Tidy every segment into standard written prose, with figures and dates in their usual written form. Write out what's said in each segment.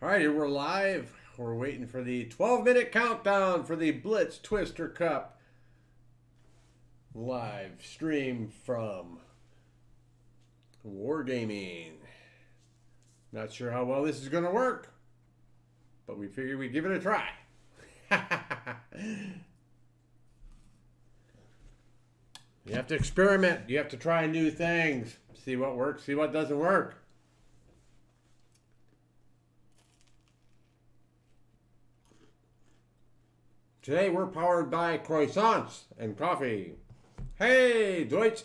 All right, here we're live. We're waiting for the 12-minute countdown for the Blitz Twister Cup live stream from Wargaming. Not sure how well this is going to work, but we figured we'd give it a try. You have to experiment. You have to try new things. See what works, see what doesn't work. Today we're powered by croissants and coffee. Hey, Deutsch.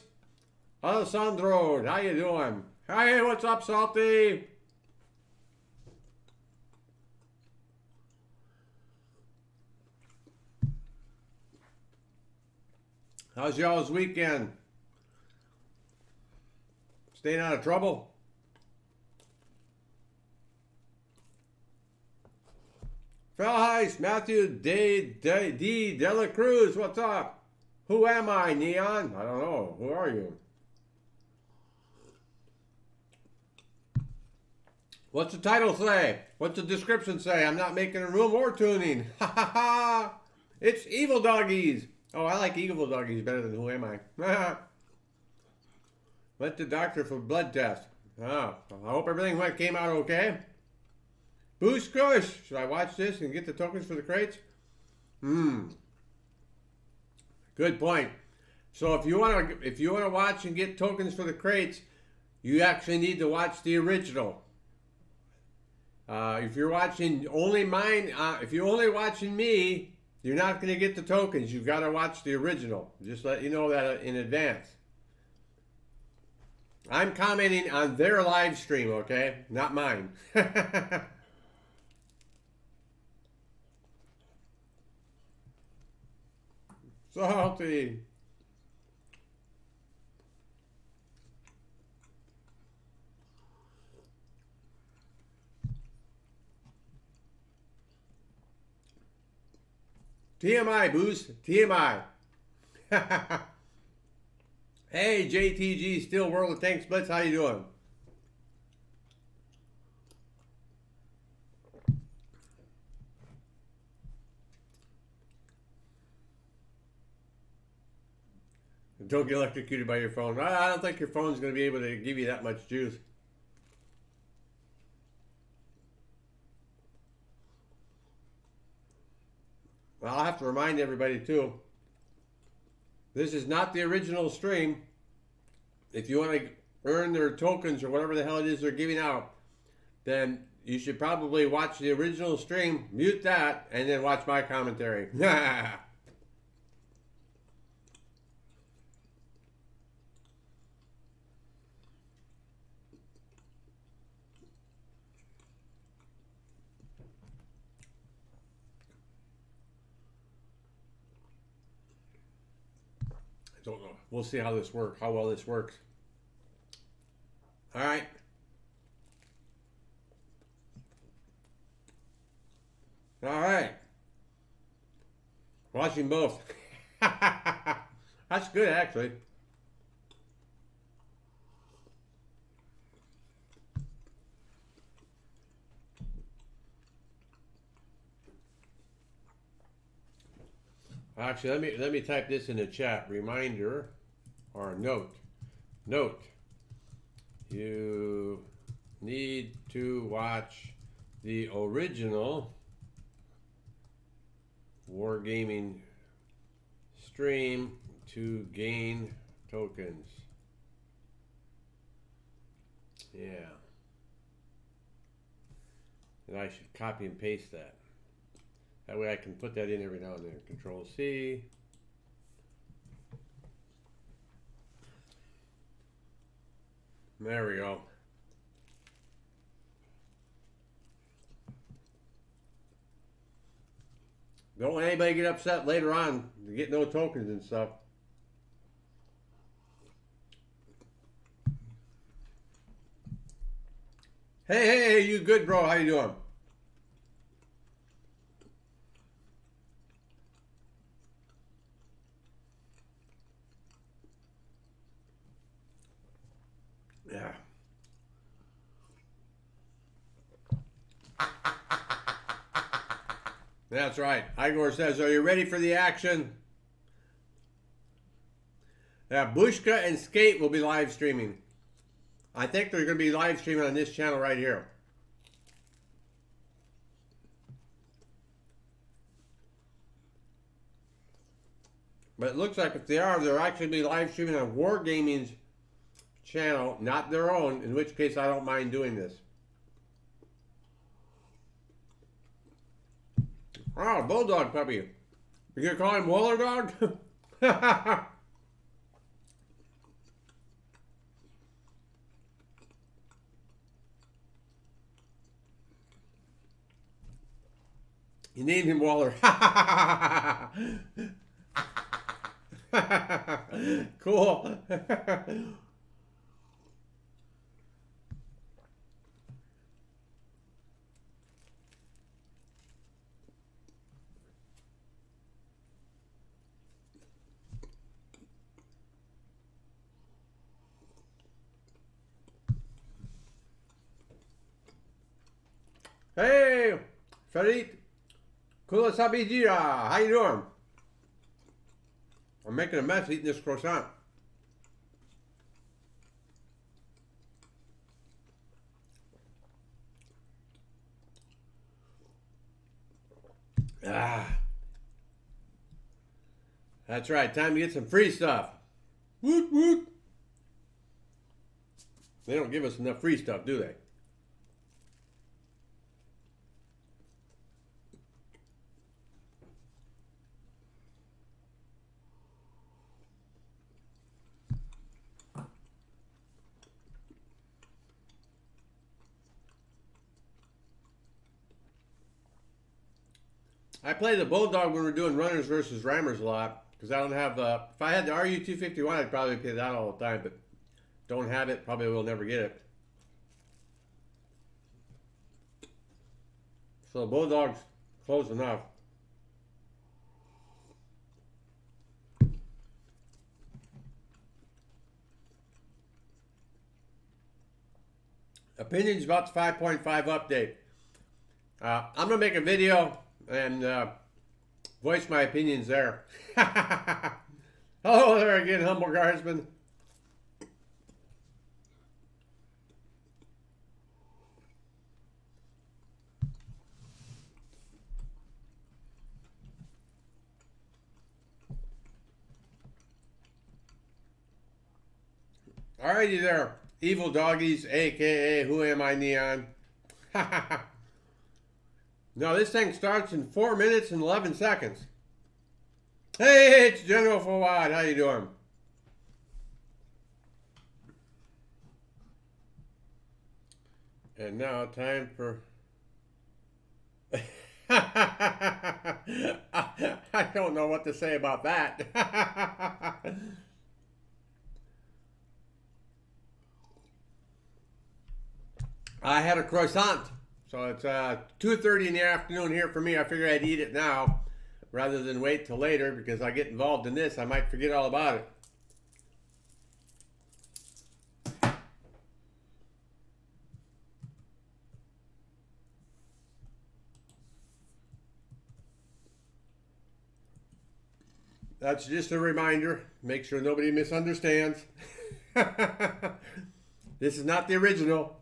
Alessandro, how you doing? Hey, what's up, Salty? How's y'all's weekend? Staying out of trouble? Phil Heist, Matthew D. Dela Cruz, what's up? Who am I, Neon? I don't know. Who are you? What's the title say? What's the description say? I'm not making a room or tuning. Ha ha ha! It's Evil Doggies. Oh, I like Evil Doggies better than Who Am I? Went to doctor for blood test. Oh, I hope everything came out okay. Boost Kush. Should I watch this and get the tokens for the crates? Good point. So if you want to watch and get tokens for the crates, you actually need to watch the original. If you're watching only mine, if you're only watching me, you're not going to get the tokens. You've got to watch the original. Just let you know that in advance. I'm commenting on their live stream, okay? Not mine. Salty. TMI, Boost. TMI. Hey, JTG, Still World of Tanks Blitz. How you doing? Don't get electrocuted by your phone. I don't think your phone's going to be able to give you that much juice. Well, I'll have to remind everybody too. This is not the original stream. If you want to earn their tokens or whatever the hell it is they're giving out, then you should probably watch the original stream, mute that, and then watch my commentary. Don't know. We'll see how this works, how well this works. All right. All right. Watching both. That's good, actually. Actually, let me type this in the chat. Reminder or note. Note. You need to watch the original Wargaming stream to gain tokens. Yeah. And I should copy and paste that. That way I can put that in every now and then. Control C. There we go. Don't let anybody get upset later on to get no tokens and stuff. Hey, you good, bro? How you doing? Yeah. That's right. Igor says, are you ready for the action? Yeah, Bushka and Skate will be live streaming. I think they're going to be live streaming on this channel right here. But it looks like if they are, they'll actually be live streaming on Wargaming's channel, not their own, in which case I don't mind doing this. Oh, Bulldog puppy. You gonna call him Wallerdog? You named him Waller. Cool. Hey, Farid. Kula Sabijira. How you doing? I'm making a mess eating this croissant. That's right. Time to get some free stuff. Woot woot. They don't give us enough free stuff, do they? I play the Bulldog when we're doing runners versus rammers a lot, because I don't have, if I had the RU-251, I'd probably play that all the time, but don't have it, probably will never get it. So the Bulldog's close enough. Opinions about the 5.5 update. I'm going to make a video and voice my opinions there. Hello there again, humble guardsman. Alrighty there, evil doggies, aka Who Am I Neon? No, this thing starts in 4 minutes and 11 seconds. Hey, it's General Fawad. How you doing? And now time for... I don't know what to say about that. I had a croissant. So it's 2:30 in the afternoon here for me. I figure I'd eat it now rather than wait till later, because I get involved in this, I might forget all about it. That's just a reminder. Make sure nobody misunderstands. This is not the original.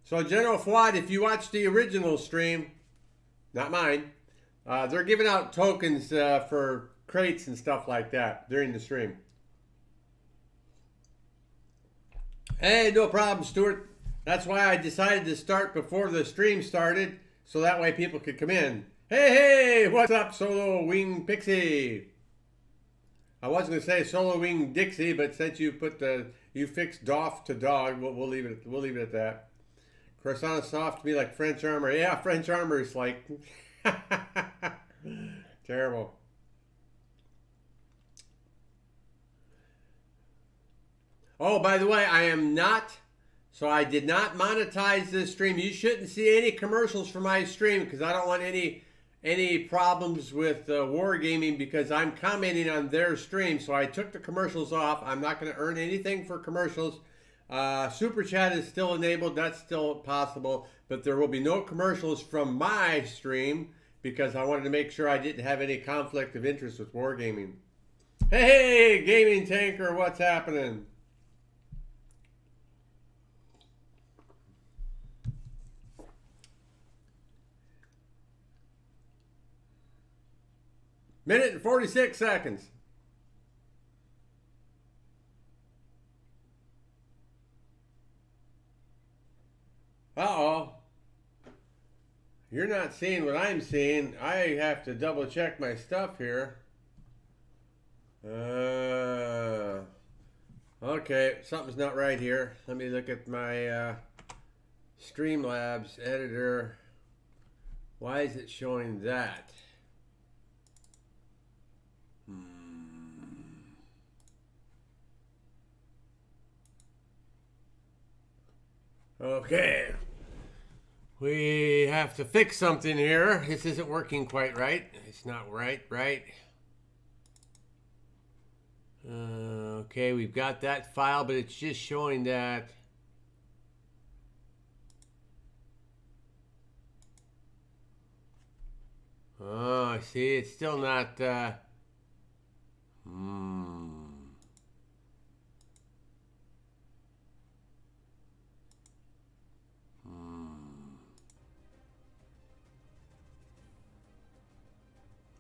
So General Fawad, if you watch the original stream, not mine, they're giving out tokens for crates and stuff like that during the stream. Hey, no problem, Stuart. That's why I decided to start before the stream started, so that way people could come in. Hey, what's up, Solo Wing Pixie? I was going to say Solo Wing Dixie, but since you put you fixed Doff to dog, we'll leave it. We'll leave it at that. Croissant soft to me like French armor. Yeah, French armor is like terrible. Oh, by the way, I am not. So I did not monetize this stream. You shouldn't see any commercials for my stream because I don't want any any problems with Wargaming because I'm commenting on their stream. So I took the commercials off. I'm not going to earn anything for commercials. Super chat is still enabled. That's still possible. But there will be no commercials from my stream because I wanted to make sure I didn't have any conflict of interest with Wargaming. Hey, Gaming Tanker, what's happening? Minute and 46 seconds. Uh-oh. You're not seeing what I'm seeing. I have to double check my stuff here. Okay, something's not right here. Let me look at my Streamlabs editor. Why is it showing that? Okay. We have to fix something here. This isn't working quite right. It's not right. Okay, we've got that file, but it's just showing that. Oh, I see. It's still not.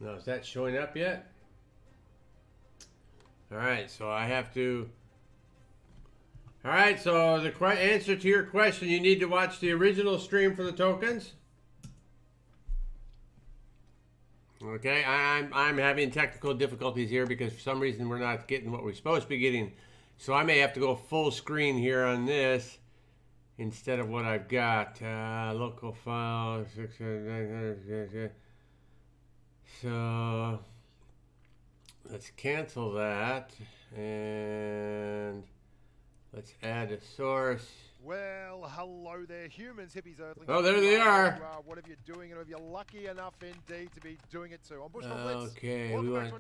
No, is that showing up yet? All right, so I have to. All right, so the answer to your question, you need to watch the original stream for the tokens. Okay, I'm having technical difficulties here because for some reason we're not getting what we're supposed to be getting. So I may have to go full screen here on this instead of what I've got. Local file 600. So let's cancel that and let's add a source. Well, hello there, humans, hippies, earthlings. Oh, there they are. Whatever you're doing, and if you're lucky enough indeed to be doing it too. I'm WoT Blitz. Okay, we want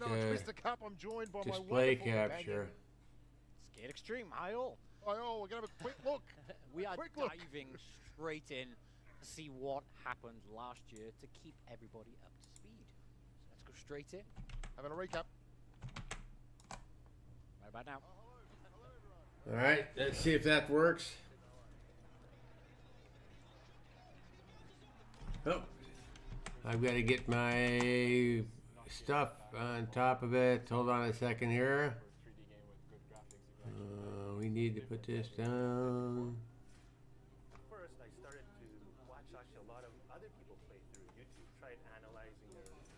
Cup. I'm joined by display my capture. Scared Extreme, hi all. Hi all, we're going to have a quick look. We are diving straight in to see what happened last year to keep everybody up to speed. So let's go straight in. Having a recap. Right about now. All right, let's see if that works. Oh, I've got to get my stuff on top of it. Hold on a second here. We need to put this down. First, I started to watch actually a lot of other people play through YouTube, tried analyzing their moves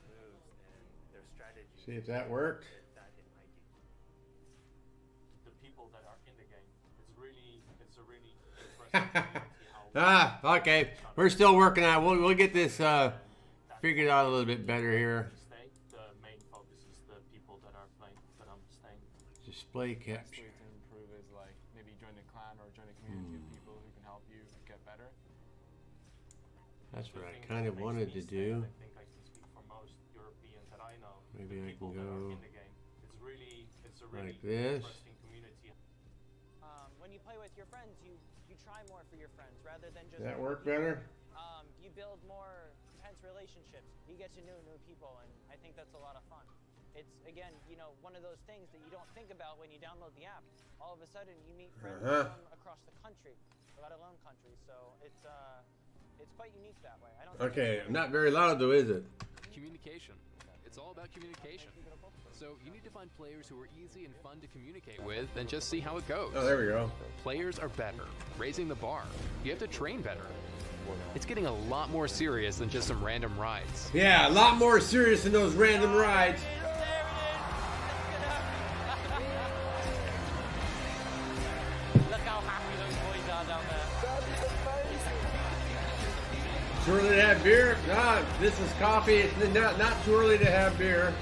and their strategies. See if that worked. The people that are in the game, it's a really impressive. Okay. We're still working on it. We'll get this figured out a little bit better here. The main focus is the people that are playing, but I'm staying. Display capture. Best way to improve is like maybe join a clan or join a community of people who can help you get better. That's what I kind of wanted to do. I think I can speak for most Europeans that I know. Maybe I can go it's a really like this. interesting community. When you play with your friends, you try more for your friends rather than just. Does that work better? You build more intense relationships. You get to know new people, and I think that's a lot of fun. It's again, one of those things that you don't think about when you download the app. All of a sudden, you meet friends from across the country, let alone countries. So it's quite unique that way. I don't. Okay, not very loud though, is it? Communication. It's all about communication. So you need to find players who are easy and fun to communicate with and just see how it goes. Oh, there we go. Players are better, raising the bar. You have to train better. It's getting a lot more serious than just some random rides. Yeah, a lot more serious than those random rides. Look how happy those boys are down there. Too early to have beer? No, this is coffee. It's not too early to have beer.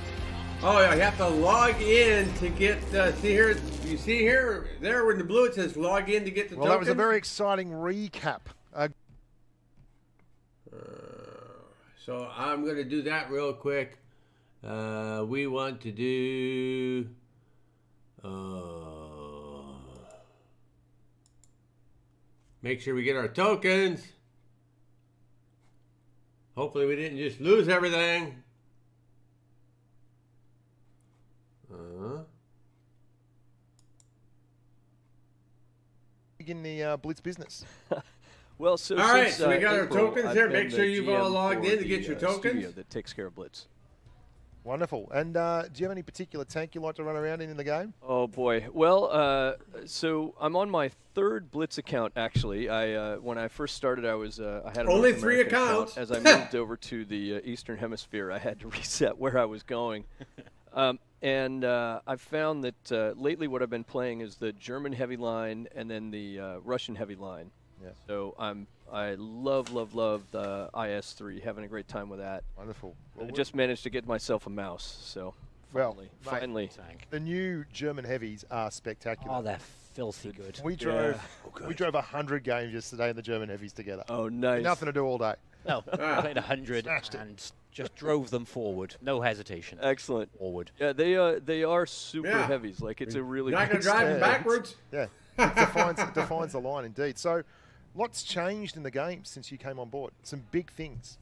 Oh, yeah, you have to log in to get, see here, you see here, there when the blue it says log in to get the tokens. That was a very exciting recap. So I'm going to do that real quick. We want to do... make sure we get our tokens. Hopefully we didn't just lose everything. In the Blitz business. Well, so all right, since, so we got April, our tokens I've here. been Make sure the you've all GM logged for in to get your tokens. studio that takes care of Blitz. Wonderful. And do you have any particular tank you like to run around in the game? Oh boy. Well, so I'm on my 3rd Blitz account actually. When I first started, I had an Only North 3 American accounts. As I moved over to the Eastern Hemisphere, I had to reset where I was going. I've found that lately what I've been playing is the German heavy line and then the Russian heavy line. Yeah. So I love the IS-3, having a great time with that. Wonderful. Well, I just managed to get myself a mouse, so finally. The new German heavies are spectacular. Oh, they're filthy good. We drove 100 games yesterday in the German heavies together. Oh, nice. Nothing to do all day. No, I played 100 and just drove them forward. No hesitation. Excellent. Forward. Yeah, they are super heavies. Like, it's a really You're not going to drive them backwards? Yeah. It defines the line indeed. So, lots changed in the game since you came on board. Some big things.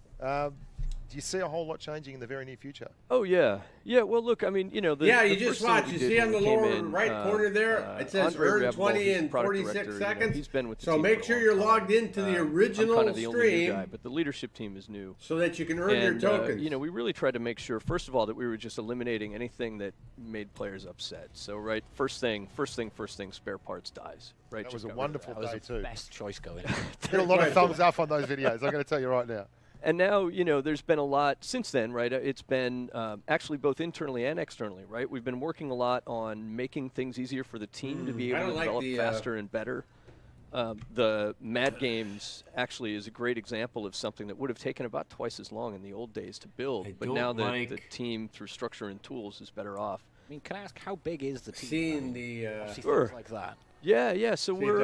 Do you see a whole lot changing in the very near future? Oh, yeah. Yeah, well, look, I mean, you know... you just watch. You see on the lower right corner there, it says earn 20 in 46 seconds. He's been with the so team make sure you're logged into the original I'm kind of the only new guy, stream but the leadership team is new. so that you can earn your tokens. You know, we really tried to make sure, first of all, that we were just eliminating anything that made players upset. So, right, first thing, spare parts dies. Right? That was a wonderful day, too. Best choice going. Get a lot of thumbs up on those videos, I'm going to tell you right now. And now, you know, there's been a lot since then, right? It's been actually both internally and externally, right? We've been working a lot on making things easier for the team to be able to develop faster and better. The Mad Games actually is a great example of something that would have taken about twice as long in the old days to build. But now the team, through structure and tools, is better off. I mean, can I ask how big is the team? Seeing the sure. Things like that. Yeah. So we're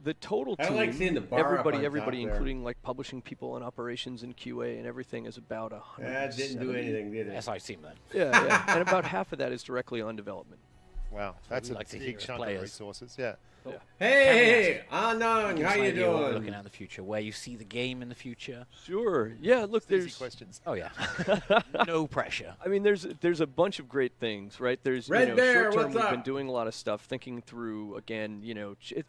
the total team. I like seeing the bar everybody, including like publishing people and operations and QA and everything, is about 100. That didn't do anything, did it? SI team then. Yeah, and about half of that is directly on development. Wow, that's a like to big chunk of resources. Yeah. Yeah. Hey, Anang, how you doing? Looking at the future, where you see the game in the future. Sure. Yeah. Look, there's easy questions. Oh yeah. No pressure. I mean, there's a bunch of great things, right? There's Red Bear, short term what's we've up? been doing a lot of stuff, thinking through again,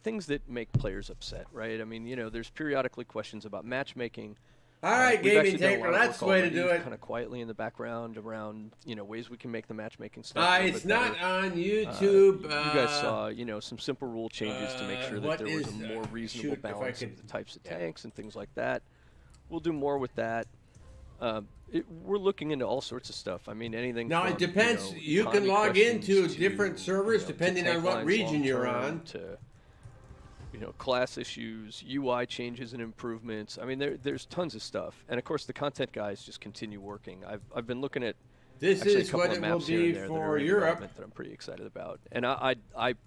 things that make players upset, right? I mean, there's periodically questions about matchmaking. All right, We've Gaming actually done a Taker, lot of that's the work way to already, do it. kind of quietly in the background around ways we can make the matchmaking stuff. a little It's bit not better. on YouTube. You guys saw some simple rule changes to make sure that what there was is, a more reasonable shoot, if I balance could- of the types of tanks and things like that. We'll do more with that. We're looking into all sorts of stuff. I mean, anything. Now, from, it depends. You can economy log questions into to, different servers to depending on tank what lines region you're long-term, on. To class issues, UI changes and improvements. I mean, there's tons of stuff, and of course, the content guys just continue working. I've been looking at. This actually is a couple what of it will maps here be and there that for are in Europe. development that I'm pretty excited about. And I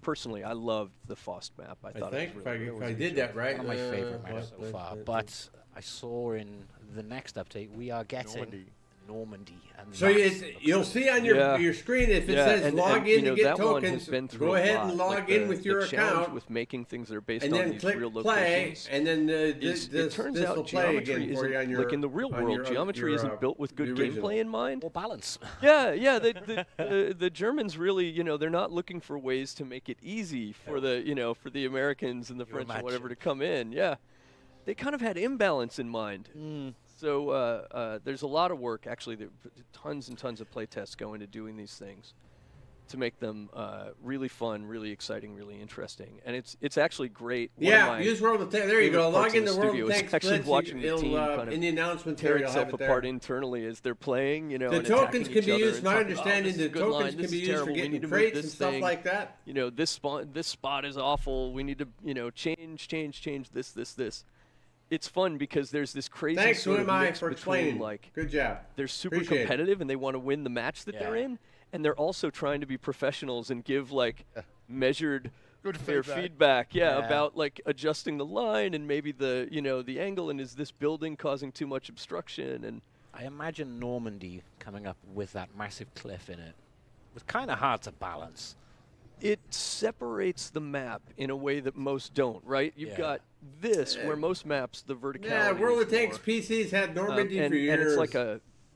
personally, I loved the Faust map. I thought think it was really, if I did that right. One of my favorite maps so far. But I saw in the next update we are getting Normandy. And So you'll see on your screen if it says log in to get tokens, go ahead and log in with your account. With making things that are based and on then these click real play, locations. and then It turns out will play geometry again for you on isn't your like in the real world. Geometry isn't built with good gameplay in mind. Or balance. Yeah. The Germans really, they're not looking for ways to make it easy for for the Americans and the French or whatever to come in. Yeah, they kind of had imbalance in mind. So there's a lot of work, actually, tons and tons of play tests go into doing these things to make them really fun, really exciting, really interesting. And it's actually great. Use World of Tanks. There you go. Log into World of Tanks. Actually watching the team in the announcements tear here, itself apart internally as they're playing. The tokens can be used. My understanding, the tokens can be used for getting crates and stuff like that. This spot is awful. We need to change this. It's fun because there's this crazy sort of mix between, like, good job. They're super competitive and they want to win the match that they're in, and they're also trying to be professionals and give like measured Good their feedback, about like adjusting the line and maybe the the angle, and is this building causing too much obstruction? And I imagine Normandy coming up with that massive cliff in it was kind of hard to balance. It separates the map in a way that most don't, right? You've got this where most maps, the verticality. Yeah, World of Tanks more, PCs had Normandy for years. And it's like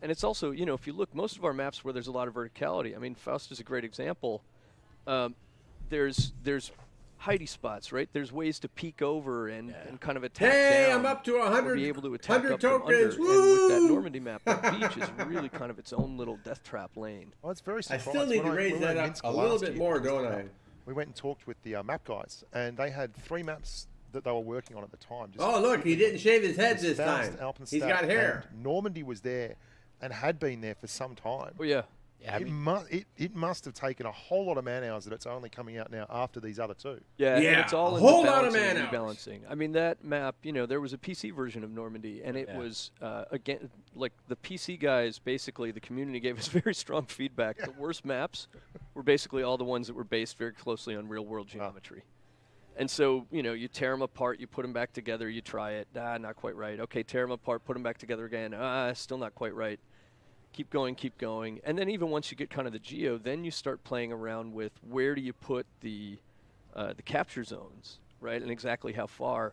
and it's also, if you look, most of our maps where there's a lot of verticality. I mean, Faust is a great example. There's hidey spots, right? There's ways to peek over and kind of attack down. I'm up to 100. Be able to attack up tokens. From under. And with that Normandy map, that beach is really kind of its own little death trap lane. Well, it's very surprising. I still need to raise that up a little bit more, don't I? We went and talked with the map guys, and they had 3 maps that they were working on at the time. Oh, look, he didn't shave his head this time. He's got hair. Normandy was there and had been there for some time. Oh, yeah. Yeah, it must have taken a whole lot of man hours that it's only coming out now after these other 2. Yeah, and it's all a in whole the lot of balancing man and hours. rebalancing. I mean, that map, there was a PC version of Normandy, and it was, again, like the PC guys, basically, the community gave us very strong feedback. The worst maps were basically all the ones that were based very closely on real-world geometry. And so, you tear them apart, you put them back together, you try it. Not quite right. Okay, tear them apart, put them back together again. Still not quite right. Keep going. And then even once you get kind of the geo, then you start playing around with where do you put the capture zones, right, and exactly how far.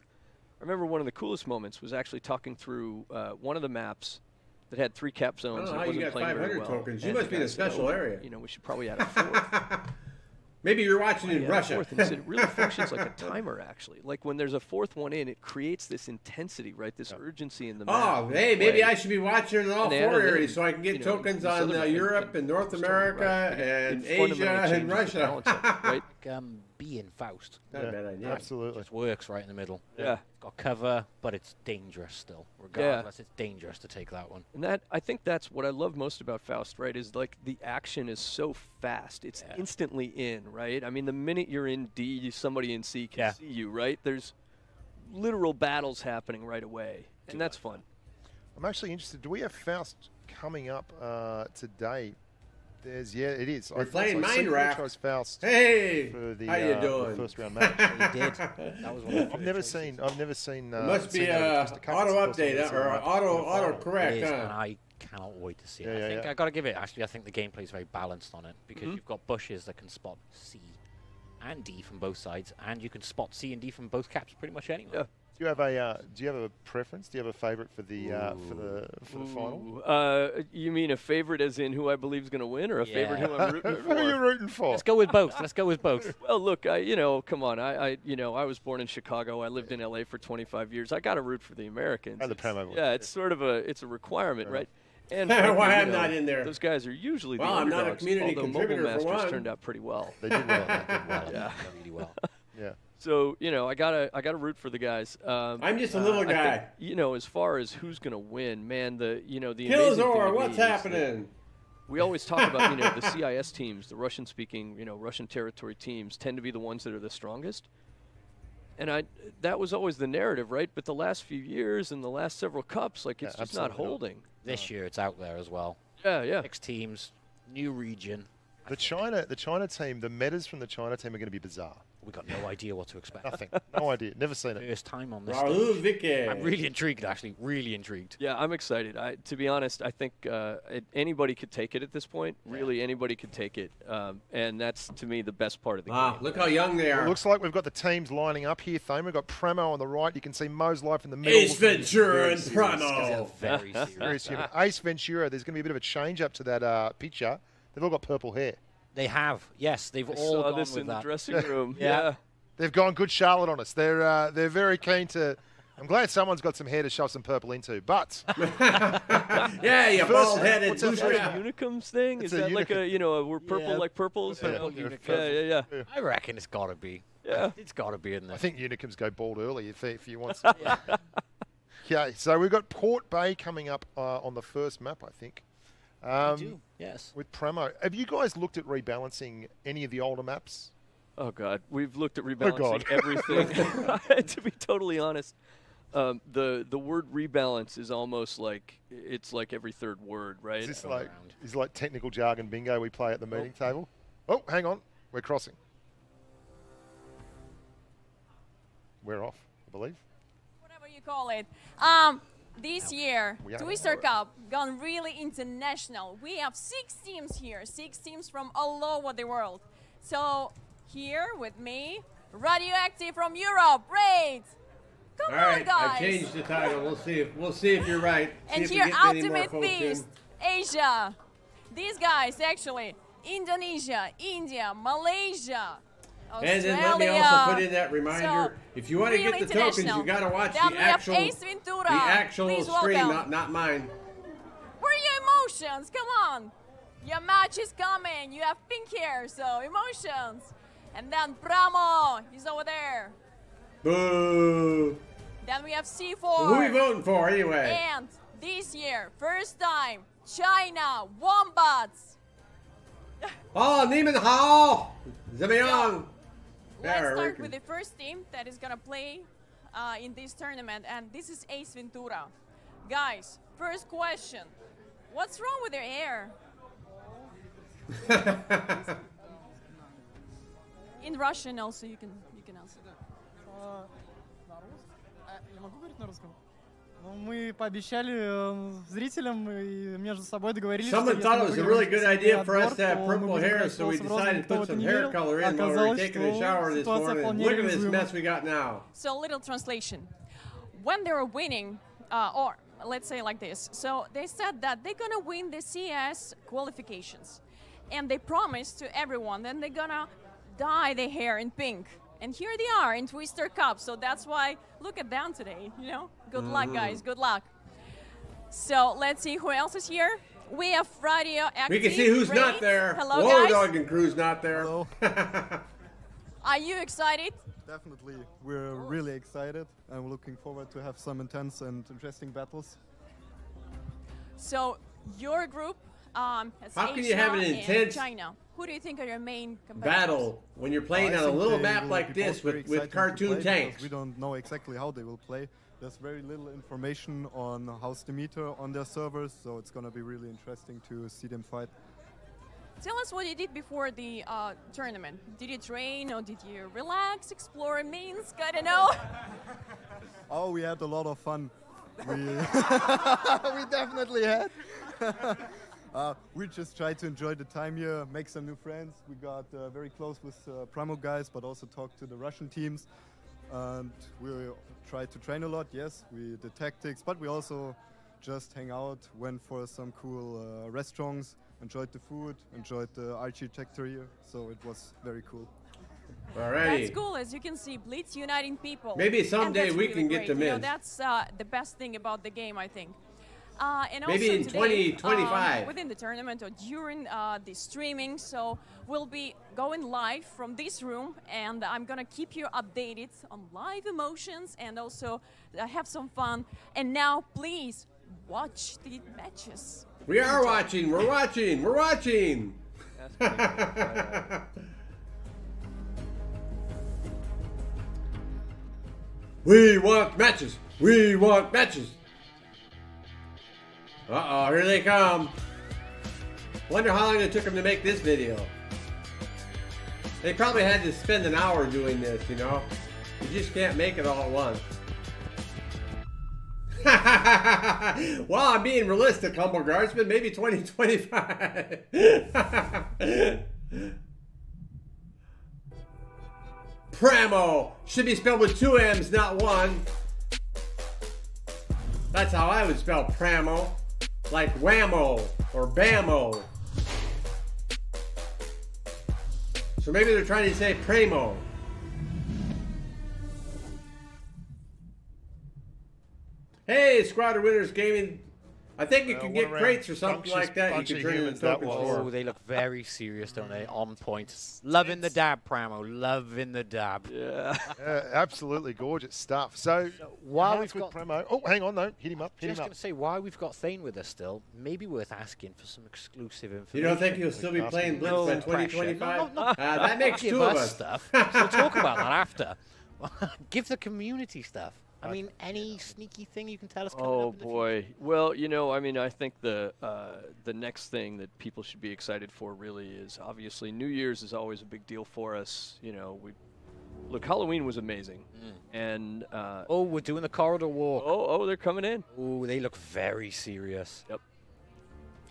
I remember one of the coolest moments was actually talking through one of the maps that had 3 cap zones. I don't know and how you got 500 tokens. You must be in a special area. We should probably add a 4th. Maybe you're watching in Russia. It really functions like a timer, actually. Like when there's a 4th one in, it creates this intensity, right? This urgency in the map. Oh, hey, maybe I should be watching in all 4 areas so I can get tokens on Europe and North America and Asia and Russia. Right? B in Faust. Not a bad idea. Absolutely. It just works right in the middle. Yeah. It's got cover, but it's dangerous still. Regardless, it's dangerous to take that one. And I think that's what I love most about Faust, right, is like the action is so fast. It's instantly in, right? I mean, the minute you're in D, somebody in C can see you, right? There's literal battles happening right away, and that's fun. I'm actually interested. Do we have Faust coming up today? It is. We're playing Minecraft. Faust. Hey, for the, how you doing? The first round match. He did. That was one of the I've never seen. It must be auto update or auto correct. It is, and I cannot wait to see it. I got to give it. Actually, I think the gameplay is very balanced on it because you've got bushes that can spot C and D from both sides, and you can spot C and D from both caps pretty much anywhere. Yeah. Do you have a preference? Do you have a favorite for the final? You mean a favorite as in who I believe is going to win, or a favorite who I'm rooting for? Who are you rooting for? Let's go with both. Well, look, come on. I was born in Chicago. I lived in LA for 25 years. I got to root for the Americans. And the Primo. Yeah, it's sort of a requirement, right? And why I'm not in there? Those guys are usually the I'm underdogs, not a community although contributor Mobile for Masters one. turned out pretty well. They did well. Yeah, really well. Yeah. So I gotta root for the guys. I'm just a little guy. Think, as far as who's gonna win, man, the Killzor, what's happening? We always talk about the CIS teams, the Russian-speaking Russian territory teams tend to be the ones that are the strongest. And that was always the narrative, right? But the last few years and the last several cups, it's just not holding. This year, it's out there as well. Yeah. 6 teams, new region. The China team, the metas from the China team are going to be bizarre. We got no idea what to expect. Nothing. No idea. Never seen it. First time on this Raul stage. Vique. I'm really intrigued, actually. Really intrigued. Yeah, I'm excited. To be honest, I think anybody could take it at this point. Really, anybody could take it. And that's, to me, the best part of the game. Look how young they are. It looks like we've got the teams lining up here, Thame. We've got Pramo on the right. You can see Mo's Life in the middle. Ace Ventura and Pramo. Very serious. Ace Ventura, there's going to be a bit of a change up to that picture. They've all got purple hair. They have. Yes, they've all saw gone this with in that. the dressing room. Yeah. They've gone good Charlotte on us. They're very keen to. I'm glad someone's got some hair to shove some purple into. But yeah, you bald-headed. What's that Unicums thing? Is that like we're purple like purples? Purple Yeah. I reckon it's got to be. Yeah. It's got to be in there. I think Unicums go bald early if you want. Okay, so we've got Port Bay coming up on the first map, I think. I do, yes. With Pramo. Have you guys looked at rebalancing any of the older maps? Oh, God. We've looked at rebalancing everything. To be totally honest, the word rebalance is almost like it's like every third word, right? Is this like technical jargon bingo we play at the meeting table? Oh, hang on. We're crossing. we're off, I believe. Whatever you call it. This year, Twister Cup gone really international. We have 6 teams here, 6 teams from all over the world. So here with me, Radioactive from Europe. Great. Come on, guys. I changed the title. We'll see if you're right. And here, Ultimate Beast, Asia. These guys, actually, Indonesia, India, Malaysia, Australia. And then let me also put in that reminder: if you want to get the tokens, you got to watch the actual stream, not mine. Where are your emotions? Come on. Your match is coming. You have pink hair, so emotions. And then Pramo, he's over there. Boo. Then we have C4. Who are we voting for anyway? And this year, first time, China, Wombats. Oh, Neiman Hao, Zhejiang. Let's start with the first team that is going to play in this tournament, and this is Ace Ventura. Guys, first question. What's wrong with their hair? In Russian also, you can answer. Я могу говорить на русском? Мы пообещали зрителям и между собой договорились. Someone thought it was a really good idea for us to have purple hair, so we decided to put some hair color in while we were taking a shower this morning. Look at this mess we got now. So, little translation. When they were winning, or let's say like this, so they said that they're gonna win the CS qualifications, and they promised to everyone that they're gonna dye their hair in pink. And here they are in Twister Cup, so that's why, look at them today, you know? Good luck, guys, good luck. So, let's see who else is here. We have Radioactive. We can see who's not there. Hello, Wallerdog and crew's not there. Hello. Are you excited? Definitely. We're really excited. I'm looking forward to have some intense and interesting battles. So, your group has How can you have an intense China. Who do you think are your main competitors? Battle when you're playing on a little map like this with cartoon tanks? We don't know exactly how they will play. There's very little information on how's the meter on their servers, so it's going to be really interesting to see them fight. Tell us what you did before the tournament. Did you train or did you relax, explore Minsk? I don't know. Oh, we had a lot of fun. We, we definitely had. We just tried to enjoy the time here, make some new friends. We got very close with Primo guys, but also talked to the Russian teams. And we tried to train a lot, yes, we did tactics, but we also just hang out, went for some cool restaurants, enjoyed the food, enjoyed the architecture here, so it was very cool. Alrighty. That's cool, as you can see, Blitz uniting people. Maybe someday we can get them in. You know, that's the best thing about the game, I think. And maybe also in today, 2025. within the tournament or during the streaming, so we'll be going live from this room, and I'm gonna keep you updated on live emotions and also have some fun. And now, please watch the matches. We are watching. We're watching. We're watching. We want matches. We want matches. Uh-oh, here they come. Wonder how long it took them to make this video. They probably had to spend an hour doing this, you know? You just can't make it all at once. Well, I'm being realistic, Humble Guardsman. Maybe 2025. Pramo. Should be spelled with 2 M's, not 1. That's how I would spell Pramo. Like whammo or bammo. So maybe they're trying to say Pramo. Hey, Squadron Winners Gaming. I think you can get crates or something like that. You can turn into tokens for. Oh, they look very serious, don't they? On point. Loving the dab, Pramo. Loving the dab. Yeah. Absolutely gorgeous stuff. So while we've got Pramo, oh, hang on, though. Hit him up. Hit him up. Just going to say, while we've got Thane with us still, maybe worth asking for some exclusive information. You don't think he'll still be playing Blitz by 2025? No, that makes 2 of us. Stuff. We'll talk about that after. Give the community stuff. I mean, any sneaky thing you can tell us? Oh boy! Well, you know, I mean, I think the next thing that people should be excited for really is obviously New Year's is always a big deal for us. You know, Look, Halloween was amazing. And oh, we're doing the corridor walk. Oh, they're coming in. Oh, they look very serious. Yep.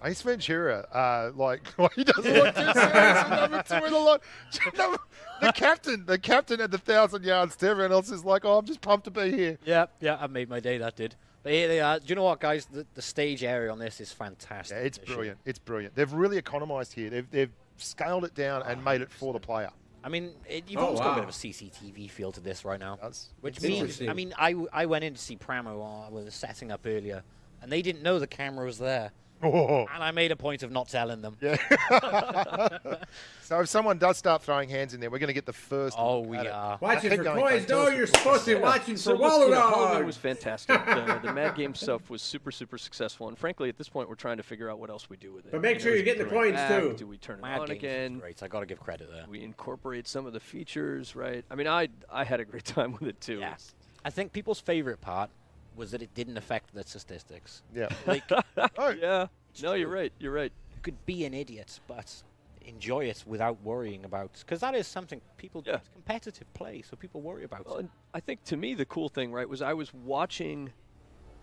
Ace Ventura, he doesn't look too serious. Number 2 in the lot. The captain at the 1,000 yards to everyone else is like, oh, I'm just pumped to be here. Yeah, I made my day, that did. But here they are. Do you know what, guys? The stage area on this is fantastic. Yeah, it's brilliant. It's brilliant. They've really economized here. They've scaled it down and made it for the player. I mean, you've almost got a bit of a CCTV feel to this right now. Which means, I mean, I went in to see Pramo with setting up earlier, and they didn't know the camera was there. Oh. And I made a point of not telling them. Yeah. So if someone does start throwing hands in there, we're going to get the first. Oh, we are. Watching for coins. No, you're supposed to be watching for Wallerdog. Halloween was fantastic. The Mad Game stuff was super, super successful. And frankly, at this point, we're trying to figure out what else we do with it. But make sure you're getting the coins, too. Do we turn it Mad on Games again? Great. I got to give credit there. We incorporate some of the features, right? I mean, I had a great time with it, too. Yes. I think people's favorite part was that it didn't affect the statistics. Yeah. Like, yeah. No, you're right. You're right. You could be an idiot, but enjoy it without worrying about, because that is something people do. It's competitive play, so people worry about it. And I think to me the cool thing, right, was I was watching,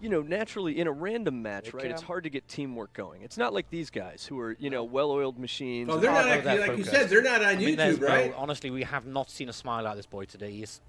naturally in a random match, right, it's hard to get teamwork going. It's not like these guys who are, well-oiled machines. Oh, they're not actually, like you said, they're not on YouTube, right? Honestly, we have not seen a smile out of this boy today. He's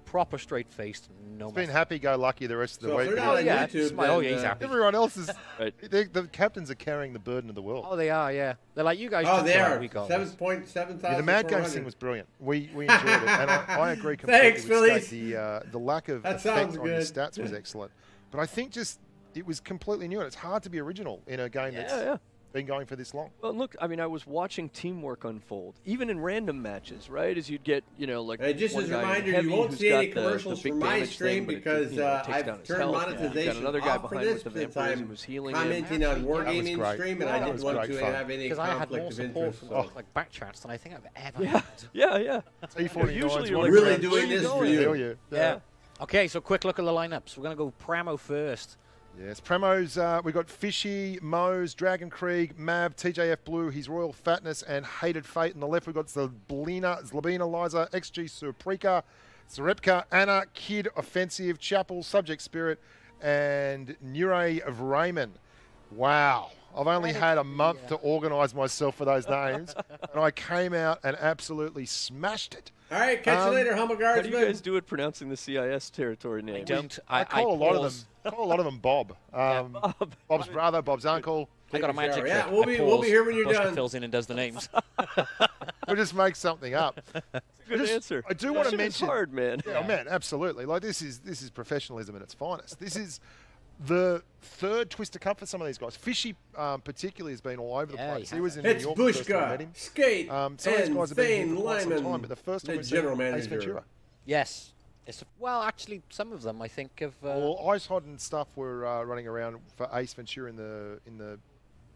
proper straight-faced. No, he's been happy-go-lucky the rest of the week. They're not on YouTube, he's happy. Everyone else is. Right. The captains are carrying the burden of the world. Oh, they are, yeah. They're like, you guys. Oh, they are. 7,700. Yeah, the Mad Games thing was brilliant. We enjoyed it, and I agree completely. Thanks, Phillies. The lack of effect on your stats was excellent, but I think just it was completely new, and it's hard to be original in a game that's been going for this long. Well, look, I mean, I was watching teamwork unfold, even in random matches, right? As you'd get, like just as a reminder, you won't see any commercials from my stream because I've turned monetization off for this since I'm commenting on Wargaming stream, and I didn't want to have any conflict of interest. Like back chats than I think I've ever had. Yeah. Usually you're really doing this for you. Yeah. Okay, so quick look at the lineups. We're going to go Pramo first. Yes, Premos, we've got Fishy, Mose, Dragon Krieg, Mav, TJF Blue, His Royal Fatness, and Hated Fate. On the left, we've got Zlabina, Liza, XG Surprika, Zarepka, Anna, Kid, Offensive, Chapel, Subject Spirit, and Nure of Raymond. Wow. I've only had a month to organise myself for those names, and I came out and absolutely smashed it. All right, catch you later, Humble Guardsman. How do you guys do it pronouncing the CIS territory names? I call a lot of them. I call a lot of them Bob. Bob. Bob's brother, Bob's uncle. I got a magic trick. Yeah, we'll be here when you're done. Fills in and does the names. We'll just make something up. Good answer. I do want to mention. It's hard, man. Yeah, man, absolutely. Like this is professionalism at its finest. This is the third Twister Cup for some of these guys. Fishy, particularly, has been all over the place. He was in New York. It's Bushka, Skate, some of these guys have been here for quite some time, but the first time the general manager. Ace Ventura. Yes. Well, actually, some of them I think have. Well, Ice Hot and stuff were running around for Ace Ventura in the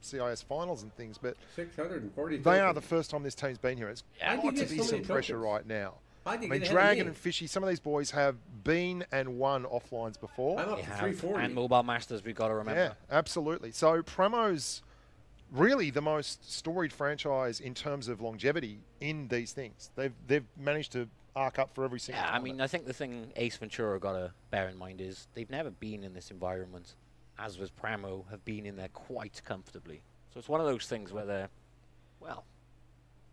CIS finals and things, but 640. They are the first time this team's been here. It's got to be some pressure right now. I mean, Dragon and Fishy, some of these boys have been and won offlines before. I'm up to 340. And Mobile Masters, we've got to remember. Yeah, absolutely. So Premo's really the most storied franchise in terms of longevity in these things. They've managed to arc up for every single time. I mean, I think the thing Ace Ventura got to bear in mind is they've never been in this environment, as was Pramo, have been in there quite comfortably. So it's one of those things where they're, well,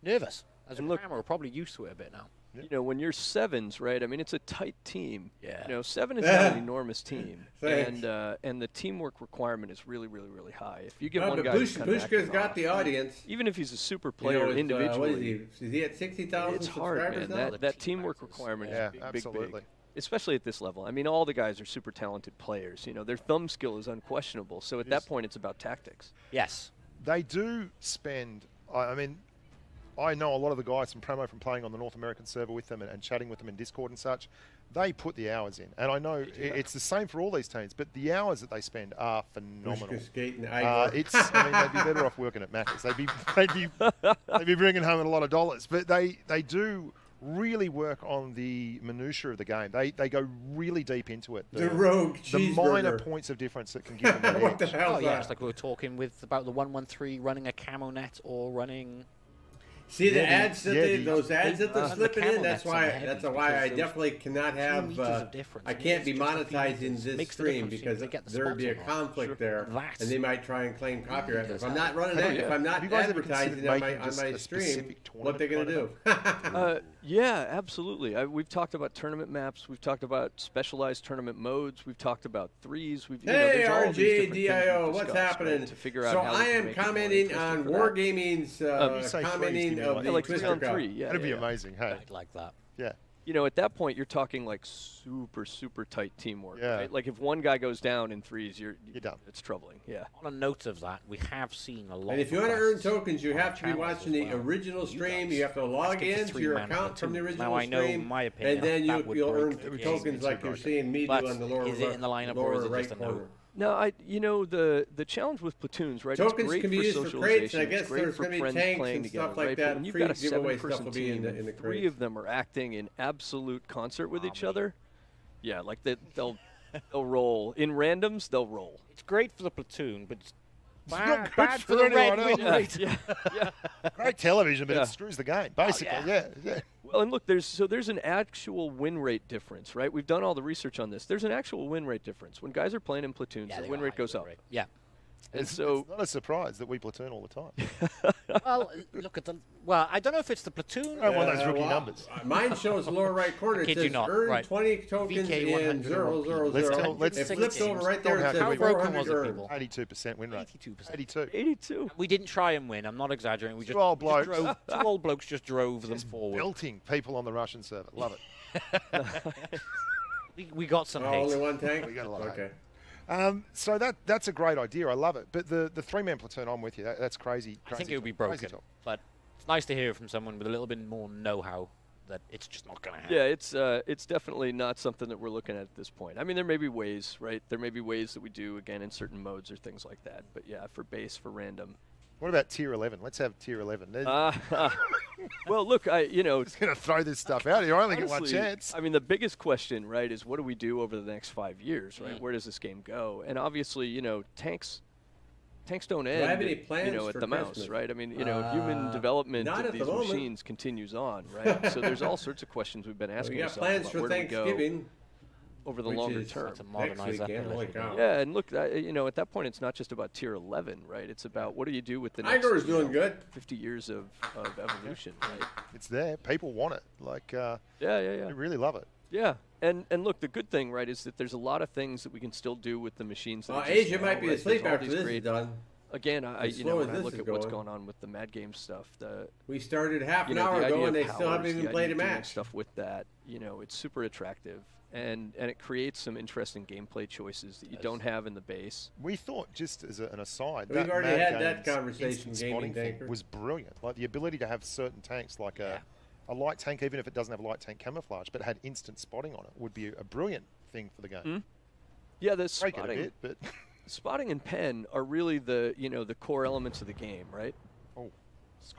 nervous. As Pramo are probably used to it a bit now. You know, when you're sevens, right? I mean, it's a tight team. Yeah. You know, seven is not an enormous team, and the teamwork requirement is really, really, really high. If you get one guy, Bushka's got the audience. Even if he's a super player individually, is he at 60,000? It's hard, man. Now? That teamwork requirement is big. Especially at this level. I mean, all the guys are super talented players. You know, their thumb skill is unquestionable. So at that point, it's about tactics. Yes. They do spend. I mean, I know a lot of the guys from Pramo from playing on the North American server with them and chatting with them in Discord and such. They put the hours in, and I know it's the same for all these teams. But the hours that they spend are phenomenal. I mean, they'd be better off working at Macca's. They'd be bringing home a lot of dollars. But they do really work on the minutiae of the game. They go really deep into it. The rogue cheeseburger. The minor points of difference that can give them that What the edge. hell? It's like we were talking about the 113 running a camo net or running. See the Yeah, ads that yeah, those ads that they're and the slipping in. camel That's nets on the why. heavies, That's why because I those definitely cannot 2 have. meters of difference. I can't be It's just a few monetizing meters. this Makes the stream difference because if they get the there'd be a spots or not. conflict there, That's and they might try and claim copyright. does If I'm that. not running Hey, that, yeah. if I'm not Have you guys ever advertising considered on making just my a stream, specific what they gonna do? tournament Yeah, absolutely. We've talked about tournament maps. We've talked about specialized tournament modes. We've talked about threes. We've, Hey, there's all these different things RGDIO, we've what's discussed, happening? right, to figure out So how we I can am make it more commenting interesting on for that. Wargaming's You say commenting threes, of do the like Twister 3 on Cup. 3. Yeah, That'd be yeah. amazing. Hey, I'd like that. yeah. You know, at that point, you're talking like super tight teamwork. Yeah. Right? Like if one guy goes down in threes, You're done. It's troubling. Yeah. On a note of that, we have seen a lot. And if of you want to earn requests tokens, you on have to be channels watching as the well. original You stream. guys, You have to log let's get in the to your 3-man account from the platoons. original Now I know, stream, in my opinion, and then that would you'll break earn the tokens game. like you're seeing me do But on the lower is it in the lineup lower or is it right just a no? corner. No, the challenge with platoons, right? Tokens it's great can be for used for socialization. crates, and I guess it's great there's for gonna be friends tanks playing and together, stuff like right? that. But when you've Free got a giveaway stuff 7-person will be in team, the and crates. 3 of them are acting in absolute concert with each other. Yeah, like they'll roll in randoms. They'll roll. It's great for the platoon, but it's not bad good for for the anyone red win else. rate. Yeah. Great television, but Yeah. it screws the game, basically. Yeah. Well, and look, there's an actual win rate difference, right? We've done all the research on this. There's an actual win rate difference when guys are playing in platoons. Yeah, the they win got rate high goes win up. rate. Yeah. And so It's not a surprise that we platoon all the time. Well, look at the. Well, I don't know if it's the platoon. I don't want those rookie numbers. Mine shows lower right corner. It Kid you says not, earn right. 20 tokens VK in 100 000. Let's It tell- flips over right there. It How says How broken 400 was it, earned. people? 82% win rate. 82%. 82. 82. We didn't try and win. I'm not exaggerating. We Two just, old we just blokes. drove. 2 old blokes just drove them forward. Belting people on the Russian server. Love it. We got some Oh, hate. only one tank? We got a lot of Okay. So that's a great idea. I love it. But the 3-man platoon, I'm with you. That's crazy. I think crazy it would be talk, crazy broken, talk. but it's nice to hear from someone with a little bit more know-how that it's just not going to happen. Yeah, it's definitely not something that we're looking at this point. I mean, there may be ways, right? There may be ways that we do again in certain modes or things like that. But yeah, for base, for random. What about tier 11? Let's have tier 11. Well, look, Just going to throw this stuff out here. I only get one honestly, chance. I mean, the biggest question, right, is what do we do over the next 5 years, right? Where does this game go? And obviously, tanks don't end. I have any plans at for the mouse, Christmas? right? I mean, human development not of at the these moment. machines continues on, right? So there's all sorts of questions we've been asking We got ourselves plans about for where do we go Thanksgiving over the which longer is term. To next modernize that weekend. Holy military. cow. Yeah, and look, at that point, it's not just about tier 11, right? It's about what do you do with the next Igor's doing good. 50 years of evolution, right? It's there. People want it. Like, Yeah. they really love it. Yeah, and look, the good thing, right, is that there's a lot of things that we can still do with the machines. That exist Asia now, might be right? asleep There's all after these this great- is done. Again, As when slow as I this look is at what's going. going on with the Mad Game stuff, We started half an the hour idea ago of and they still haven't powers, even the played idea a of doing match. stuff with that, it's super attractive, and it creates some interesting gameplay choices that you don't have in the base. We thought, just as an aside, We've that already Mad had that Games conversation, instant Gaming spotting thing Tanker. was brilliant. Like the ability to have certain tanks, like a light tank, even if it doesn't have light tank camouflage, but had instant spotting on it, would be a brilliant thing for the game. Yeah, the Break it a spotting, bit, but spotting and pen are really the the core elements of the game, right? oh,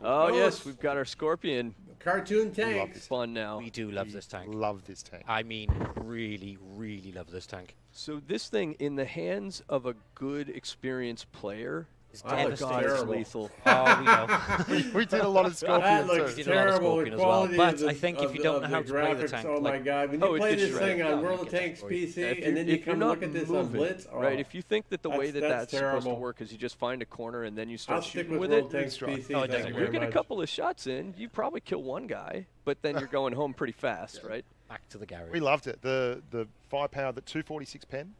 Oh yes, it's- we've got our Scorpion. Cartoon love tanks. this. Fun now. We do love this tank. love this tank. I mean, really, really love this tank. So this thing, in the hands of a good, experienced player, It's Oh, God, devastating. it's it's terrible. lethal. Oh, we know. We did a lot of Scorpion That looks too. did a lot of terrible. Scorpion The as well. quality But of the, I think if of you the- don't of know the how to play the graphics, tank, oh my like- God! When Oh, you it play gets this shredded. thing on Yeah, World it of gets Tanks destroyed. PC, If and you're- then you if you're come not look at this on moving, Blitz, oh, right? If you think that the way that's that's supposed to terrible. work is you just find a corner and then you I'll start stick shooting with with World it, Tanks right. PC. No, it thank doesn't you work. you very get a much. couple of shots in, you probably kill one guy, but then you're going home pretty fast, right? Back to the garage. We loved it. The firepower, the 246 pen,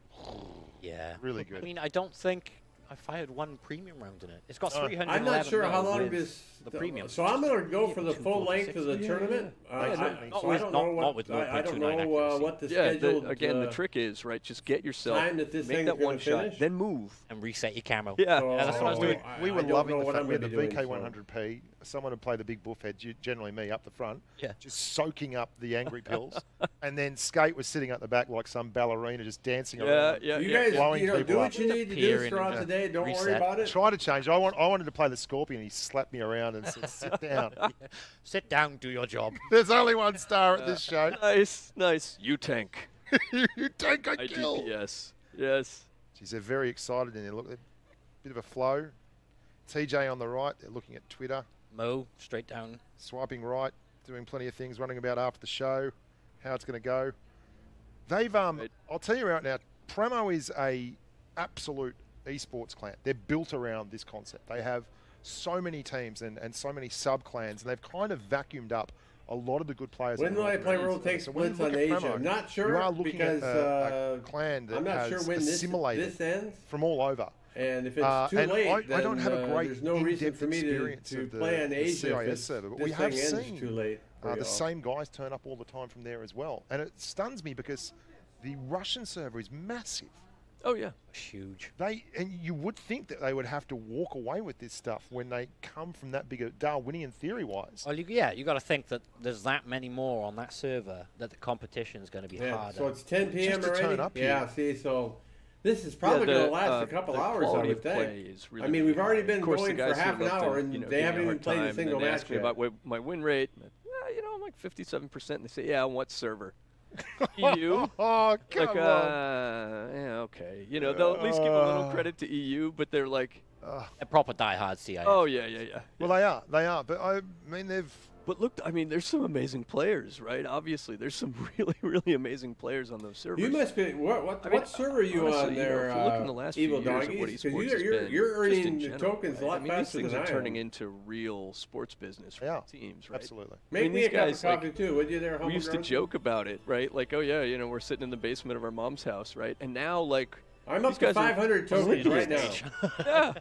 Yeah. really I good. mean, I don't think I fired one premium round in it. It's got No. 311 I'm not sure how mil long with this. the premium. So I'm going to go Yeah, for the full length of the 246. tournament. Yeah. I Not don't know not with what I don't 0.29 know accuracy. what the Yeah, scheduled. again, the trick is, right, just get yourself, time that this make thing's that gonna one shot, finish? then move. And reset your camo. Yeah. So, that's what I was doing. We were I don't loving know the what fact I'm we had the gonna be doing, so- VK100P. Someone would play the big buff head, generally me, up the front, Yeah. just soaking up the angry pills. And then Skate was sitting at the back like some ballerina, just dancing Yeah, around. yeah, You yeah. guys, blowing do people what up. you need to do Peering throughout and the day. Don't worry reset. about it. Try to change. I wanted to play the Scorpion. He slapped me around and said, "Sit down." Sit down, do your job. There's only one star at this show. Nice, nice. You tank. You tank, I I kill. DPS. Yes. Geez, they're very excited in there. Look, a bit of a flow. TJ on the right. They're looking at Twitter. Mo, straight down. Swiping right, doing plenty of things, running about after the show, how it's going to go. They've, I'll tell you right now, Premo is a absolute esports clan. They're built around this concept. They have so many teams and so many sub-clans, and they've kind of vacuumed up a lot of the good players. When will I play World Takes Blitz on Asia? Premo, I'm not sure, you are looking because at a clan that I'm not has sure when assimilated this ends. from all over. And if it's too late, I don't have a great there's no reason for me experience to of the, play on the Asia CIS server, but we this have thing ends seen too late the same guys turn up all the time from there as well. And it stuns me because the Russian server is massive. Oh yeah, huge. And you would think that they would have to walk away with this stuff when they come from that big a Darwinian theory-wise. Well, you got to think that there's that many more on that server that the competition is going to be harder. So it's 10 p.m. Just to already. turn up yeah, see, so this is probably going to last a couple hours, I would think. Really, I mean, we've already been of course, going for half an hour, and they haven't even played a single match ask me yet. about my win rate. You know, I'm like 57%, and they say, yeah, on what server? EU. Oh, come like, on. Yeah, okay. You know, they'll at least give a little credit to EU, but they're like a proper diehard CIS. Oh yeah. Well, they are. But I mean, they've. But look, I mean, there's some amazing players, right? Obviously, there's some really amazing players on those servers. You must be what server are you honestly, on there? if you look in the last Evil few years Doggies? of what esports has been, you're earning just in the general, tokens right? a lot I mean, faster these things than are I turning am. into real sports business for teams, right? Absolutely. Make I mean, me these a cup guys, of coffee too, would you? There, we used to joke about it, right? Like, oh yeah, you know, we're sitting in the basement of our mom's house, right? And now, like, I'm up to 500 tokens right now. Yeah.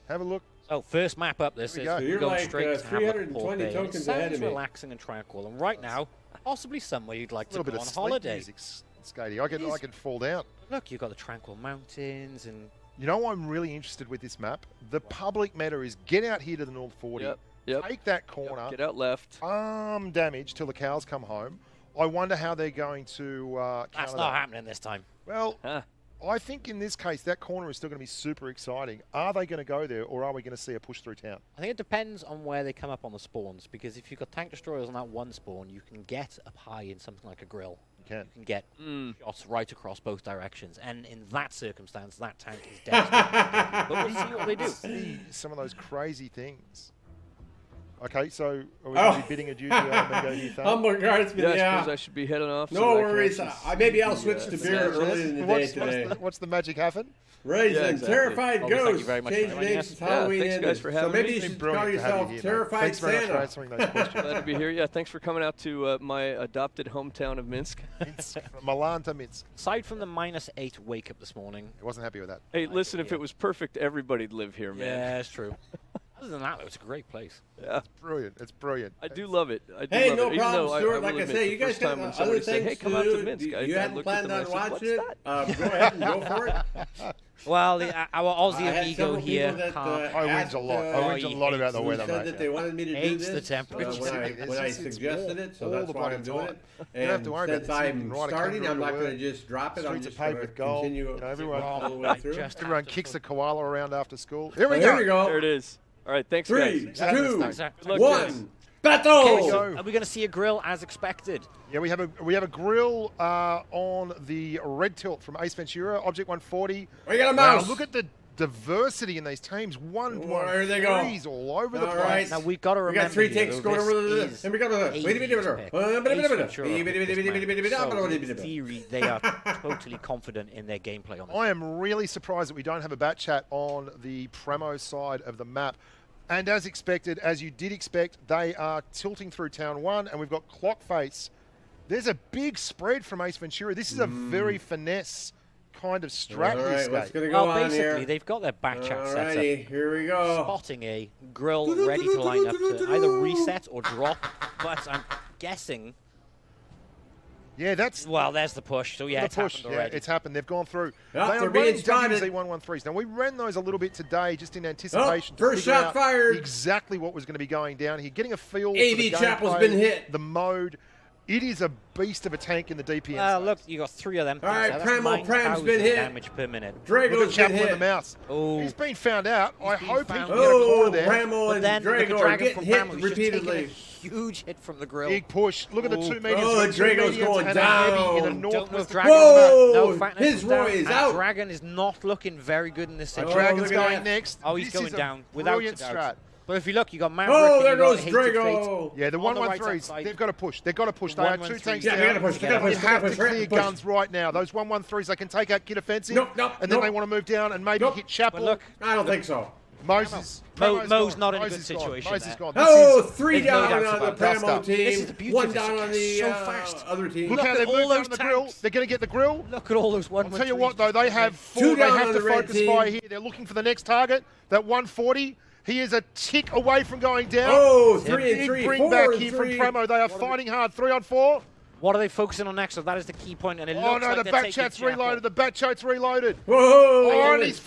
Have a look. So first map up, this is So you're going like straight to Hamlet Port 320 Bay. tokens It sounds ahead of me. relaxing and tranquil, and right now, possibly somewhere you'd like A little to bit go of on sleep holiday. music, Skatey. I could fall down. Look, you've got the tranquil mountains and. You know, I'm really interested with this map. The public meta is get out here to the North 40, take that corner, get out left, arm damage till the cows come home. I wonder how they're going to. That's not happening this time. Well, I think in this case that corner is still going to be super exciting. Are they going to go there, or are we going to see a push through town? I think it depends on where they come up on the spawns, because if you've got tank destroyers on that one spawn, you can get up high in something like a grill. You can get shots right across both directions, and in that circumstance, that tank is dead. But we'll see what they do. See some of those crazy things. Okay, so are we going to be bidding adieu to Amigo here? Humble guardsman, I suppose I should be heading off. No worries. Maybe I'll switch to beer early in the day today. What's the magic happen? Raisin, Terrified Thank Ghost. you very much Change for names since Halloween thanks ended. guys for having so maybe me. you should call yourself Terrified Thanks very much for Santa. answering those questions. Glad to be here. Yeah, thanks for coming out to my adopted hometown of Minsk. From Milan to Minsk. Aside from the -8 wake up this morning. I wasn't happy with that. Hey, listen, if it was perfect, everybody'd live here, man. Yeah, it's true. Other than that, it's a great place. Yeah. It's brilliant. It's brilliant. I do love it. I do Hey, love no it. Even problem, though Stuart. I Like will I admit, say, the you guys first time got when other somebody said, things hey, come out to to do. Minsk, You I hadn't looked at planned them on and I said, watching it. "What's Go ahead and go for it. Well, our Aussie I had amigo several here people that, can't. I whinge a lot. I whinge a lot about the weather, Who said mate. that they wanted me to do Hates this the temperature. when I suggested it, so all that's the why bloody I'm doing time. it. You don't have And to worry about since this. You can I'm ride a starting, kangaroo I'm not to going to work. just drop it. I'm Streets just are paved going to with gold. continue You know, everyone, all the way through. everyone kicks the koala around after school. Here we Here we go. go. There it is. All right, thanks, 3, guys. 2, Good luck, 1. Okay, Battle! so are we going to see a grill as expected? Yeah, we have a grill on the red tilt from Ace Ventura, Object 140. We got a mouse. Look at the diversity in these teams. Where they go? Threes all over the All place. right. Now we've got to We remember got 3 here, takes though, going over this the. is And we got the. Ace Wait a minute. pick. Ace Ventura with this man. So in In theory, they are totally confident in their gameplay on this. I am really surprised that we don't have a bat chat on the Premo side of the map. And as expected, as you did expect, they are tilting through Town 1, and we've got Clock Face. There's a big spread from Ace Ventura. This is a very finesse kind of strat. All right, this what's game. going to go Well, on basically, here? they've got their back chat set up. Alrighty, here we go. Spotting a grill ready to line up to either reset or drop. But I'm guessing. Yeah, that's Well, there's the push. So yeah, the it's push. happened Yeah, already. it's happened. They've gone through. Yep, they they're are being running spotted. WZ113s. Now, we ran those a little bit today just in anticipation to first figure shot out fired. exactly what was going to be going down here. Getting a feel for AV the Chapel's gameplay, been hit. the mode. It is a beast of a tank in the DPM. Look, you got 3 of them. All right, That's Pram's 9,000 been hit. damage per minute. Look at Drago's been Chapel in the hit. mouse. Oh. He's been found out. I been hope he found can out. get a corner Oh, there. Bramble But and then look at Drago are Dragon getting from hit Bramble. He's just taking a repeatedly. huge hit from the grill. Big push. Look at the 2 mediums. Oh, Got 2 Drago's mediums going and a heavy in down. the Don't know northwest. if Dragon's Whoa! no, Fatness His is down, Roy is and out. Dragon is not looking very good in this The situation. Dragon's look at going that. next. Oh, he's This going is a down without brilliant a doubt. strat. But if you look, you got Maverick. Oh, and there you got goes Hated Drago. Yeah, the On the 1-1-3s, right-hand side. they've got to push. They've got to push. They are 2 tanks Yeah, down. they gotta push. They gotta push. They have to Push, clear push. guns right now. Those 1-1-3s, they can take out Kid Offensive. Nope, and then they want to move down and maybe hit Chapel. But look, I don't think so. Moses. Mo's not in a good Moses gone. situation Moses there. gone. Oh, This is- 3 there's no down doubts on the about that. Pramo team. This is the beauty 1 of this. down on It's the so fast. other team. Look Look how at they've all moved down those the grill. tanks. They're going to get the grill. Look at all those 1-1-3s. I'll tell you what, though, they have 2 they down have on to the red focus team. fire here. They're looking for the next target. That 140. He is a tick away from going down. Oh, Big 3 and 3. bring 4 back and here 3. from Pramo. They are fighting hard. 3 on 4. What are they focusing on next? So that is the key point, and it Oh looks no, like the they're back taking chat's Chapel. reloaded. The back chat's reloaded. Whoa! Oh, and he's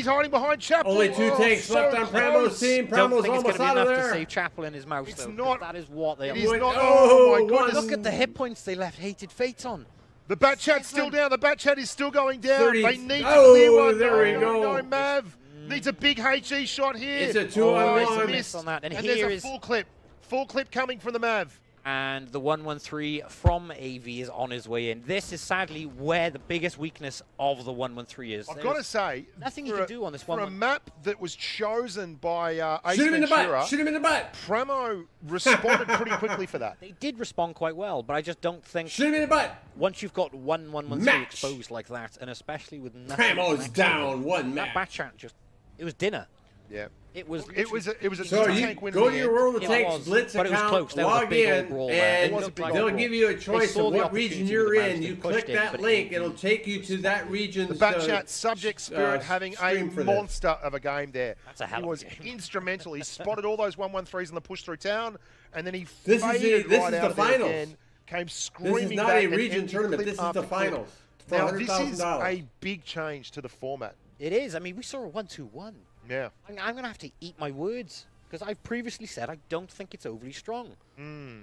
hiding behind Chapel. Only 2 Oh, tanks so left on Pramo's close. team. Don't Pramo's think it's going almost to be out of enough to there. save Chapel in his mouse, It's though. not. That is what they It are. is not. Oh, Oh my one. goodness. Look at the hit points they left Hated Fates on. The bat chat's still down. The bat chat is still going down. 30. They need to Oh, clear one. there we No, go. No, Mav needs a big HE shot here. It's a 2-on-1. he's missed. On that. And And here there's a is- full clip. Full clip coming from the Mav. And the 1-1-3 from AV is on his way in. This is sadly where the biggest weakness of the 1-1-3 is. I've got to say, nothing you for can a- do on this for a 1-1. map that was chosen by Ace Shoot him in the Ventura, butt. Shoot him in the butt. Pramo responded pretty quickly for that. They did respond quite well, but I just don't think Shoot him in the butt. once you've got 1-1-1-3 Match. exposed like that, and especially with nothing Pramo's next down. to it, 1 that match. back chat just, it was dinner. Yeah. It was It was a So you tank win go in to the your end. World of It Tanks was, Blitz but it was account, close. There was a log big old in, brawl there. and It was a big old they'll brawl. give you a choice saw of the what region opportunity you're with the mouse, in. they You pushed click in, that but link, it- it'll take you to that region's The bat chat Subject Spirit having a stream for this. monster of a game there. That's a hell He of a was game. instrumental. He spotted all those 1-1-3s in the push through town, and then he This is faded this right is out the of there finals. again, came This screaming is not back a and region emptied tournament. clip This is after the clip. finals. For Now, this is $100,000. a big change to the format. It is. I mean, we saw a 1-2-1. Yeah. I'm going to have to eat my words, because I've previously said I don't think it's overly strong.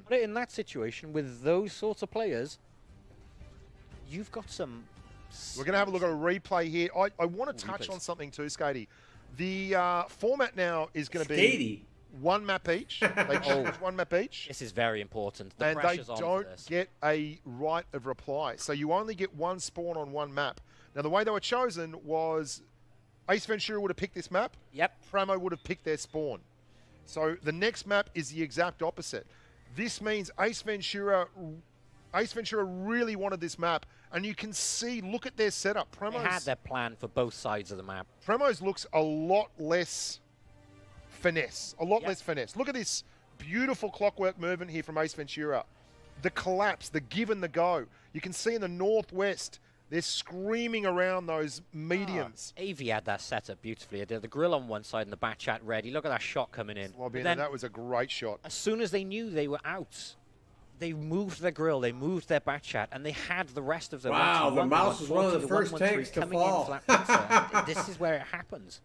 But in that situation, with those sorts of players, you've got some... We're going to have a look at a replay here. I want to touch replays. on something too, Skatey. The format now is going to be Skatey. 1 map each. They choose 1 map each. This is very important. The And they pressure's on for don't this. get a right of reply. So you only get 1 spawn on 1 map. Now, the way they were chosen was Ace Ventura would have picked this map. Yep. Pramo would have picked their spawn. So the next map is the exact opposite. This means Ace Ventura really wanted this map. And you can see, look at their setup. They had their plan for both sides of the map. Primo's looks a lot less finesse. A lot less finesse. Look at this beautiful clockwork movement here from Ace Ventura. The collapse, the give and the go. You can see in the northwest, they're screaming around those mediums. AV had that set up beautifully. They had the grill on one side and the back chat ready. Look at that shot coming in. Well, But that was a great shot. as soon as they knew they were out, they moved their grill, they moved their back chat, and they had the rest of the Wow, 1-2-1, the mouse is one of the 1-40, first 1-1-3 tanks to coming fall. in for that pizza. And this is where it happens.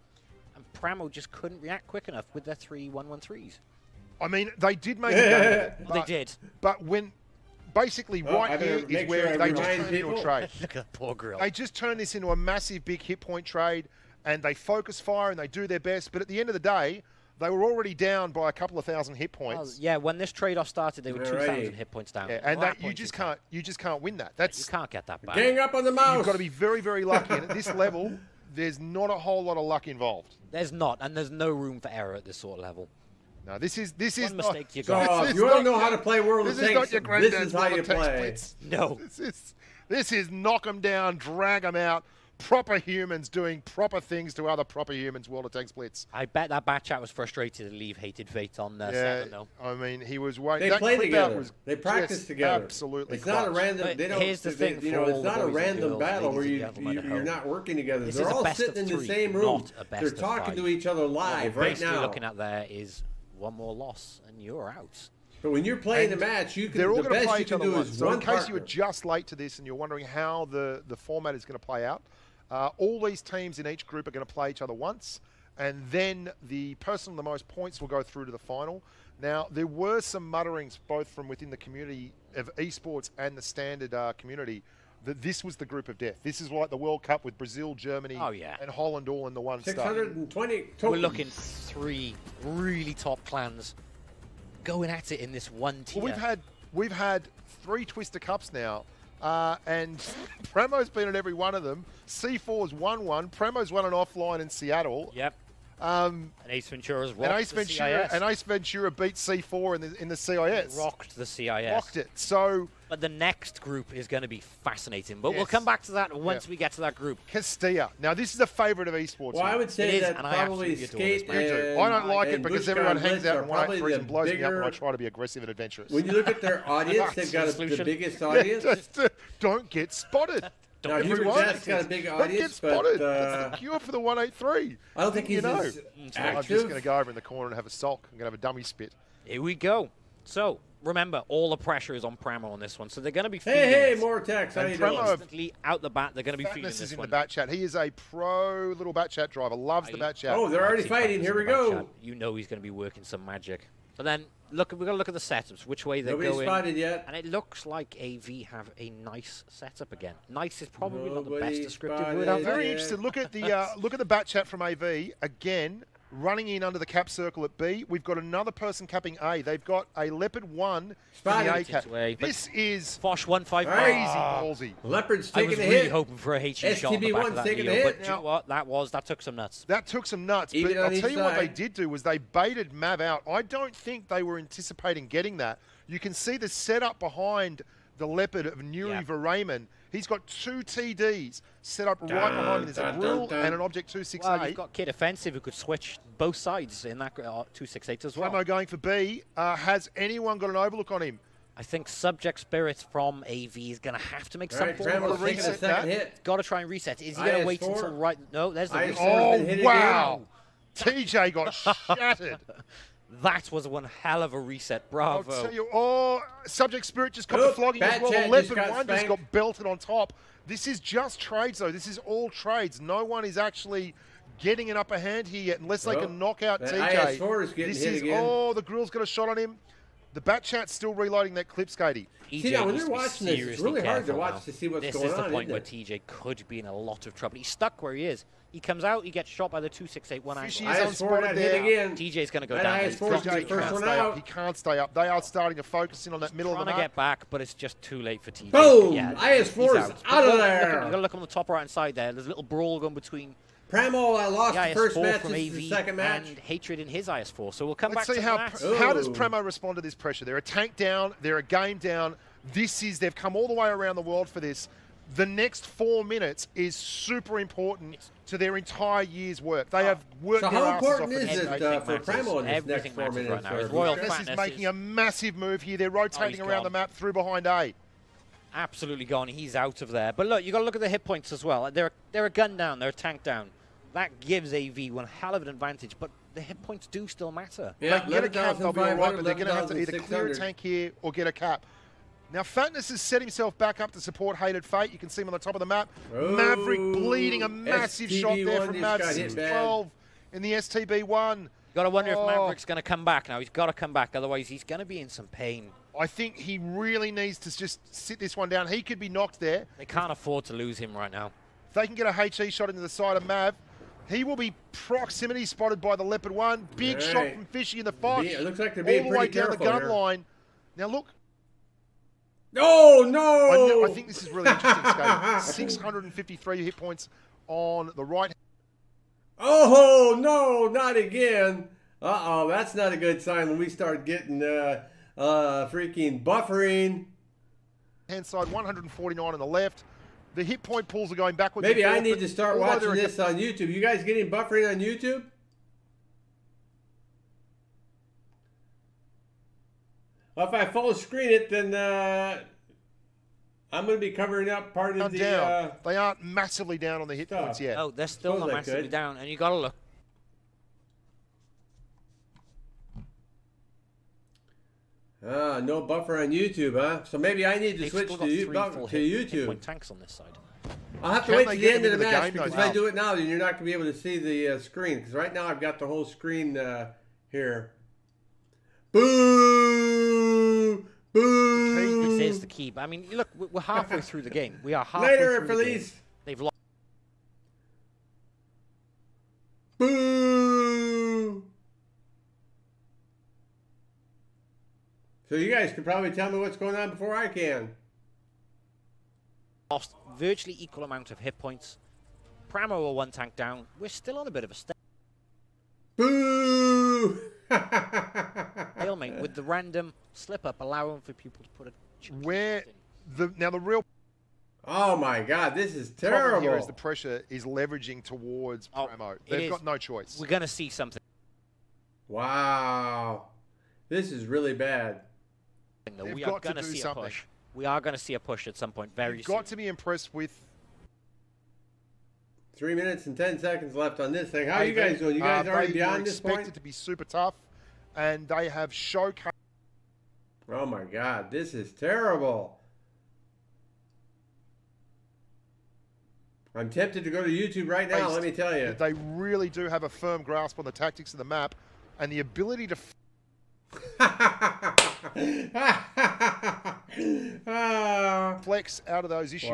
And Pramo just couldn't react quick enough with their 3 1-1-3s. I mean, they did make a game of it, Well, they did. But when basically Well, I right better here make is where sure I they just remind turned into a people. trade. Look at that poor grill. They just turn this into a massive big hit point trade, and they focus fire and they do their best. But at the end of the day, they were already down by a couple of thousand hit Well, points. yeah, when this trade-off started, they were Alrighty. 2,000 hit points down. Yeah, and Well, that, you just can't win that. You That's can't get that back. Gang up on the mouse. you've got to be very, very lucky. And at this level, there's not a whole lot of luck involved. There's not, and there's no room for error at this sort of level. No, this is One not, mistake you So got. if is you want to not know how your- to play World of this is not Tanks, your this granddad's is how World you of Tanks play. Blitz. No. This is knock them down, drag them out. Proper humans doing proper things to other proper humans. World of Tanks Blitz. I bet that back chat was frustrated to leave Hated Fate on 7, though. I mean, he was waiting. They that play clip out together. was They practice just together. Absolutely, It's not a clutch. random. But They don't. here's the thing you for know, all it's the not a boys and random girls, battle where ladies and gentlemen at you're home. not working together. This They're is a all best of sitting in the 3, same room. not a best They're of talking 5. to each other What live we're right basically now. looking at there is one more loss, and you're out. But when you're playing And the match, you can. They're all The going to best play you each can other do once. is So one in case you partner. were just late to this and you're wondering how the format is going to play out, all these teams in each group are going to play each other once, and then the person with the most points will go through to the final. Now, there were some mutterings both from within the community of esports and the standard community that this was the group of death. This is like the World Cup with Brazil, Germany, and Holland all in the one star. 620 We're tokens. looking 3 really top clans going at it in this one tier. Well, we've had 3 Twister Cups now, and Premo's been at every one of them. C4's won one. Premo's won an offline in Seattle. Yep. And Ace Ventura's rocked and Ace Ventura beat C4 in the CIS. Rocked the CIS. Rocked it. So, but the next group is going to be fascinating. But we'll come back to that once we get to that group. Castilla. Now, this is a favourite of esports. Well, I would say that probably Skate and I don't like it because everyone hangs out in 183s and blows me up when I bigger. try to be aggressive and adventurous. When you look at their audience, they've got the biggest audience. Don't get spotted. Now, That's got a big audience, but but that's the cure for the 183. I don't think he's as active. I'm just going to go over in the corner and have a sulk. I'm going to have a dummy spit. Here we go. So, remember, all the pressure is on Pramo on this one. So they're going to be feeding Hey, more text. How you doing? Constantly out the bat, they're going to be feeding this is in one. the bat chat. He is a pro little bat chat driver. Loves the bat chat. Oh, they're already fighting. Here we go. You know he's going to be working some magic. But then, look, we've got to look at the setups, which way they're Nobody's going. spotted yet. And it looks like AV have a nice setup again. Nice is probably not the best descriptive word. I'm very interested. Look at the bat chat from AV again. Running in under the cap circle at B. We've got another person capping A. They've got a Leopard 1 in the A cap. This is Fosh 155. Crazy ballsy. Leopard's taking a hit. I was really hoping for a HE shot on the back of that taking Leo, a hit. but you know what? That took some nuts. That took some nuts. But I'll tell you what they did do was they baited Mav out. I don't think they were anticipating getting that. You can see the setup behind the Leopard of Nuri Varaman. He's got 2 TDs set up right behind him. There's a grill and an Object 268. Well, you've got Kid Offensive who could switch both sides in that 268 as well. Pramo going for B. Has anyone got an overlook on him? I think Subject Spirit from AV is going to have to make some form of reset that. Got to try and reset. Is he going to wait until right? No, there's the reset. Oh, wow. TJ got shattered. That was one hell of a reset. Bravo. I'll tell you, Subject Spirit just got the flogging as well. The Leopard 1 just got belted on top. This is just trades, though. This is all trades. No one is actually getting an upper hand here yet unless they can knock out TJ. IS4 is getting hit again. Oh, the grill's got a shot on him. The bat chat's still reloading that clip, Skatey. See, now, when you're watching this, it's really hard to watch to see what's going on. This is the point where TJ could be in a lot of trouble. He's stuck where he is. He comes out, he gets shot by the 268 angle. IS4 hit again. TJ's going to go down. He can't stay up. They are starting to focus in on that middle of the map. Trying to get back, but it's just too late for TJ. Boom! IS4 is out of there. You've got to look on the top right-hand side there. There's a little brawl going between Pramo lost the first match, from AV the second match. And Hatred in his IS4. So we'll come back to that. How does Pramo respond to this pressure? They're a tank down. They're a game down. They've come all the way around the world for this. The next 4 minutes is super important to their entire year's work. They have worked their asses off. So how important is it for Pramo in this next 4 minutes? Right now. Royal This is making a massive move here. They're rotating around the map through behind A. Absolutely gone. He's out of there. But look, you've got to look at the hit points as well. They're a gun down. They're a tank down. That gives AV one hell of an advantage, but the hit points do still matter. Yeah, they can get a cap, they'll be all right, but they're going to have to either clear a tank here or get a cap. Now, Fatness has set himself back up to support Hated Fate. You can see him on the top of the map. Maverick bleeding, a massive shot there from Mav, 6-12 in the STB1. You've got to wonder if Maverick's going to come back now. He's got to come back, otherwise he's going to be in some pain. I think he really needs to just sit this one down. He could be knocked there. They can't afford to lose him right now. If they can get a HE shot into the side of Mav, he will be proximity spotted by the Leopard 1. Big shot from Fishy in the Fosh. It looks like they're being all the way down the gun line. Now look. Oh, no! I think this is really interesting, Skate. 653 hit points on the right. Oh, no, not again. Uh-oh, that's not a good sign when we start getting freaking buffering. Hand side, 149 on the left. The hit point pulls are going backwards. Maybe I need to start watching this on YouTube. You guys getting buffering on YouTube? Well, if I full screen it, then I'm going to be covering up part of the... They aren't massively down on the hit points yet. Oh, they're still not massively down, and you got to look. No buffer on YouTube, huh? So maybe I need to switch to YouTube. Tanks on this side. I'll have to wait till the end of the match, because if I do it now, then you're not going to be able to see the screen. Because right now I've got the whole screen here. Boo! Boo! This is the key. I mean, look, we're halfway through the game. We are halfway through the game. They've lost. Boo! So you guys could probably tell me what's going on before I can. Lost virtually equal amount of hit points. Pramo are one tank down. We're still on a bit of a step. Stalemate with the random slip up, allowing for people to put a. Where now the real Oh my God, this is problem terrible. here is the pressure is leveraging towards Pramo. They've got no choice. We're gonna see something. Wow, this is really bad. We are gonna see a push. We are gonna see a push at some point very You've soon. got to be impressed with. 3 minutes and 10 seconds left on this thing. How are you guys doing? You guys already beyond this point? Expected to be super tough, and they have showcased. Oh my God, this is terrible. I'm tempted to go to YouTube right now, let me tell you. They really do have a firm grasp on the tactics of the map and the ability to flex out of those issues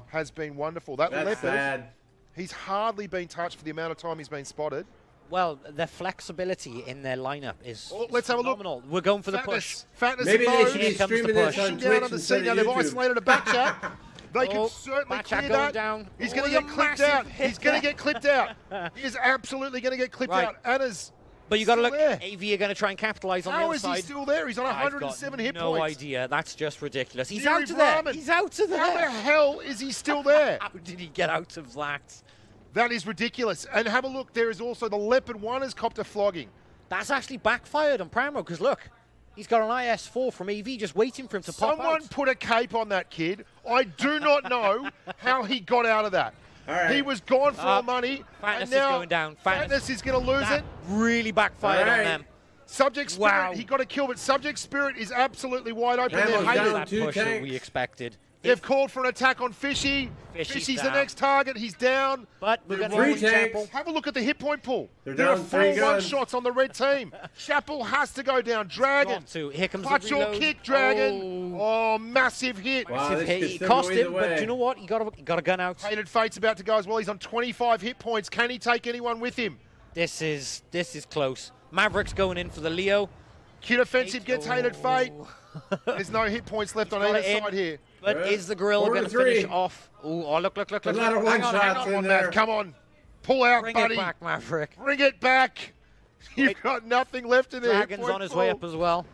has been wonderful. That That's leopard, sad. he's hardly been touched for the amount of time he's been spotted. Well, the flexibility in their lineup is let's have a look. phenomenal. We're going for the push. Fatness Maybe and they Mose. should be streaming this on Down Twitch on the instead scene. Now of they've YouTube. isolated a back chat. They can certainly Back chat clear going that. down. He's going to Oh, get a clipped massive out. hit He's going to there. get clipped out. He is absolutely going to get clipped Right. out. Anna's But you got to look. there. AV are going to try and capitalize on the How other is side. he still there? He's on I've 107 got hit no points. idea. That's just ridiculous. He's Yuri out of there. Brahman. He's out of there. How the hell is he still there? How did he get out of that? That is ridiculous. And have a look. There is also the Leopard 1 has copped a flogging. That's actually backfired on Pramo because look, he's got an IS-4 from AV just waiting for him to pop out. Someone put a cape on that kid. I do not know how he got out of that. All right. He was gone for all money. Fatness and now is going down. Fatness is going to lose that it. really backfired All right. on them. Subject Spirit, Wow. he got a kill, but Subject Spirit is absolutely wide open. Camel's They're down. hated. That Two push that tanks. we expected. They've called for an attack on Fishy. Fishy's Fishy's the down. next target. He's down. But we're going to Three go with tanks. Chapel. Have a look at the hit point pool. They're There are down 4 3 guns. one-shots on the red team. Chapel has to go down. Dragon. Got to. Here comes Clutch the your reload. kick, Dragon. Oh, massive hit. Wow, Massive this hit. could He still cost go either him, but way. do you know what? He got a gun out. Hated Fate's about to go as well. He's on 25 hit points. Can he take anyone with him? This is close. Maverick's going in for the Leo. Kid Offensive gets Hated Fate. Oh. There's no hit points left on got either it in. side here. But Yeah. is the grill 4 to going to 3. finish off? Oh, look. A lot of Hang on, one-shots in there. Come on. Pull out, Bring buddy. it back, Maverick. Bring it back. You've Right. got nothing left in there. Dragon's on his way up as well.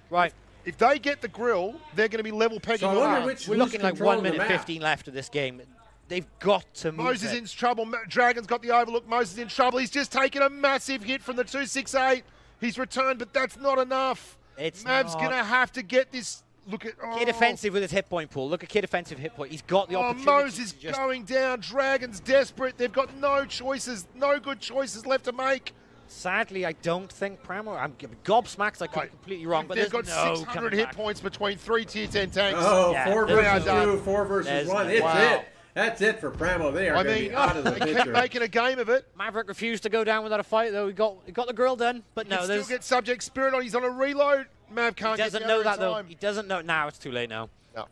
Right. If they get the grill, they're going to be level pegging. So I wonder around. which- We're who's looking like controlling 1 the minute map? 15 left of this game. They've got to move Moses it. in trouble. Dragon's got the overlook. Moses in trouble. He's just taken a massive hit from the 268. He's returned, but that's not enough. It's Mav's not. going to have to get this. Look at Kid Offensive with his hit point pool. Look at Kid Offensive hit point. He's got the opportunity. Moses to just going down. Dragon's desperate. They've got no choices, no good choices left to make. Sadly, I don't think Pramo. I'm gobsmacked. I could be completely wrong, but They've there's got no 600 coming hit back. points between 3 tier 10 tanks. Oh, Yeah, 4 they're versus done. 2, 4 versus There's 1. no- It's Wow. it. That's it for Pramo. They are I going to mean, be out of the they keep picture. making a game of it. Maverick refused to go down without a fight, though. He got the grill done, but He no, can there's. still get Subject Spirit on. He's on a reload. Mav can't He doesn't get know there in that though. time. He doesn't know. Now it's too late now. No.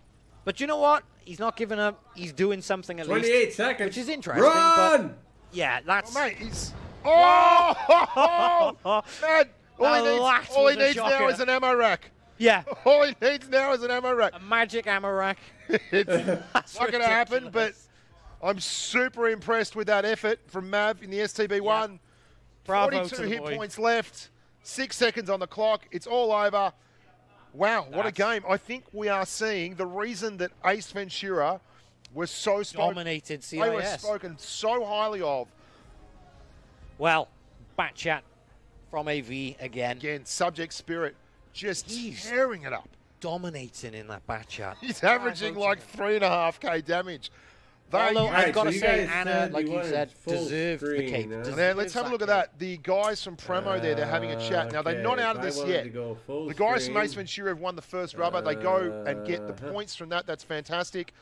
But you know what? He's not giving up. He's doing something at 28 least, seconds. which is interesting. Run! But yeah, that's. Oh, mate, he's... Oh! Man, all he needs now is an ammo rack. Yeah, All he needs now is an ammo rack. a magic ammo rack. It's That's not going to happen, but ridiculous. I'm super impressed with that effort from Mav in the STB1. Bravo to 42 the hit boy. points left. 6 seconds on the clock. It's all over. Wow, what a That's- game. I think we are seeing the reason that Ace Ventura was so spoken. Dominated They were CIS. spoken so highly of. Well, bat chat from AV again. Again, Subject Spirit just Jeez. tearing it up. Dominating in that bat chat. He's averaging like 3.5k damage. They, Although Alright, I've got to so you say, guys Anna, said like you you wanted said, full deserved the screen, cape. huh? Deserves now, let's have a look at cape. that. The guys from Premo there, they're having a chat. Now, they're not Okay, out of so I this wanted yet. to go full The guys screen. from Ace Ventura have won the first rubber. They go and get the points from that. That's fantastic.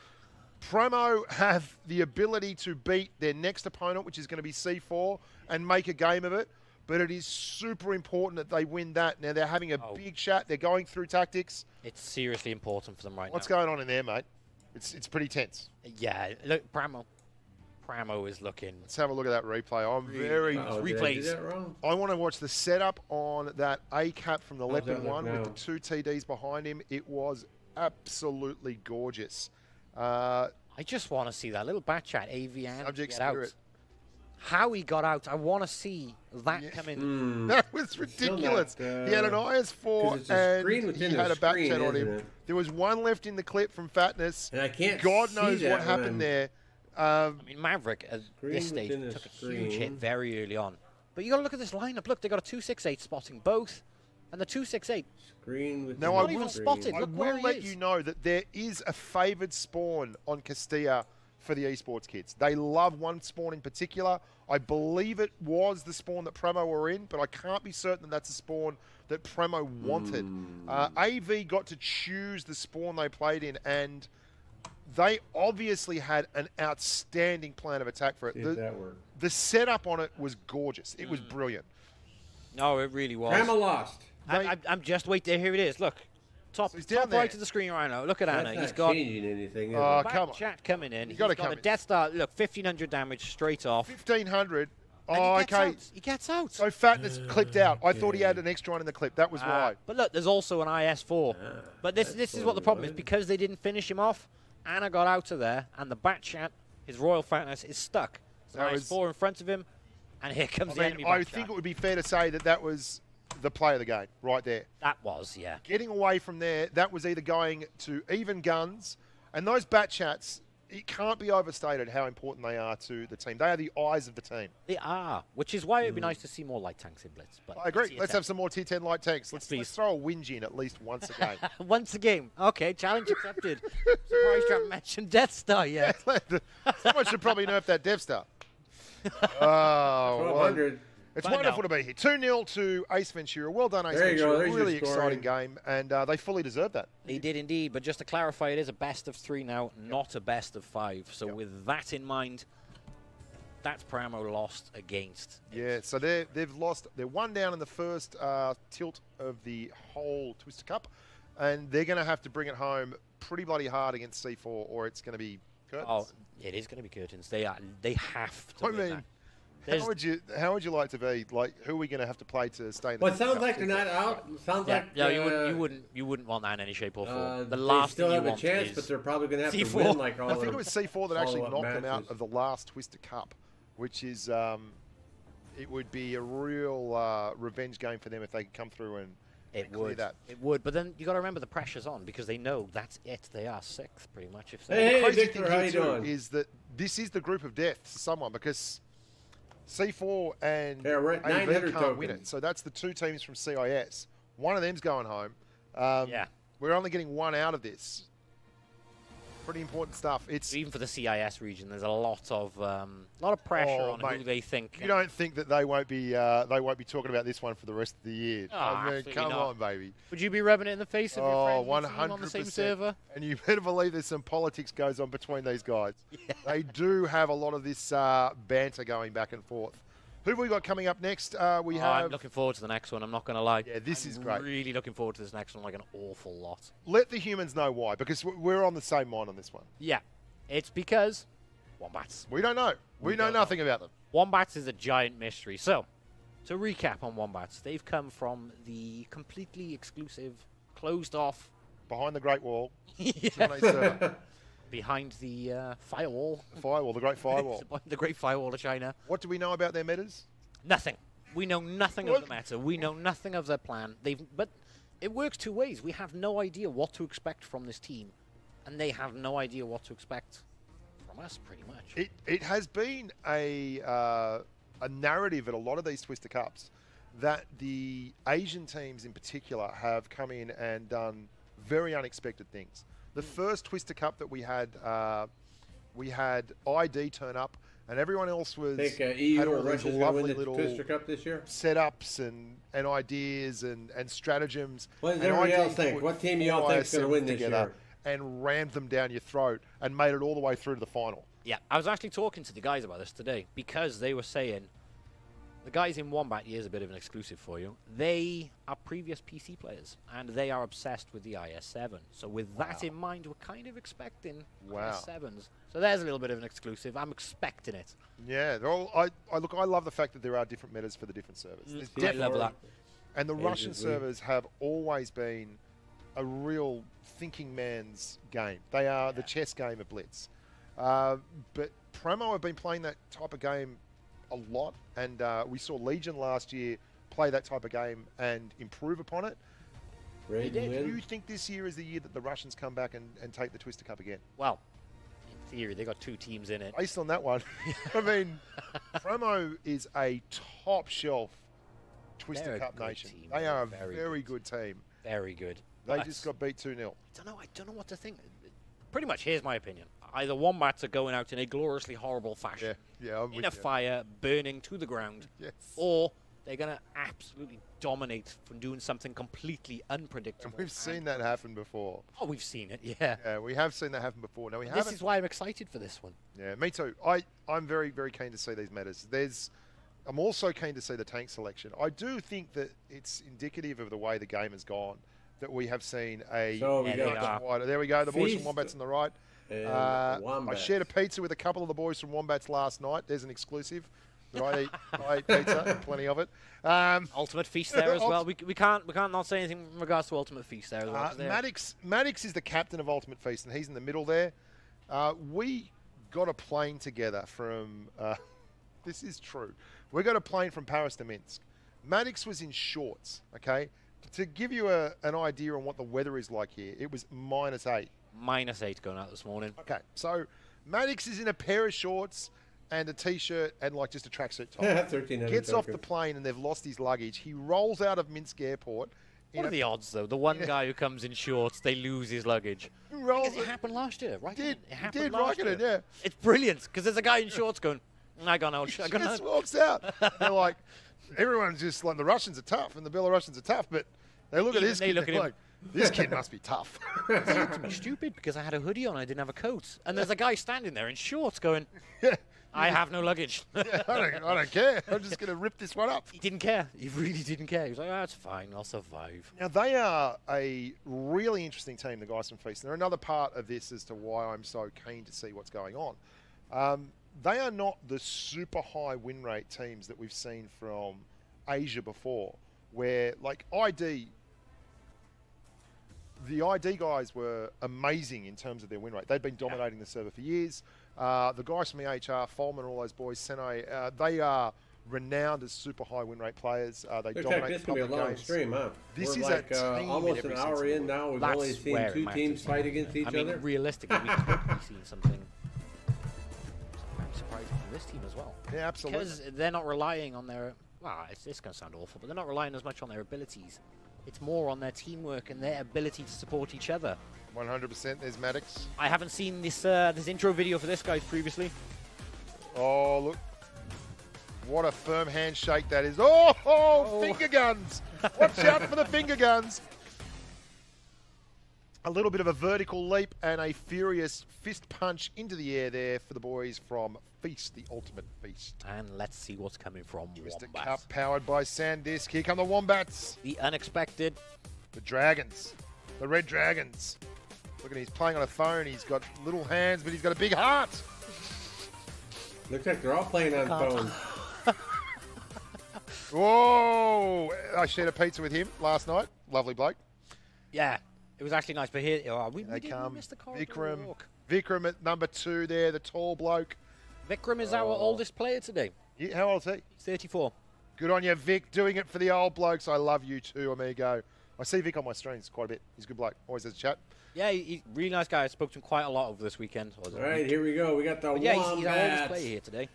Promo have the ability to beat their next opponent, which is going to be C4, and make a game of it. But it is super important that they win that. Now, they're having a big chat. They're going through tactics. It's seriously important for them right What's now. going on in there, mate? It's pretty tense. Yeah, look, Pramo is looking. Let's have a look at that replay. I'm very... Oh, did I do that wrong? I want to watch the setup on that A cap from the How's that Leopard look one now? with the 2 TDs behind him. It was absolutely gorgeous. I just want to see that little bat chat, AV and Subject get out. Spirit How he got out, I want to see that come in. That was ridiculous. He had an IS4 and he had a back chat on him. There was one left in the clip from Fatness. And I can't God knows what happened there. I mean, Maverick at this stage took a huge hit very early on. But you got to look at this lineup. Look, they got a 268 spotting both, and the 268. Now I will spotted. I will let you know that there is a favoured spawn on Castilla for the esports kids. They love one spawn in particular. I believe it was the spawn that Premo were in, but I can't be certain that that's a spawn that Premo wanted. AV got to choose the spawn they played in, and they obviously had an outstanding plan of attack for it. The setup on it was gorgeous. It was brilliant. No, it really was. Premo lost. I'm just waiting. Here it is. Look. Top right of the screen right now. Look at Anna. He's got anything. Come on. Chat coming in. He's got a Death Star. Look, 1,500 damage straight off. 1,500. Oh, okay. He gets out. So Fatness clipped out. I thought he had an extra one in the clip. That was why. But look, there's also an IS4. But this is what the problem is. Because they didn't finish him off, Anna got out of there, and the bat chat, his Royal Fatness, is stuck. So IS4 in front of him, and here comes the enemy. I think it would be fair to say that that was the play of the game right there. That was, yeah. Getting away from there, that was either going to even guns, and those bat chats, it can't be overstated how important they are to the team. They are the eyes of the team. They are, which is why it would be nice to see more light tanks in Blitz. But I agree. Let's have some more T10 light tanks. Let's throw a whinge in at least once a game. Once a game. Okay, challenge accepted. Surprised you haven't mentioned Death Star yet. Someone should probably nerf that Death Star. Oh, 100. It's wonderful to be here. 2-0 to Ace Ventura. Well done, Ace Ventura. Really exciting game, and they fully deserve that. They did indeed, but just to clarify, it is a best of 3 now, not a best of 5. So with that in mind, that's Pramo lost against. Yeah, so they've lost. They're 1 down in the first tilt of the whole Twister Cup, and they're going to have to bring it home pretty bloody hard against C4, or it's going to be curtains. Oh, it is going to be curtains. They have to win that. How would you like to be? Like, who are we going to have to play to stay in the Well, it sounds like they're not out. Sounds like no, you wouldn't want that in any shape or form. The last still thing have you a want chance, is but they're probably going to have C4. to win like all. I think it was C4 that actually knocked matches. them out of the last Twister Cup, which is it would be a real revenge game for them if they could come through and clear that. It would, but then you got to remember the pressure's on because they know that's it. They are 6th pretty much. If the crazy Victor, thing how here you too doing? is that this is the group of death to someone because C4 and we're at 900 can't win it. So that's the 2 teams from CIS. One of them's going home. We're only getting 1 out of this. Pretty important stuff. It's even for the CIS region. There's a lot of pressure on who they think. You don't think that they won't be talking about this one for the rest of the year? Oh, I mean, come on, baby. Would you be rubbing it in the face of your friends 100% on the same server? And you better believe there's some politics goes on between these guys. Yeah. They do have a lot of this banter going back and forth. Who have we got coming up next? I'm looking forward to the next one. I'm not going to lie. Yeah, this is great. Really looking forward to this next one like an awful lot. Let the humans know why, because we're on the same mind on this one. Yeah, it's because Wombats. We don't know. We know nothing about them. Wombats is a giant mystery. So, to recap on Wombats, they've come from the completely exclusive, closed off... Behind the Great Wall. Behind the firewall. The Great Firewall. The Great Firewall of China. What do we know about their metas? Nothing. We know nothing of the meta. We know nothing of their plan. But it works 2 ways. We have no idea what to expect from this team, and they have no idea what to expect from us, pretty much. It has been a narrative at a lot of these Twister Cups that the Asian teams in particular have come in and done very unexpected things. The first Twister Cup that we had ID turn up, and everyone else was had all these lovely little Twister Cup this year? Setups and ideas and stratagems. What does everybody else think? What team y'all think is going to win this year? And rammed them down your throat and made it all the way through to the final. Yeah, I was actually talking to the guys about this today because they were saying the guys in Wombat, here's a bit of an exclusive for you. They are previous PC players, and they are obsessed with the IS-7. So with that in mind, we're kind of expecting IS-7s. So there's a little bit of an exclusive. I'm expecting it. Yeah, I love the fact that there are different metas for the different servers. I love that. And the Russian servers have always been a real thinking man's game. They are the chess game of Blitz. But Premo have been playing that type of game a lot, and we saw Legion last year play that type of game and improve upon it. Do you think this year is the year that the Russians come back and take the Twister Cup again? Well, in theory, they got 2 teams in it. Based on that one, I mean, Promo is a top shelf Twister Cup nation. Team. They are a very good team. Very good. They just got beat 2-0. I don't know what to think. Pretty much, here's my opinion. Either Wombats are going out in a gloriously horrible fashion, I'm in a fire, burning to the ground, or they're going to absolutely dominate from doing something completely unpredictable. And we've seen that happen before. Oh, we've seen it, yeah. Yeah, we have seen that happen before. Now This is why I'm excited for this one. Yeah, me too. I'm very, very keen to see these metas. I'm also keen to see the tank selection. I do think that it's indicative of the way the game has gone, that we have seen a... There we go, the boys from Wombats on the right. I shared a pizza with a couple of the boys from Wombats last night. There's an exclusive. I eat pizza, plenty of it. Ultimate Feast there as well. We can't not say anything in regards to Ultimate Feast there. Maddox is the captain of Ultimate Feast, and he's in the middle there. We got a plane together from... this is true. We got a plane from Paris to Minsk. Maddox was in shorts, okay? To give you an idea on what the weather is like here, it was -8. -8 going out this morning. Okay, so Maddox is in a pair of shorts and a T-shirt and like just a tracksuit top. 1300 Gets off the plane and they've lost his luggage. He rolls out of Minsk airport. What are the odds, though? The one guy who comes in shorts, they lose his luggage. It happened last year, right? It happened last year. Yeah. It's brilliant, because there's a guy in shorts going, I got no. He just walks out. They're like, everyone's just like, the Russians are tough and the Belarusians are tough, but they look at this kid and like, this kid must be tough. It looked to me stupid because I had a hoodie on, I didn't have a coat. And there's a guy standing there in shorts going, I have no luggage. I don't care. I'm just going to rip this one up. He didn't care. He really didn't care. He was like, it's fine. I'll survive. Now, they are a really interesting team, the guys from Feast. And they're another part of this as to why I'm so keen to see what's going on. They are not the super high win rate teams that we've seen from Asia before, where, like, the ID guys were amazing in terms of their win rate. They've been dominating the server for years. The guys from EHR, Folman, all those boys, Senai, they are renowned as super high win rate players. They dominate this could be a long stream, huh? This is like almost an hour in now. We've only seen 2 teams fight against each other. I mean, realistically, we could be seeing something surprising from this team as well. Yeah, absolutely. Because they're not relying on their... Well, it's going to sound awful, but they're not relying as much on their abilities. It's more on their teamwork and their ability to support each other. 100%. There's Maddox. I haven't seen this this intro video for this guys previously. Oh, look. What a firm handshake that is. Oh, finger guns. Watch out for the finger guns. A little bit of a vertical leap and a furious fist punch into the air there for the boys from Feast, the Ultimate Feast. And let's see what's coming from Twister Wombats. Cup powered by SanDisk. Here come the Wombats. The unexpected. The Dragons. The Red Dragons. Look at him, he's playing on a phone. He's got little hands, but he's got a big heart. Looks like they're all playing on phones. Whoa! I shared a pizza with him last night. Lovely bloke. Yeah, it was actually nice. But here, we missed the corridor walk. Vikram at number 2 there, the tall bloke. Vikram is our oldest player today. Yeah, how old is he? He's 34. Good on you, Vic. Doing it for the old blokes. I love you too, amigo. I see Vic on my streams quite a bit. He's a good bloke. Always has a chat. Yeah, he's a really nice guy. I spoke to him quite a lot over this weekend. All right, here we go. We got the Wombats. Yeah, he's our oldest player here today.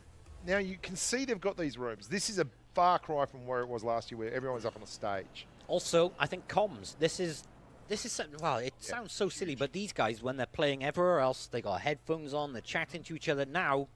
Now, you can see they've got these rooms. This is a far cry from where it was last year, where everyone was up on the stage. Also, I think comms. This is something, well, it sounds so silly, but these guys, when they're playing everywhere else, they got headphones on, they're chatting to each other. Now,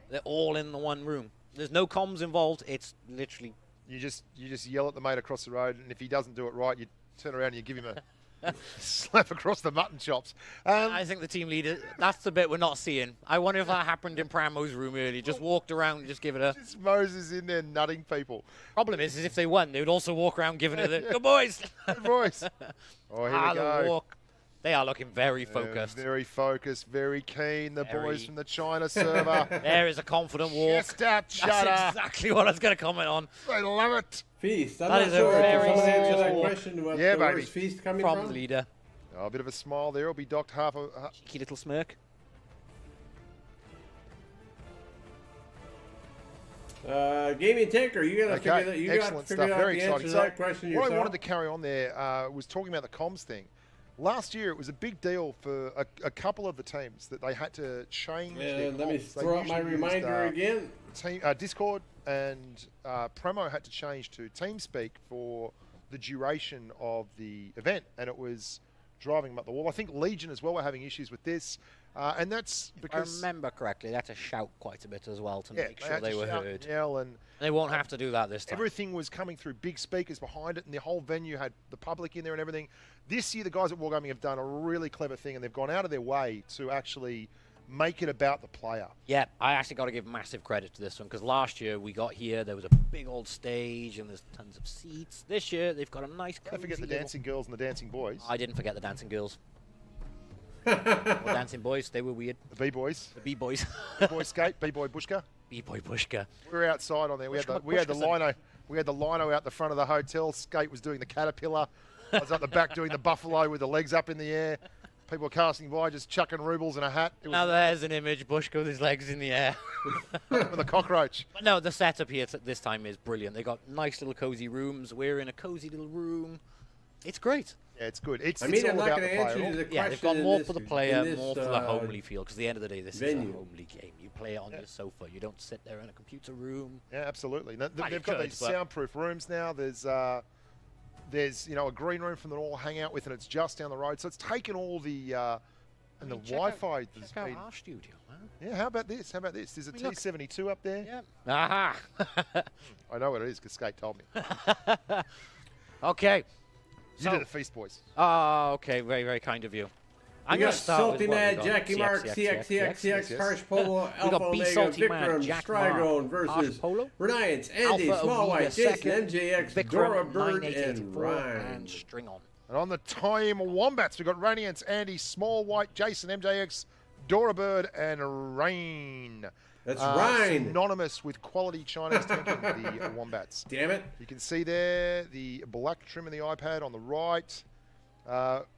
they're all in the one room. There's no comms involved. It's literally... You just yell at the mate across the road, and if he doesn't do it right, you turn around and you give him a slap across the mutton chops. I think the team leader, that's the bit we're not seeing. I wonder if that happened in Pramo's room early. Just walked around and just give it a... Just Moses in there nutting people. Problem is if they won, they would also walk around giving it a... Good boys! Good boys! Oh, here we go. The walk. They are looking very focused. Very focused, very keen. The boys from the China server. There is a confident walk. Chest out, shut That's exactly what I was going to comment on. I love it. Feast. That is a very answer that question. Where's Feast coming from? The leader. Oh, a bit of a smile there. Will be docked half a... Cheeky little smirk. Gaming Tinker, you got to figure that. You got to excellent figure stuff. out Very the answer exciting. to So that question what yourself. I wanted to carry on there was talking about the comms thing. Last year, it was a big deal for a couple of the teams that they had to change their let me comms. They throw out my usually used, reminder again. Discord and Premo had to change to TeamSpeak for the duration of the event, and it was driving them up the wall. I think Legion as well were having issues with this, and that's because if I remember correctly, they had to shout quite a bit as well to make sure had they to were shout heard. and yell, and they won't have to do that this time. everything was coming through big speakers behind it, and the whole venue had the public in there and everything. This year, the guys at Wargaming have done a really clever thing, and they've gone out of their way to actually make it about the player. Yeah, I actually got to give massive credit to this one, because last year we got here, there was a big old stage and there's tons of seats. This year they've got a nice Don't forget the little... dancing girls and the dancing boys. I didn't forget the dancing girls. Or dancing boys, they were weird. The B-boys. The B-boys. B-boy skate, B-boy bushka. B-boy bushka. We were outside on there. We had the lino. We had the lino out the front of the hotel. Skate was doing the caterpillar. I was up the back doing the buffalo with the legs up in the air. People were casting by, just chucking rubles in a hat. Now there's an image, Bushka with his legs in the air. With a cockroach. But no, the setup here this time is brilliant. They got nice little cozy rooms. We're in a cozy little room. It's great. Yeah, it's good. It's I'm not all going about to the answer player. you the question. Yeah, they've got in more this- for the player, in this, more for the homely feel. Because at the end of the day, this venue. is a homely game. You play it on your sofa. You don't sit there in a computer room. Yeah, absolutely. Now, Well, they've you got could, these but- soundproof rooms now. There's a green room for them all hang out with, and it's just down the road. So it's taken all the and the Wi-Fi. has Check out been- our studio, man. Yeah, how about this? How about this? There's a I mean, look. T72 up there. Yeah. Aha. I know what it is because Skate told me. Okay. You did the Feast Boys. Oh, okay. Very, very kind of you. I'm We going got to start Salty with what we Mad, got. Jackie Mark, CX. CX, Harsh Polo, We got Alpha B Omega, Salty Man, Vikram, Jack Strygone Mark, Harsh versus Polo, Reliance, Andy, Alpha Small Omega White, Jason, second, MJX, Vikram, Dora Bird, 9884, and Ryan. and String On. And on the Time Wombats, we've got Radiance, Andy, Small White, Jason, MJX, Dora Bird, and Rain. That's Ryan. Synonymous with quality Chinese tanking, the Wombats. Damn it. You can see there the black trim in the iPad on the right.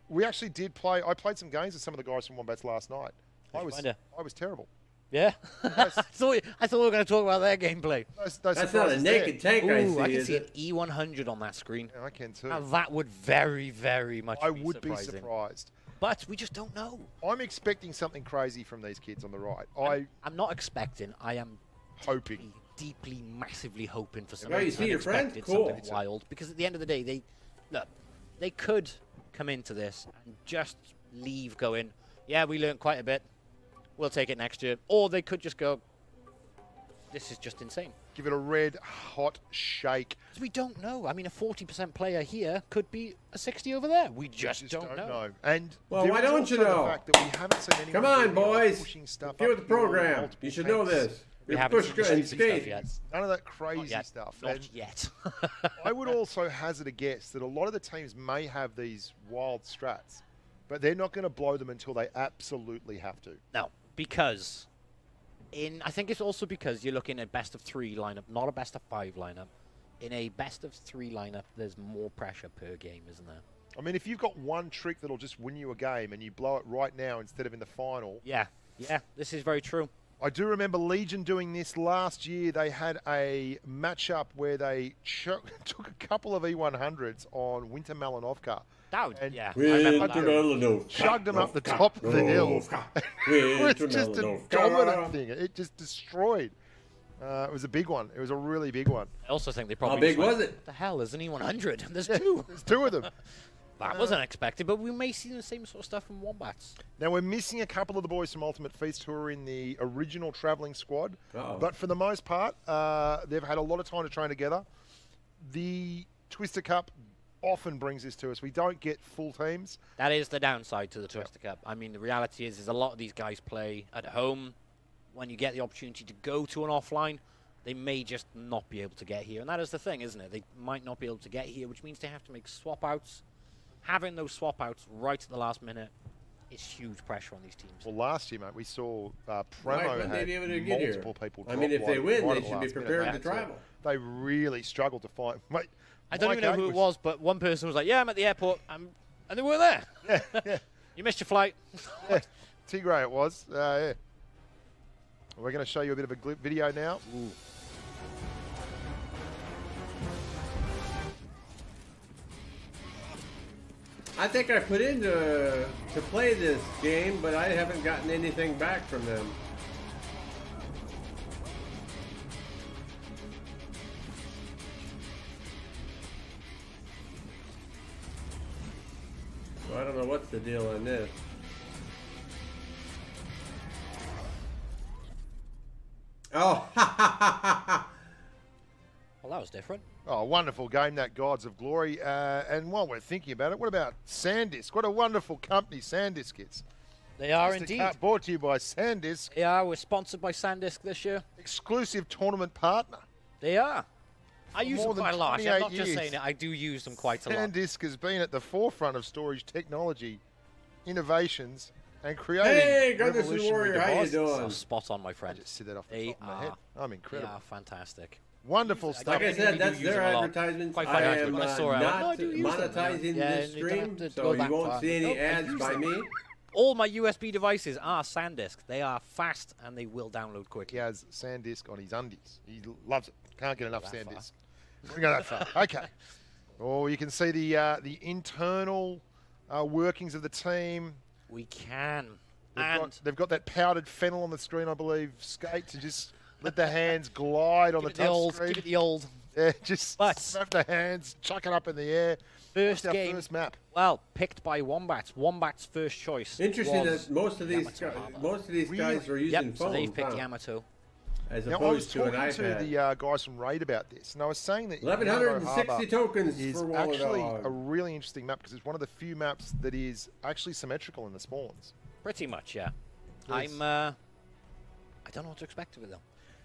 We actually did play. I played some games with some of the guys from Wombats last night. I was terrible. Yeah? I thought we were going to talk about their gameplay. Those That's not a surprises naked there. tank I Ooh, see, I can is see it? an E100 on that screen. Yeah, I can too. Now that would very, very much I be would be surprising. surprised. But we just don't know. I'm expecting something crazy from these kids on the right. I'm not expecting. I am Hoping. deeply, massively hoping for Oh, something you see your friend? unexpected, Cool. something wild. Because at the end of the day, they could come into this and just leave going, yeah, we learned quite a bit. We'll take it next year. Or they could just go, this is just insane. Give it a red hot shake. 'Cause we don't know. I mean, a 40% player here could be a 60 over there. We just don't know. And Well, there why is don't you also the know? fact that we haven't seen anyone Come on, doing boys. pushing stuff Get up with the here, program. multiple You should know tanks. this. We You're haven't push seen good the and 60 skate. stuff yet. None of that Not crazy yet. stuff. Not And yet. I would also hazard a guess that a lot of the teams may have these wild strats, but they're not going to blow them until they absolutely have to. No, because I think it's also because you're looking at best of 3 lineup, not a best of 5 lineup. In a best of 3 lineup, there's more pressure per game, isn't there? I mean, if you've got one trick that'll just win you a game and you blow it right now instead of in the final. Yeah, this is very true. I do remember Legion doing this last year. They had a matchup where they took a couple of E100s on Winter Malinovka. That yeah. Chugged them up the top of the hill. It was just a dominant thing. It just destroyed. It was a big one. It was a really big one. I also think they probably. How big just went, was it? What the hell is an E100? There's 2. There's 2 of them. That wasn't expected, but we may see the same sort of stuff from Wombats. Now, we're missing a couple of the boys from Ultimate Feast who are in the original travelling squad. But for the most part, they've had a lot of time to train together. The Twister Cup often brings this to us. We don't get full teams. That is the downside to the Twister Cup. I mean, the reality is a lot of these guys play at home. When you get the opportunity to go to an offline, they may just not be able to get here. And that is the thing, isn't it? They might not be able to get here, which means they have to make swap-outs. Having those swap-outs right at the last minute is huge pressure on these teams. Well, last year, mate, we saw Why Promo wouldn't they had be able to get here? multiple people I mean, drop if they right win, at they the should be last minute. prepared They to had travel. They really struggled to find. Mate, I don't even know who it was, but one person was like, yeah, I'm at the airport, and they weren't there. Yeah. You missed your flight. Yeah, Tigray it was. Yeah. We're going to show you a bit of a video now. Ooh. I think I put in to play this game, but I haven't gotten anything back from them. So I don't know what's the deal on this. Oh, Well, that was different. Oh, wonderful game, that Gods of Glory. And while we're thinking about it, what about SanDisk? What a wonderful company SanDisk is. They are Mr. indeed. Cut, brought to you by SanDisk. Yeah, we're sponsored by SanDisk this year. Exclusive tournament partner. They are. I use them more than quite a lot. I'm 28 not just years. saying it. I do use them quite a lot. SanDisk has been at the forefront of storage technology, innovations, and creating hey, Gunderson revolutionary Warrior, how you devices. doing? Oh, spot on, my friend. I just said that off the They top of my head. I'm incredible. They are fantastic. Wonderful stuff. Like I said, do that's use their them a lot. advertisements. Quite I funny, am actually. When I saw it, I went, not "No, I do use them." monetizing Yeah, this and you don't have stream, to so go you that won't far. see any Nope, I ads use by them. me. All my USB devices are SanDisk. They are fast and they will download quickly. He has SanDisk on his undies. He loves it. Can't get enough That far. SanDisk. We go that far. Okay. Oh, you can see the internal workings of the team. We can. They've got that powdered fennel on the screen, I believe, Skate, to just let the hands glide on the touch screen. Give it the old. Yeah, just But- snap the hands, chuck it up in the air. First What's our game. first map? Well, picked by Wombats. Wombats' first choice. Interesting was that most of these guys are using Yep, phones, so they've picked huh? Yamato. As Now, I was opposed to an talking to iPad. the guys from Raid about this, and I was saying that 1160 Yamato Harbour tokens is for actually Wallerdog. a really interesting map because it's one of the few maps that is actually symmetrical in the spawns. Pretty much, yeah. Yes. I don't know what to expect of it, though.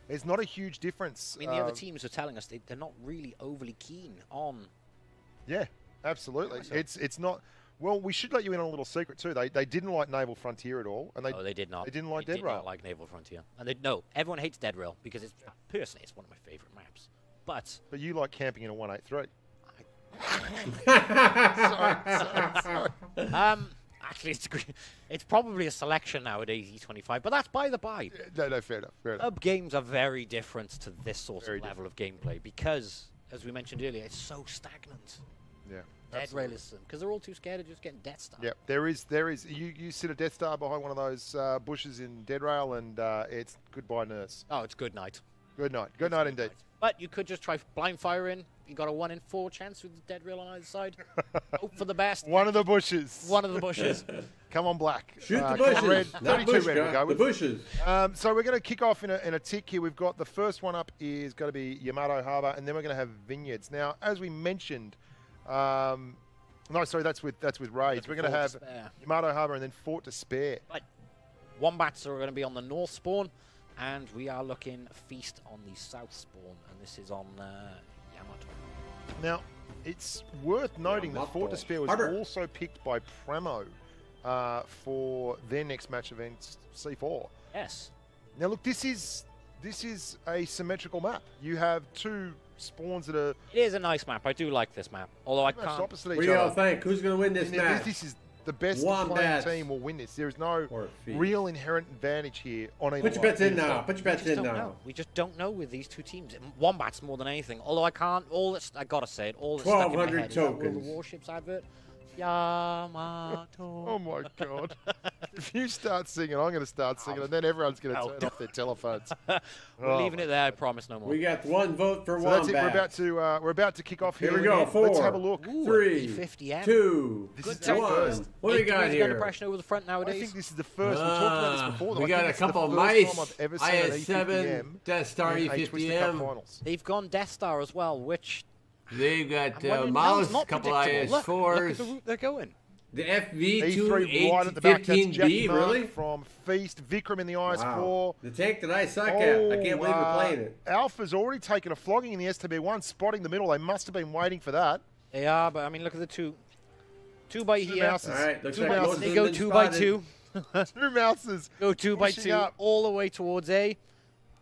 There's not a huge difference. I mean, the other teams are telling us they're not really overly keen on... Yeah, absolutely. So- It's not... Well, we should let you in on a little secret too. They didn't like Naval Frontier at all, and No, they did not. They didn't like They Dead did Rail. not like Naval Frontier. And they no, everyone hates Dead Rail because it's personally it's one of my favorite maps. But you like camping in a 183. sorry. Actually, it's probably a selection nowadays, E25, but that's by the by. No, fair enough. Fair enough. Games are very different to this sort Very of level of gameplay because, as we mentioned earlier, it's so stagnant. Yeah. Dead Rail is because they're all too scared of just getting Death Star. Yeah, there is. You sit a Death Star behind one of those bushes in Dead Rail, and it's goodbye, nurse. Oh, it's good night. Good night. Good night indeed. But you could just try blind firing. You got a 1 in 4 chance with the Dead Rail on either side. Hope for the best. One of the bushes. One of the bushes. Come on, Black. Shoot the come bushes. on, Red. Not 32 bush, red. We'll go the with. bushes. So we're going to kick off in a tick here. We've got the first one up is going to be Yamato Harbour, and then we're going to have Vineyards. Now, as we mentioned, no, sorry, that's with Raids. We're going to have Yamato Harbour and then Fort Despair. But Wombats are going to be on the north spawn, and we are looking Feast on the south spawn, and this is on Yamato. Now, it's worth noting that Fort Despair was also picked by Pramo for their next match event, C4. Yes. Now, look, this is a symmetrical map. You have two spawns that are... It is a nice map. I do like this map, although I pretty much can't... opposite each What do you all other. think? Who's going to win this match? This is the best Wombats. playing team will win this. There is no Or Feast. real inherent advantage here on either Put your one. bets in now. Put your bets We just in don't now. know. We just don't know with these two teams. Wombats more than anything. Although I can't... I gotta say it. All that's stuck in my 1,200 head is that World of tokens. Warships advert. Yamato. Oh my god! If you start singing, I'm going to start singing, and then everyone's going to turn off their telephones. We're leaving it there. I promise no more. We got one vote for So Wombat. that's it. We're about to kick off here. Here we go. 4, Let's have a look. 3, 50M. 2, This Good is the 1. first. What do we got Gun here? depression over the front I nowadays. think this is the first. We talked about this before. Though. We I got think a it's the couple of first mice. time I've ever seen an IS-7, E50M Death Star in a Twisted Cup E50M. finals. They've gone Death Star as well, which... They've got I'm wondering, no, Mouse, it's not couple predictable. Look at IS-4s. the route they're going. The E3 right at the back. That's Jackie FV2815B, Mark really? from Feast. Vikram in the IS-4. Wow. The tank that I suck at. I can't believe we're playing it. Alpha's already taken a flogging in the STB1, spotting the middle. They must have been waiting for that. They are, but I mean, look at the two. 2 by here. Mouses. All right, looks Two like mouses. most of They them go been 2 by spotted. 2. Two mouses. Go 2 by pushing 2 up. all the way towards A.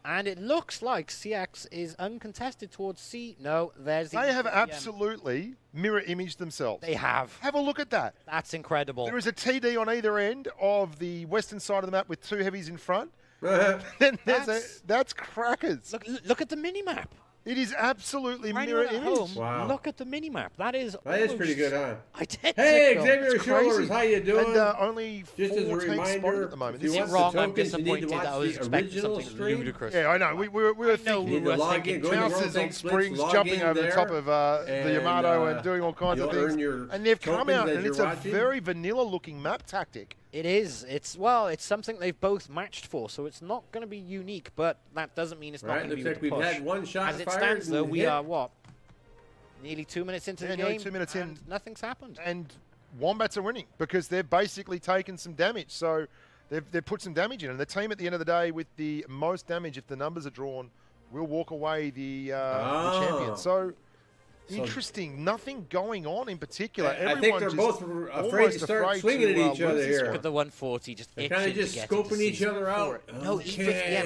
And it looks like CX is uncontested towards C. No, there's the... They have EPM. absolutely mirror imaged themselves. They have. Have a look at that. That's incredible. There is a TD on either end of the western side of the map with 2 heavies in front. Then there's That's- that's crackers. Look at the mini-map. It is absolutely Right mirror at image. home, Wow. look at the minimap. That is pretty good, huh? identical. Hey, Xavier It's Shores, crazy. how you doing? And only Just as a 4 tanks spotted reminder, at the moment. if you This You're is want wrong. I'm tokens, you need to disappointed. I watch was the expecting original something stream. ludicrous. Yeah, I know. We were know thinking we were log thinking in, go to Mouses on WoTBlitz, springs log jumping in over the there, top of the and, Yamato and doing all kinds of you'll earn things. your And they've come tokens out, as and you're it's a watching. very vanilla-looking map tactic. It is. It's something they've both matched for, so it's not going to be unique, but that doesn't mean it's not Right, going to be looks with like the we've push. had one shot As it fired stands, though, and we hit. are what? Nearly 2 minutes into the nearly game. 2 minutes in. and nothing's happened. And Wombats are winning because they've basically taken some damage. So they've put some damage in. And the team at the end of the day with the most damage, if the numbers are drawn, will walk away the champion. So interesting. Nothing going on in particular. I think they're both afraid to start swinging at each other here. Look at the 140, just They're itching kind of to just get into scoping each season other out. No, Okay.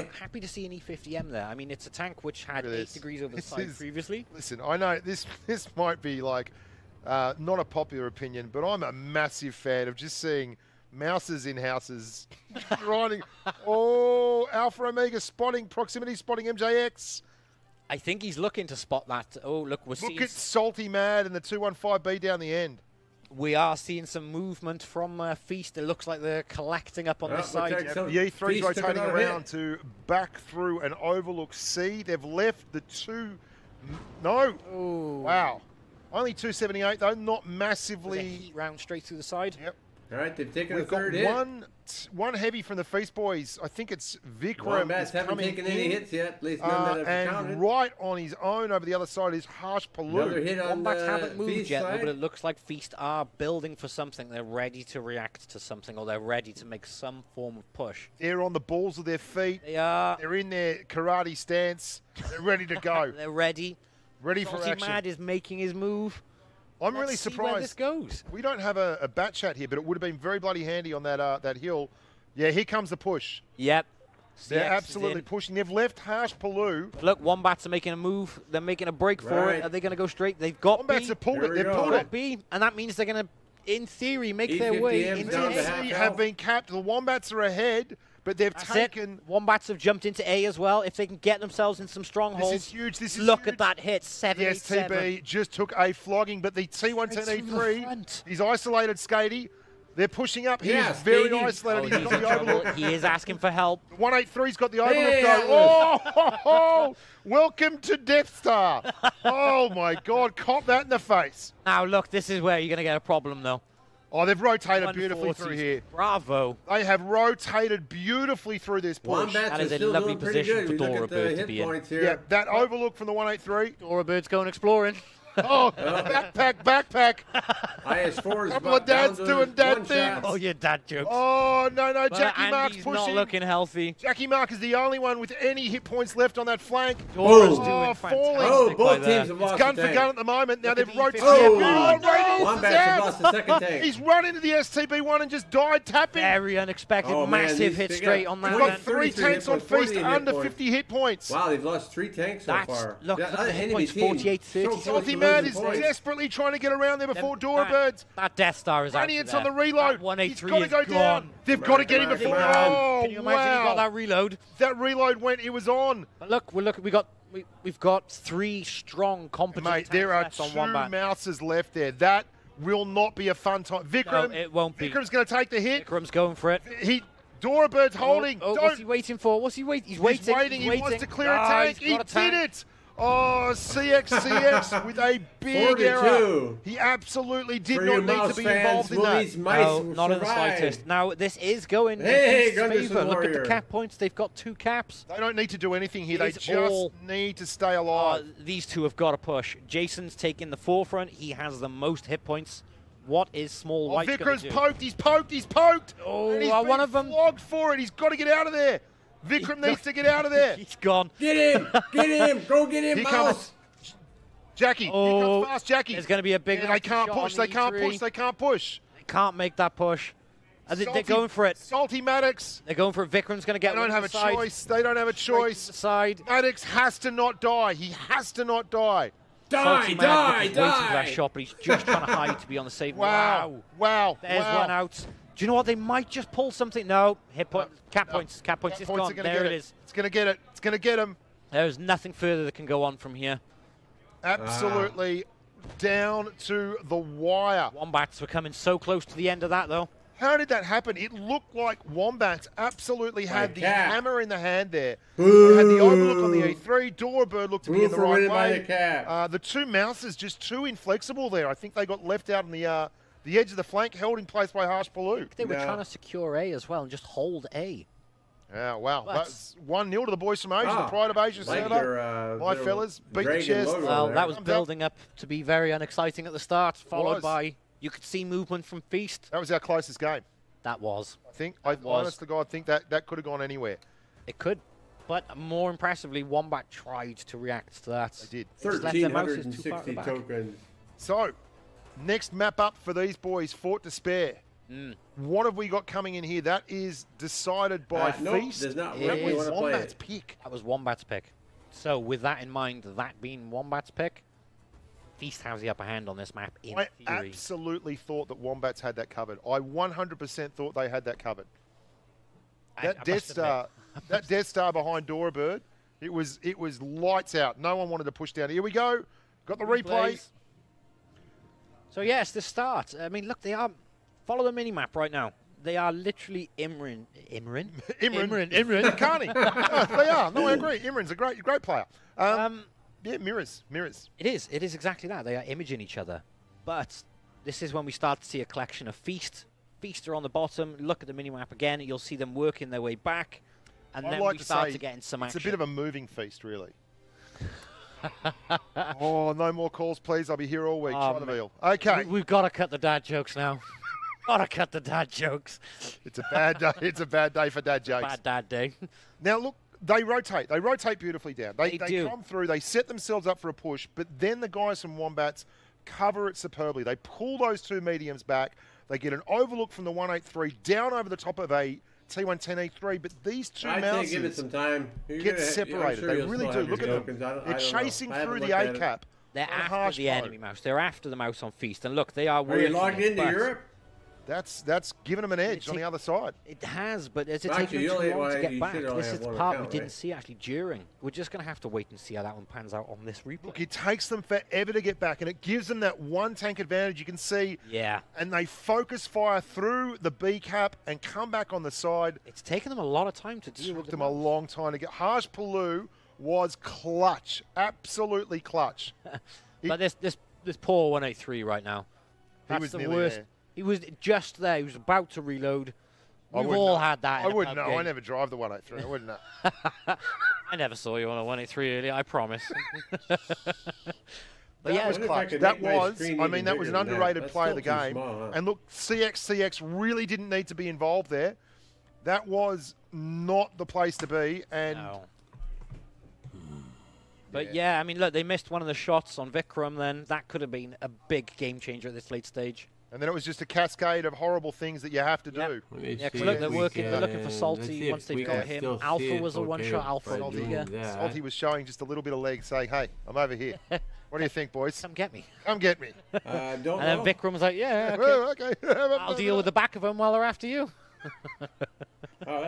E50M. Happy to see an E50M there. I mean, it's a tank which had Look at 8 this. degrees over the This side is- previously. Listen, I know this might be like not a popular opinion, but I'm a massive fan of just seeing mouses in houses grinding. Oh, Alpha Omega spotting, proximity spotting MJX. I think he's looking to spot that. Oh, look, Look at Salty Mad and the 215B down the end. we are seeing some movement from Feast. It looks like they're collecting up on this side. okay, so The E3's Feast took rotating another around hit. to back through and overlook C. They've left the No. Ooh. Wow. Only 278 though, not There's a massively. heat round straight through the side. Yep. All right, they've taken We've a got third hit. one heavy from the Feast boys. I think it's Vikram. Wombats is haven't coming taken any in. hits yet, at least none that have And counted. right on his own over the other side is Harsh Another Paloo. hit on Wombats the haven't moved Feast yet, though, side. but it looks like Feast are building for something. They're ready to react to something, or they're ready to make some form of push. They're on the balls of their feet. They are. They're in their karate stance. They're ready to go. They're ready. Ready for Salty action. Mad is making his move. I'm Let's really see where this surprised. goes. We don't have a bat chat here, but it would have been very bloody handy on that hill. Yeah, here comes the push. Yep. They're CX is absolutely in. pushing. They've left Harsh Paloo. Look, Wombats are making a move. They're making a break for Right. it. Are they going to go straight? They've got Wombats B. have pulled Here it. we They've go. pulled Got it. B, and that means they're going to, in theory, make their way E50M's into down to A. half NTC health. have been capped. The Wombats are ahead, but they've That's taken. it. Wombats have jumped into A as well. If they can get themselves in some strongholds. This is huge. This is Look huge. at that hit. The 787. STB just took a flogging, but the Straight from the T110E3, front. he's isolated Skatey. They're pushing up. Yeah, He's very Skatey. isolated. Oh, He's he's got in the trouble. overlook. He is asking for help. 183's got the overlook Hey, though. Atlas. Oh, welcome to Death Star. Oh my God, cop that in the face. Now, look, this is where you're going to get a problem, though. Oh, they've rotated beautifully 140s. through here. Bravo. They have rotated beautifully through this push. Wombats That are is a still lovely doing pretty position good. for We look Dora at the Bird to hit be in. points here. Yeah, that overlook from the 183. Dora Bird's going exploring. Oh, backpack. IS4's Couple of dads down to doing dad one things. shot. Oh, your dad jokes. Oh, no, But Jackie Mark's Andy's pushing. not looking healthy. Jackie Mark is the only one with any hit points left on that flank. Dora's Boom. doing Oh, fantastic. falling. Oh, by both there. teams have lost Gun a for tank. gun at the moment. Now Look they've at the rotated. E50M. Oh, right into Wombats have the lost the second tank. He's run into the STB1 and just died tapping. Very unexpected. Oh, man, Massive these- hit they straight got- on We've that. got man. 3 33 tanks hit on points, Feast 48 under hit 50 hit points. Wow, they've lost 3 tanks so That's- far. look Yeah, at the hit enemy points, team 48, 30. so close Salty to Man losing is points. desperately trying to get around there before Dora that, Birds. that Death Star is out Radiant's there. on the reload. That 183 He's got to is go down. gone. They've got to get him Come before. on. Oh, Can you imagine he got wow. that reload? That reload went, it was on. But look, we've got 3 strong, competent Mate, tanks there are left on 2 Wombat. mouses left there. That will not be a fun time. Vikram, No, it won't be. Vikram's going to take the hit. Vikram's going for it. Dora Bird's holding. Oh, Don't. what's he waiting for? What's he waiting? He's He's waiting. He wants to clear a Ah, tank. he's He got a tank. did it. Oh, CX with a big 42. error. He absolutely did For not you need Mouse to be fans, involved in will that. these mice No, not in the survive? slightest. Now, this is going Hey, in Feast's Gunderson favour. Look at Warrior. the cap points. They've got 2 caps. They don't need to do anything here. They It's just all- need to stay alive. These 2 have got to push. Jason's taking the forefront. He has the most hit points. What is Small White going Vikram's to do? poked. He's poked. He's poked. Oh, and he's one been of them- flogged for it. He's got to get out of there. Vikram needs to get out of there. He's gone. Get him! Get him! Go get him, Here Mouse! comes Jackie. Here Oh, comes fast Jackie. There's going to be a big. Yeah, they can't shot on push. the They can't E3. push. They can't push. They can't make that push. They're Salty- going for it. Salty Maddox. They're going for it. Vikram's going to get They don't one have to a the side. choice. They don't have a Straight to the choice. side. Maddox has to not die. He has to not die. Die, Salty Man die, is waiting for that die! shot, but he's just trying to hide to be on the safe. Wow. Wow. There's wow. one out. Do you know what? They might just pull something. No. Hit point. Cap points. Cap points. Cap It's points gone. are gonna There get it is. It's going to get it. It's going to get him. There's nothing further that can go on from here. Absolutely down to the wire. Wombats were coming so close to the end of that, though. How did that happen? It looked like Wombats absolutely had the hammer in the hand there. Boo. They had the overlook on the E3. Doorbird looked to be in the right way. The, the two Mouses just too inflexible there. I think they got left out on the edge of the flank, held in place by Harsh Paloo. They were trying to secure A as well and just hold A. Yeah, wow. That's 1-0 to the boys from Asia, the pride of Asia server. My fellas beat the chest. Well, that was building up to be very unexciting at the start, followed by, you could see movement from Feast. That was our closest game. That was. I think, honest to God, think that could have gone anywhere. It could. But more impressively, Wombat tried to react to that. They did. 1,360 tokens. So, next map up for these boys, Fort Despair. What have we got coming in here? That is decided by Feast. There's not that was Wombat's pick. That was Wombat's pick. So with that in mind, that being Wombat's pick, Feast has the upper hand on this map in theory. I absolutely thought that Wombats had that covered. I 100% thought they had that covered. That Death Star behind Doorbird, it was lights out. No one wanted to push down. Here we go. Got the replay. So yes, the start. I mean, look, they are. Follow the mini-map right now. They are literally Imran. Carney. They are. No, I agree. Imran's a great player. Yeah, mirrors. It is exactly that. They are imaging each other. But this is when we start to see a collection of Feast. Feast are on the bottom. Look at the mini-map again. You'll see them working their way back. And then we start to get in some action. It's a bit of a moving feast, really. Oh, no more calls, please. I'll be here all week. Try the veal. Okay. We've got to cut the dad jokes now. Gotta cut the dad jokes. It's a bad day. It's a bad day for dad jokes. Bad dad day. Now look, they rotate. They rotate beautifully down. They do. Come through. They set themselves up for a push. But then the guys from Wombats cover it superbly. They pull those two mediums back. They get an overlook from the 183 down over the top of a T110E3. But these two Mouses give it some time. Get separated. They really do. Look at them. They're chasing through the A cap. They're after the enemy mouse. They're after the mouse on Feast. And look, they are working. Are you logged into Europe? That's given them an edge on the other side. It has, but it's taking them too long to get back. This is the part we didn't see actually during. We're just going to have to wait and see how that one pans out on this replay. Look, it takes them forever to get back, and it gives them that one tank advantage. You can see. Yeah. And they focus fire through the B cap and come back on the side. It's taken them a lot of time to deal with. It took them a long time to get. Harsh Paloo was clutch, absolutely clutch. But this poor 183 right now. That's the worst. He was just there. He was about to reload. We've all had that. I wouldn't know. I never drive the 183. I wouldn't know. I never saw you on a 183 earlier. I promise. But yeah, was clutch. That was. I mean, that was an underrated play of the game. Small, huh? And look, CX really didn't need to be involved there. That was not the place to be. And. No. But yeah, I mean, look, they missed one of the shots on Vikram. Then that could have been a big game changer at this late stage. And then it was just a cascade of horrible things that you have to do. Yeah, because look, they're working. They're looking for Salty once they've got him. Alpha was a one-shot alpha. Salty was showing just a little bit of leg, saying, "Hey, I'm over here. What do you think, boys? Come get me. Come get me." And then Vikram was like, "Yeah, okay. Oh, okay. I'll deal with the back of them while they're after you."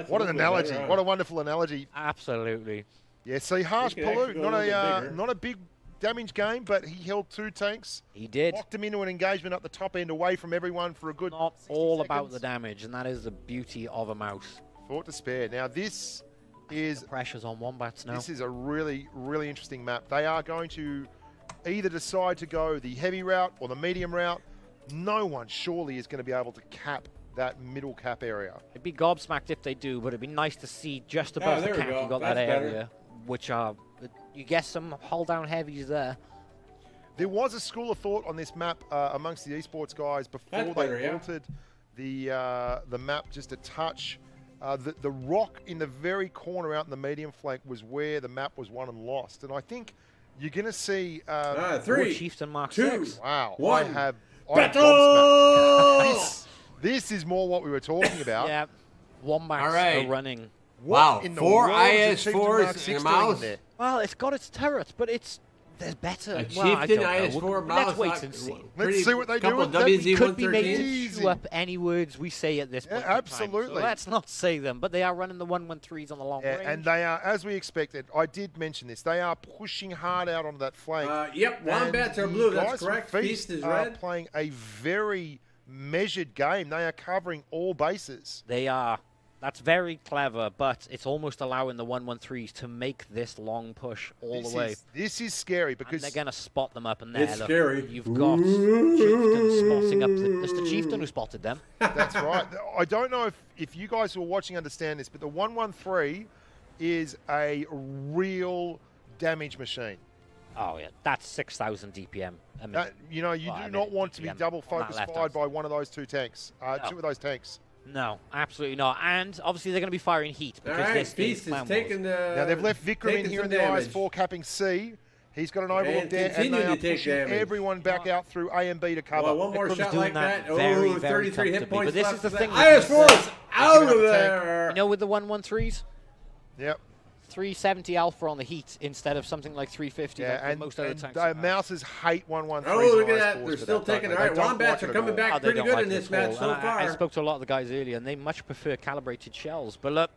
What an analogy! What a wonderful analogy. Absolutely. Yeah. See, Harsh Paloo, not a big damage game, but he held two tanks. He did. Locked him into an engagement up the top end away from everyone for a good Not all about the damage, and that is the beauty of a mouse. Fort Despair. Now this is... The pressure's on Wombats now. This is a really, really interesting map. They are going to either decide to go the heavy route or the medium route. No one surely is going to be able to cap that middle cap area. It'd be gobsmacked if they do, but it'd be nice to see just above the cap you got that area, which are... You guess some hold-down heavies there. There was a school of thought on this map amongst the esports guys before they altered the map just a touch. The rock in the very corner out in the medium flank was where the map was won and lost. And I think you're going to see... 3, Chieftain Mark 2, 6. Wow. 1. Battle! This is more what we were talking about. Yeah. Wombats are running. Wow, 4 IS4s in a mouse. Well, it's got its turret, but it's There's better. A Well, I Chieftain don't know. IS4 Let's mouse. wait and see. Let's see what they do Couple with them. We could be WZ-113s. making chew up any words we say at this point. in time, absolutely. so let's not say them, but they are running the 113s on the long range. And they are, as we expected, I did mention this, they are pushing hard out onto that flank. Yep, Wombats are And blue, the that's guys from correct. Feast is are red. playing a very measured game. They are covering all bases. They are. That's very clever, but it's almost allowing the 113s to make this long push all the way. This is scary And because they're going to spot them up in there. It's Look, scary. You've got Chieftain spotting up. It's the Chieftain who spotted them. that's right. I don't know if you guys who are watching understand this, but the 113 is a real damage machine. Oh, yeah. That's 6,000 DPM. I mean, You know, you well, I do mean, not want to be DPM double on that focus left fired hand. by one of those two tanks. Two of those tanks. no, absolutely not. And obviously they're going to be firing heat All because right, this Feast is is Clan taking Wars. the. Now they've left Vikram in taking here some in the damage. IS4 capping C. He's got an overlook And there, and continue they to are take pushing damage. everyone back out through A and B to cover. Well, one more Vikram's shot doing like that that. very, Oh, very 33 hit comfortably. points But this left is the for thing that. with IS4 is out Picking of up the tank. there. You know, with the 113s, Yep. 370 alpha on the heat instead of something like 350 like Yeah, and, most other and tanks. have. Mouses hate 113s. Oh, look and at that. IS4s They're for still that, don't taking they? it. All right, They don't Wombats like are it coming at all. back Oh, they pretty don't good like in it this at match all. so And far. I spoke to a lot of the guys earlier, and they much prefer calibrated shells. But look,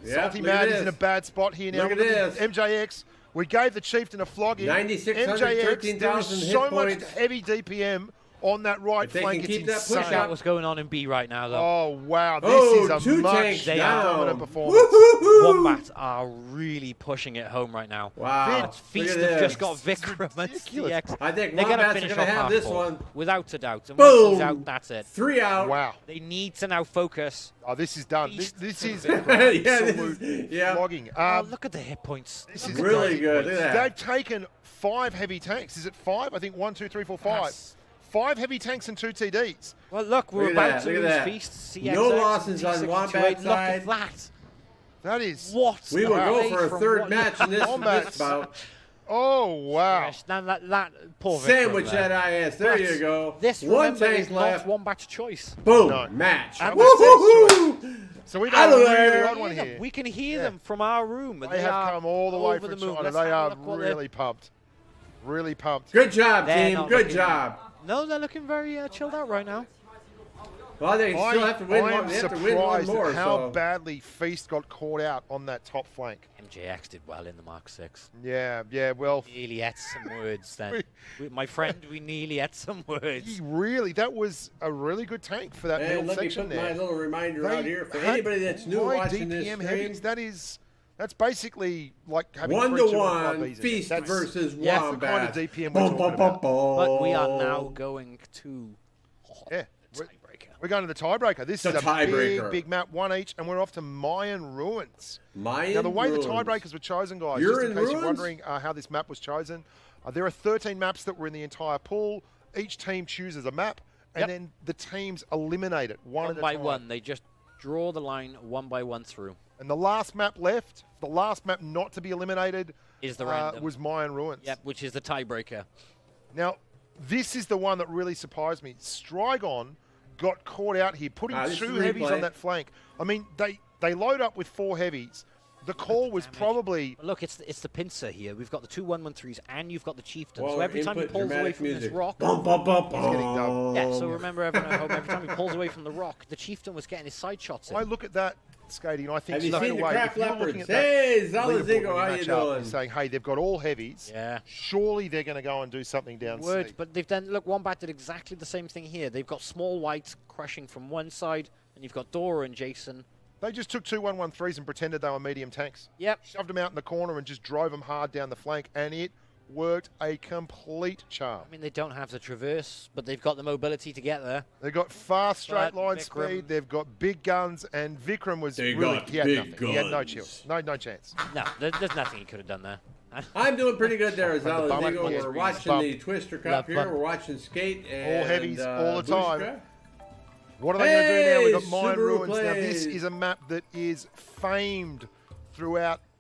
Yeah, Salty look at Mad is this. in a bad spot here now. Look at this. this. MJX. We gave the Chieftain a flogging. 9,600, MJX, there is 13,000 hit so much points. heavy DPM on that right If they flank. can It's keep that insane. push check out what's going on in B right now, though. Oh, wow. This Oh, is a two much tanks They down. dominant performance. Wombats are really pushing it home right now. Wow. Feast Look at have this. just got Vikram and ridiculous. CX. I think They're going to Wombats are finish gonna off have half this full, one. without a doubt. And once Boom. he's out, that's it. 3 out. Wow. They need to now focus. Oh, this is done. This is Yeah, absolute this is- yeah. flogging. Oh, look at the hit points. This is Really crazy. good. Look at that. They've taken 5 heavy tanks. Is it 5? I think 1, 2, 3, 4, 5. Yes. 5 heavy tanks and 2 TDs. Well, look, we're Look at about that, to look at lose that. Feast, CXX, No losses on T628. Wombat Look at side. that. That is. What? We will go away for a from third what- match in this Wombats. bout. Oh, wow. Gosh, that poor Vikram Sandwich there. that IS. There But you go. This, One remember, tank is left. not Wombat's choice. Boom. No. Match. And Woo-hoo-hoo. So we Out got of a there. really odd one them. here. We can hear Yeah. them from our room. They have come all the way over from the moon. China. Let's They have a are look what they're- really pumped. Really pumped. Good job, They're team. not Good looking- job. No, they're looking very chilled out right now. Well, they still have to win I one. am They have to win one surprised more. at how So. badly Feast got caught out on that top flank. MJX did well in the Mark 6. Yeah, well, Nearly had some words then. My friend, we nearly had some words. that was a really good tank for that And middle let me section put my there. little reminder out here for had anybody that's new high watching this DPM stream. heavies, that's basically like having 1-to-1 3, 2, and 5 Feast That's versus yes, the Wombat. kind of DPM we're talking about. But we are now going to Yeah, tiebreaker. we're going to the tiebreaker. This The is a tiebreaker. big map, one each, and we're off to Mayan Ruins. Mayan Now, the way Ruins. the tiebreakers were chosen, guys, You're just in in case you're Ruins? wondering how this map was chosen, there are 13 maps that were in the entire pool. Each team chooses a map, and Yep. then the teams eliminate it one One at a by time. one. They just draw the line one by one through. And the last map left, the last map not to be eliminated, Is the random. was Mayan Ruins. Yep, which is the tiebreaker. Now, this is the one that really surprised me. Strigon got caught out here, putting This is 2 a heavies replay. on that flank. I mean, they load up with 4 heavies. The call was Damage. probably... But look, it's the pincer here. We've got the 2 113s, and you've got the chieftain. Well, So every time he input pulls away dramatic from music. this rock, Bum, bum, bum, He's getting bum. dubbed. yeah. So remember, everyone at home, every time he pulls away from the rock, the chieftain was getting his side shots in. I look at that, Skatey, and I think Have you straight seen the away, Craft if you're looking Leopards? at that Hey, leaderboard Zalazigo, when how you match up, doing? you're saying, hey, they've got all heavies. Yeah. Surely they're going to go and do something down Word, C. but they've done. Look, Wombat did exactly the same thing here. They've got small whites crushing from one side, and you've got Dora and Jason. They just took 2 113s and pretended they were medium tanks. Yep. Shoved them out in the corner and just drove them hard down the flank, and it worked a complete charm. I mean, they don't have the traverse, but they've got the mobility to get there. They've got fast straight But line Vikram- speed. They've got big guns, and Vikram was They really got he had big nothing. He had no guns. chills, no chance. No, there's nothing he could have done there. I'm doing pretty good there, the bump, Zalazigo. yes, We're please, watching bump. the Twister Cup Love here. bump. We're watching Skate and All heavies, all the time. Bushka. What are they going to do now? We've got Hey, Mayan Subaru Ruins. Now, this plays. is a map that is famed throughout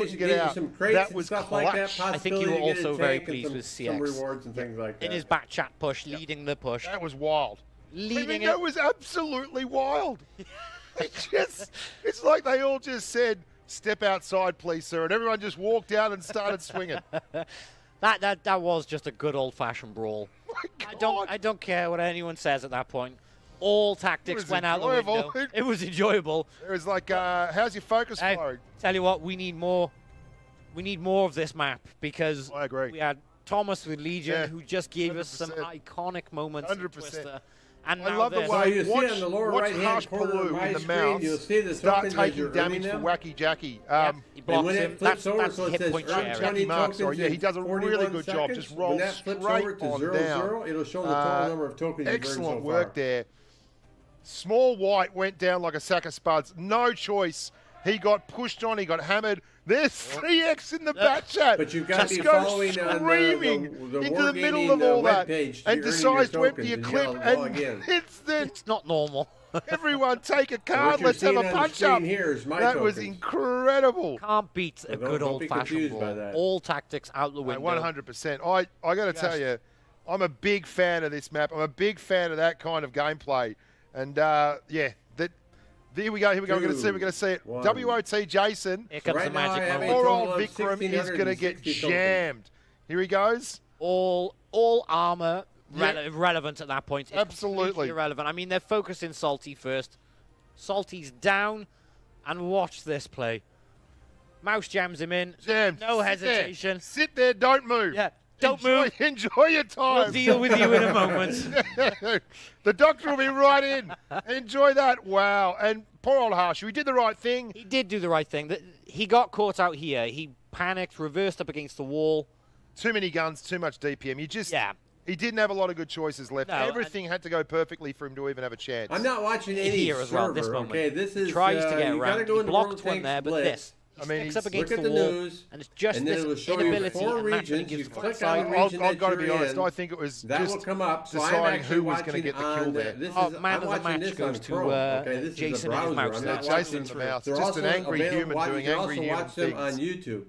couldn't get out. Some crates That and was stuff clutch. like that. I think you were Possibility to get a also very tank and pleased with some CX. rewards and things like that. In his back chat push, leading the push. That was wild. Leading I mean, it. that was absolutely wild. It's like they all just said, "Step outside, please, sir," and everyone just walked out and started swinging. That was just a good old-fashioned brawl. I don't care what anyone says at that point. All tactics went out the window. It was enjoyable. It was like, how's your focus flowing? Tell you what, we need more. We need more of this map because I agree. We had Thomas with Legion who just gave us some iconic moments. 100%. And I love the way so you see on the lower right-hand corner of my screen, you'll see the start tokens as taking you're damage earning for them. Wacky Jackie. He blocks and when him. it flips over, That's so it hit says point earn sharing. 20 marks, tokens he does a really 41 good job. seconds. Just roll when that flips straight over to on 0, down. 0, it'll show the total number of tokens you've earned Excellent so work far. there. Small White went down like a sack of spuds. No choice. He got pushed on. He got hammered. There's 3X in the bat chat. But you've got to be goes following screaming on the into the middle of all that and decides to empty a clip. And it's not normal. Everyone take a card. Let's have a punch up. That was incredible. Can't beat a good old-fashioned brawl. All tactics out the window. 100%. I got to tell you, I'm a big fan of this map. I'm a big fan of that kind of gameplay. And yeah, here we go. We're going to see it. WoT Jason. Here comes the magic moment. Poor old Vikram is going to get jammed. Here he goes. All armor irrelevant at that point. It's absolutely irrelevant. I mean, they're focusing Salty first. Salty's down, and watch this play. Mouse jams him in. No hesitation. Sit there. Don't move. Yeah. Don't move. Enjoy your time. We'll deal with you in a moment. The doctor will be right in. Enjoy that. Wow. And poor old Harshu, he did the right thing. He did do the right thing. He got caught out here. He panicked, reversed up against the wall. Too many guns, too much DPM. He didn't have a lot of good choices left. No, everything had to go perfectly for him to even have a chance. I'm not watching any here as well. This moment. Okay, this is tries to get around. He blocked one there, but this. He sticks up against the wall, and it's just this inability, and that's when he gives the side. I've got to be honest. I think it was just deciding who was going to get the kill there. Man of the match goes to Jason and his mouse. Jason and the mouse. Just an angry human doing angry human things. On YouTube.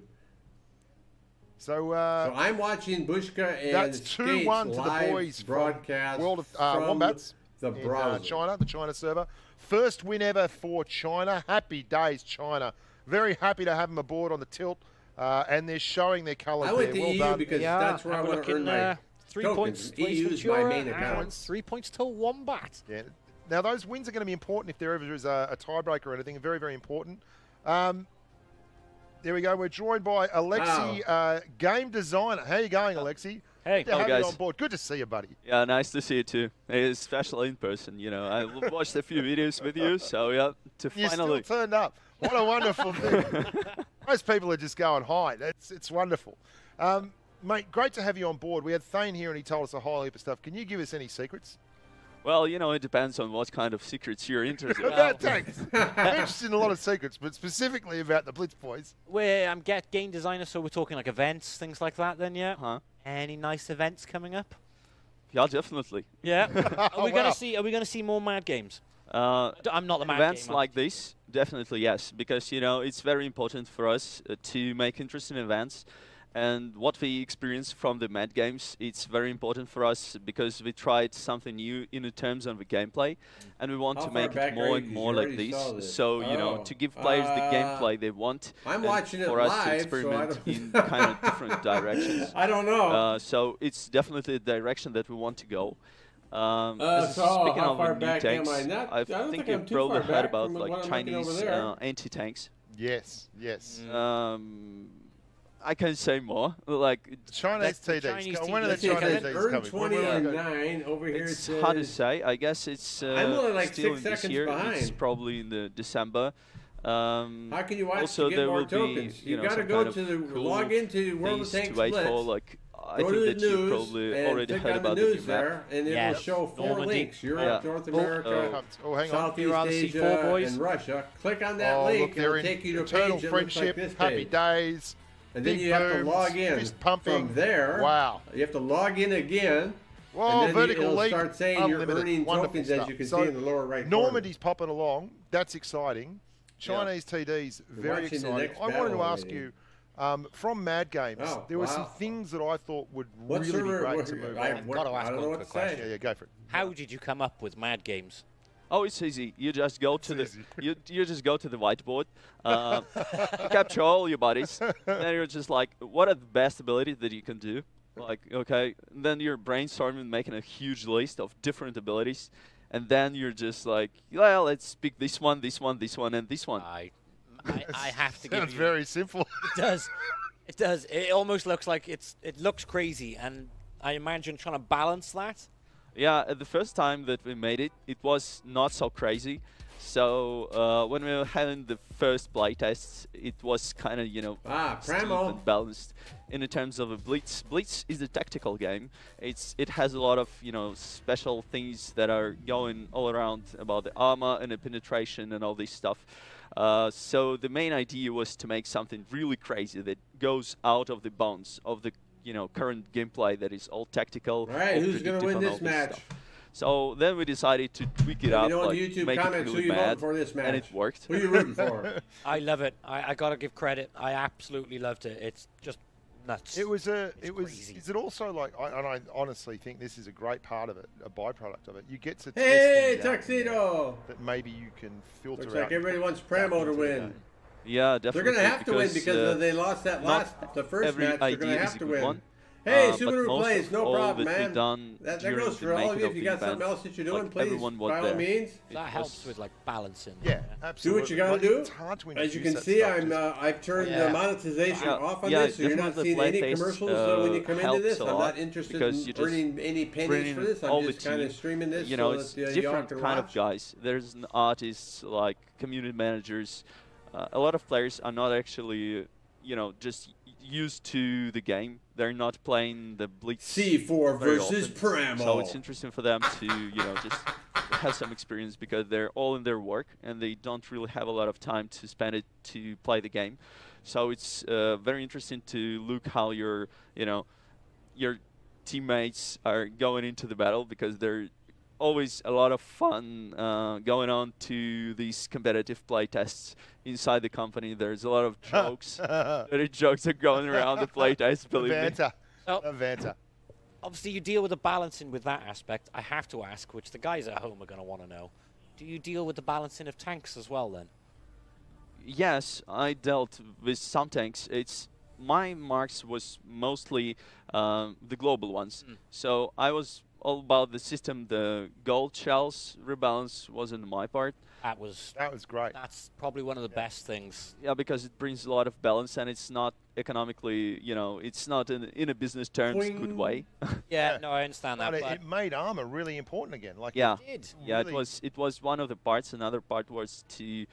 So I'm watching Bushka and that's 2-1 to the boys broadcast World of Wombats the in China, the China server. First win ever for China. Happy days, China. Very happy to have them aboard on the tilt, and they're showing their colours. I went to well EU done. because that's where I want to earn my 3 tokens. points. EU's my main account. 3 points to Wombat. Yeah. Now those wins are going to be important if there ever is a tiebreaker or anything. Very, very important. There we go. We're joined by Alexi, game designer. How you going, Alexi? Hey, good to have guys. you on board. Good to see you, buddy. Yeah, nice to see you too. Especially in person. You know, I watched a few videos with you, so yeah, You finally still turned up. What a wonderful thing. Most people are just going high. It's wonderful. Mate, great to have you on board. We had Thane here and he told us a whole heap of stuff. Can you give us any secrets? Well, you know, it depends on what kind of secrets you're interested in. Thanks. I'm interested in a lot of secrets, but specifically about the Blitz boys. I'm game designer, so we're talking like events, things like that then, yeah? Huh? Any nice events coming up? Yeah, definitely. Yeah. Are we gonna see more Mad Games? I'm not the Mad events Gamer. like this, definitely yes, because you know it's very important for us to make interesting events, and what we experience from the Mad Games, it's very important for us because we tried something new in terms of the gameplay, and we want to make it more and more like this. So you know, to give players the gameplay they want, I'm watching for it us live, to experiment in kind of different directions. I don't know. So it's definitely the direction that we want to go. So speaking how of far new back tanks, am I? I think you've probably heard about like Chinese anti-tanks. Yes, yes. I can say more. Like Chinese TDs. When are the Chinese TDs coming? 29 over here. It's hard to say. I guess it's I'm only like still 6 in this seconds year. behind. It's probably in the December. How can you watch also to get there more will tokens? be, You got to go to the cool log into World of things Tanks to wait Blitz. for. Like I Go think to that the you news probably and already click heard on about the the news new map. there, and it will show 4 Normandy. links: Europe, North America, hang on. Southeast Asia, and Russia. Click on that link, look, it'll take you to a eternal page that looks friendship, like this happy page. days. And then you have to log in fist pumping. from there. Wow. You have to log in again. Whoa, and then vertical it'll leap. start saying you're Unlimited. earning Wonderful tokens, stuff. as you can So see in the lower right corner. Normandy's popping along. That's exciting. Chinese TDs, very watching the exciting. next I wanted to battle ask already. you, from Mad Games, there were some things that I thought would really be great to move on. I've got to ask one quick question. Yeah, go for it. How did you come up with Mad Games? Oh, it's easy. You just go to the you just go to the whiteboard, capture all your buddies. Then you're just like, what are the best abilities that you can do? Like, okay. And then you're brainstorming, making a huge list of different abilities, and then you're just like, well, let's pick this one, this one, this one, and this one. I have to give you. Sounds very simple. It does. It does. It almost looks like it looks crazy, and I imagine trying to balance that. Yeah, the first time that we made it, it was not so crazy. So when we were having the first playtests, it was kind of, you know, steep and balanced in terms of a Blitz. Blitz is a tactical game. It has a lot of, you know, special things that are going all around about the armor and the penetration and all this stuff. So the main idea was to make something really crazy that goes out of the bounds of the, you know, current gameplay that is all tactical. All right, who's going to win this match? So then we decided to tweak it up, like, YouTube make it really mad, for this match. and it worked. Who are you rooting for? I love it. I got to give credit. I absolutely loved it. It's just nuts. Is it also like, and I honestly think this is a great part of it, a byproduct of it. You get to hey, Tuxedo! That maybe you can filter Looks out. like everybody wants Pramo to win. Yeah, definitely. They're going to have to win because they lost that the first match. They're going to have to win. Hey, Subaru plays, no problem, man. That goes for all of you. If you got something else that you're doing, please, by all means. That helps with like balancing. Yeah, absolutely. Do what you got to do. As you can see, I've turned the monetization off on this, so you're not seeing any commercials when you come into this. I'm not interested in earning any pennies for this. I'm just kind of streaming this. You know, so it's that different kind of guys. There's artists, like community managers. A lot of players are not actually, you know, just used to the game. They're not playing the Blitz C4 versus often. Pramo. So it's interesting for them to, you know, just have some experience because they're all in their work and they don't really have a lot of time to spend it to play the game. So it's very interesting to look how your, you know, your teammates are going into the battle because they're always a lot of fun going on to these competitive play tests inside the company. There's a lot of jokes. Dirty jokes are going around the play test, believe me. Vanta. Obviously, you deal with the balancing with that aspect. I have to ask, which the guys at home are going to want to know. Do you deal with the balancing of tanks as well, then? Yes, I dealt with some tanks. My marks was mostly the global ones. So I was all about the system. The gold shells rebalance wasn't my part. That was great. That's probably one of the best things. Yeah, because it brings a lot of balance and it's not economically, you know, it's not in a business terms good way. Yeah, no, I understand that. But it made armor really important again. Like yeah, it did. Yeah, really. it was one of the parts. Another part was to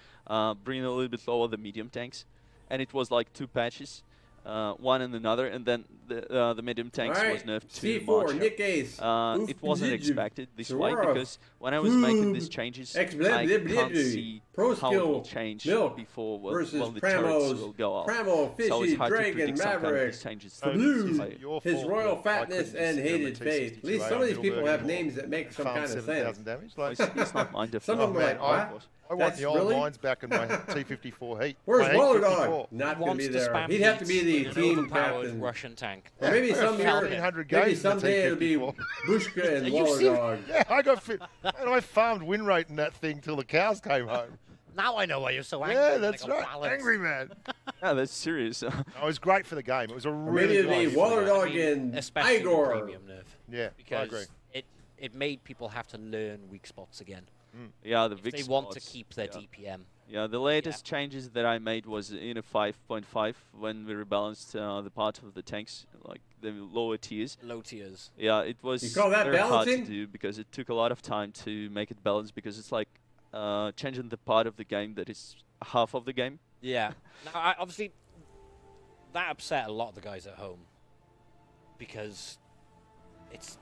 bring a little bit lower the medium tanks, and it was like 2 patches. One and another, and then the medium tanks was nerfed too much. Nick Ace. It wasn't expected this way because when I was making these changes, I can't see how it will change before the turrets will go off. Pramo, Fishy, so it's hard Dragon, to predict some kind of Maverick, these changes. Blue, his royal fatness and hated faith. At least some of these people have names that make some kind of sense. It's not mine. Some of them are like, what? I want the old lines back in my T-54 heat. Where's Wallerdog? Not going to be there. He'd have to be the team captain. Russian tank. Or maybe someday it'll be Bushka and Wallerdog. Yeah, I farmed win rate in that thing till the cows came home. Now I know why you're so angry. Yeah, that's right. Angry man. Yeah, that's serious. It was great for the game. It was a really maybe it'll be Wallerdog and especially Igor. The premium nerf. Yeah, because I agree. It made people have to learn weak spots again. Yeah, the if weak they spots. Want to keep their DPM. Yeah, the latest changes that I made was in a 5.5 when we rebalanced the part of the tanks, like the lower tiers. Low tiers. Yeah, it was very hard to do because it took a lot of time to make it balanced because it's like changing the part of the game that is half of the game. Yeah. Now, obviously, that upset a lot of the guys at home because it's,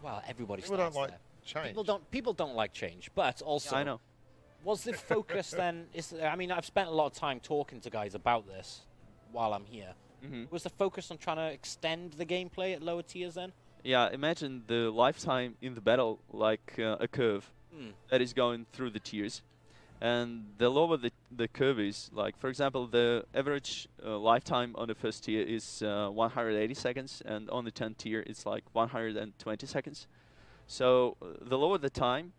well, everybody People starts don't like there. change. People don't like change, but also I know. Was the focus then? I mean, I've spent a lot of time talking to guys about this while I'm here. Was the focus on trying to extend the gameplay at lower tiers then? Yeah, imagine the lifetime in the battle like a curve that is going through the tiers, and the lower the curve is, like for example, the average lifetime on the first tier is 180 seconds, and on the 10th tier it's like 120 seconds. So the lower the time,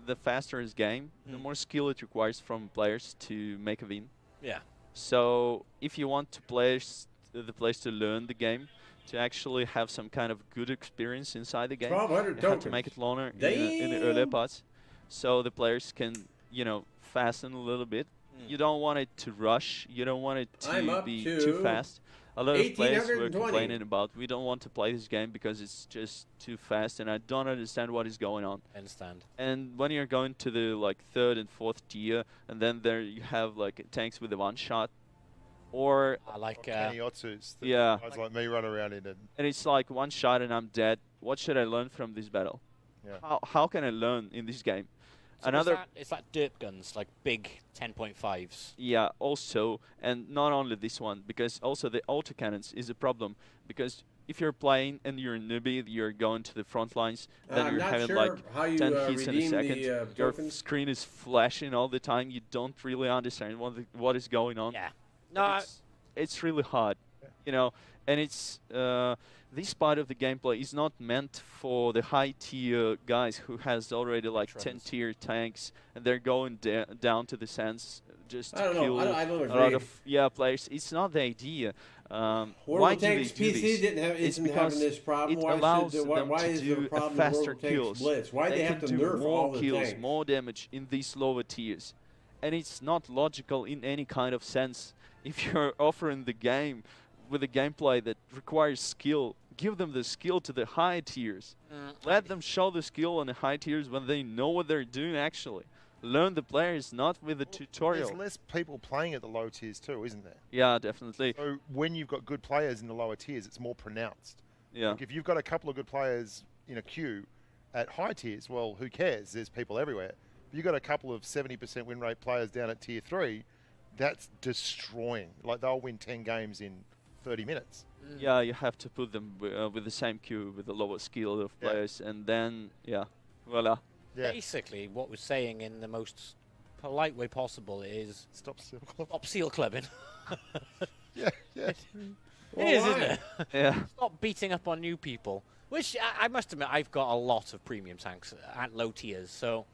the faster his game, the more skill it requires from players to make a win. Yeah. So if you want the players to learn the game, to actually have some kind of good experience inside the game, you have to make it longer in the earlier parts, so the players can, you know, fasten a little bit. You don't want it to rush. You don't want it to be too fast. A lot of players were complaining about, we don't want to play this game because it's just too fast, and I don't understand what is going on. I understand. And when you're going to the like 3rd and 4th tier, and then there you have like tanks with a one-shot, or like Kennyotsu's. Yeah. Guys like me run around in it. And it's like one shot and I'm dead. What should I learn from this battle? Yeah. How can I learn in this game? So it's like dirt guns, like big 10.5s. Yeah, also, and not only this one, because also the autocannons is a problem, because if you're playing and you're a newbie, you're going to the front lines, then you're having like 10 hits in a second. Your screen is flashing all the time. You don't really understand what is going on. Yeah. No, it's really hard, you know, and it's this part of the gameplay is not meant for the high tier guys who has already like 10 tier tanks and they're going down to the sands just to kill a lot of players. It's not the idea. Why do they do this? It's because it allows them to do faster kills. Why they have to can do nerf more all the kills, tanks? more damage in these lower tiers. And it's not logical in any kind of sense. If you're offering the game with a gameplay that requires skill, give them the skill to the high tiers. Let them show the skill on the high tiers when they know what they're doing actually. Learn the players, not with a tutorial. There's less people playing at the low tiers too, isn't there? Yeah, definitely. So when you've got good players in the lower tiers, it's more pronounced. Yeah. Like if you've got a couple of good players in a queue at high tiers, well, who cares? There's people everywhere. If you've got a couple of 70% win rate players down at tier 3, that's destroying. Like they'll win 10 games in 30 minutes. Yeah, you have to put them with the same queue with the lower skill of players, and then, voila. Yeah. Basically, what we're saying in the most polite way possible is stop seal clubbing. Stop seal clubbing. Yeah. It is, isn't it? Yeah. Stop beating up on new people. Which I must admit, I've got a lot of premium tanks at low tiers, so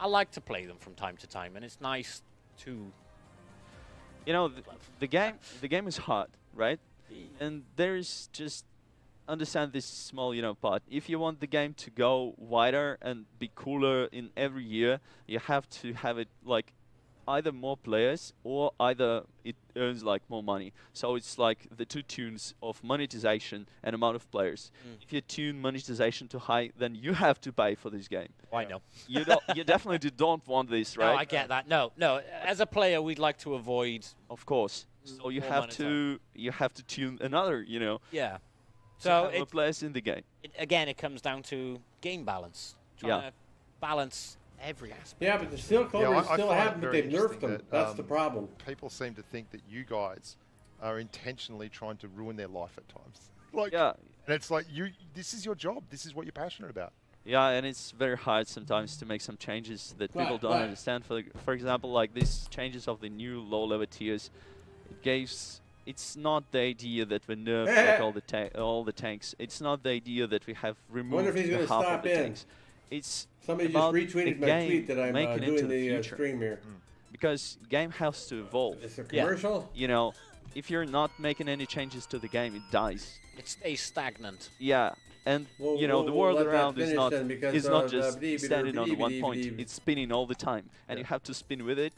I like to play them from time to time, and it's nice to. You know, the game is hard, right? And there's just understand this small, part. If you want the game to go wider and be cooler in every year, you have to have it like either more players or either it earns like more money. So it's like the two tunes of monetization and amount of players. If you tune monetization too high, then you have to pay for this game. I know. You definitely don't want this, right? No, I get that. No. As a player, we'd like to avoid. Of course. So you have to tune another, Yeah. So more players in the game. Again, it comes down to game balance. Trying to balance every aspect. Yeah, but the steel clovers still happen, but they've nerfed them. That's the problem. People seem to think that you guys are intentionally trying to ruin their life at times. Like, yeah. And it's like, this is your job. This is what you're passionate about. Yeah, and it's very hard sometimes to make some changes that people don't understand. For example, like these changes of the new low-level tiers, it's not the idea that we nerf like all the tanks. It's not the idea that we have removed half of the tanks. It's somebody just retweeted my tweet that I'm doing the stream here. Because game has to evolve. It's a commercial? Yeah. If you're not making any changes to the game, it dies. It stays stagnant. Yeah. And, the world around is not just standing on one point. It's spinning all the time. And you have to spin with it.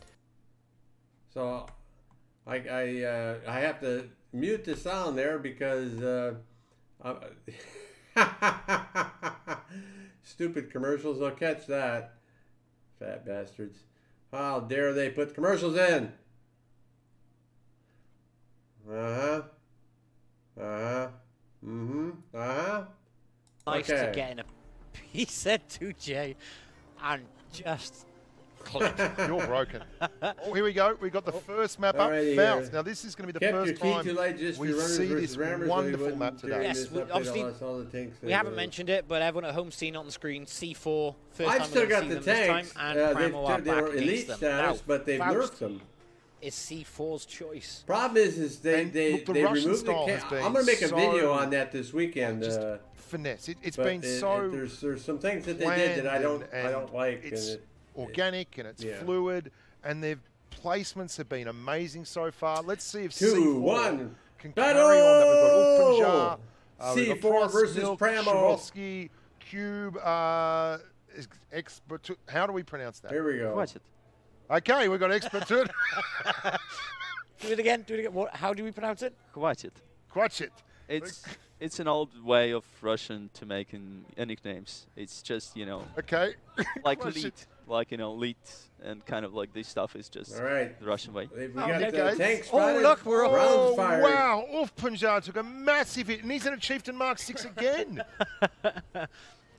So, I have to mute the sound there because stupid commercials will catch that. Fat bastards. How dare they put commercials in? Nice to get in a piece at 2J and just click. You're broken. Oh, here we go. We got the first map up. Bounce. Now this is going to be the first time we see this wonderful map today. Yes, obviously we haven't mentioned it, but everyone at home seen it on the screen. C4, first time I've still got seen the them tanks. this time, and Pramo are they back were elite against them. status, but they've nerfed them. Is C4's choice. Problem is they removed the I'm going to make a video on that this weekend. Finesse. It's been so. There's some things that they did that I don't like. organic and it's fluid, and their placements have been amazing so far. Let's see if 2-1 can battle. carry on. That we've got Open C4 versus Milk, Pramo. Swarovski, Cube, Expert. How do we pronounce that? Here we go. Watch it. Okay, we've got Expert. Do it again. Do it again. What, how do we pronounce it? Watch it. Watch it. It's an old way of Russian to making nicknames. It's just, you know, okay, like leet, like, you know, leet, and kind of like this stuff is just the Russian way. We got the tanks. Oh, look, we're up. Oh, wow. Punjar took a massive hit, and he's in a Chieftain Mark 6 again.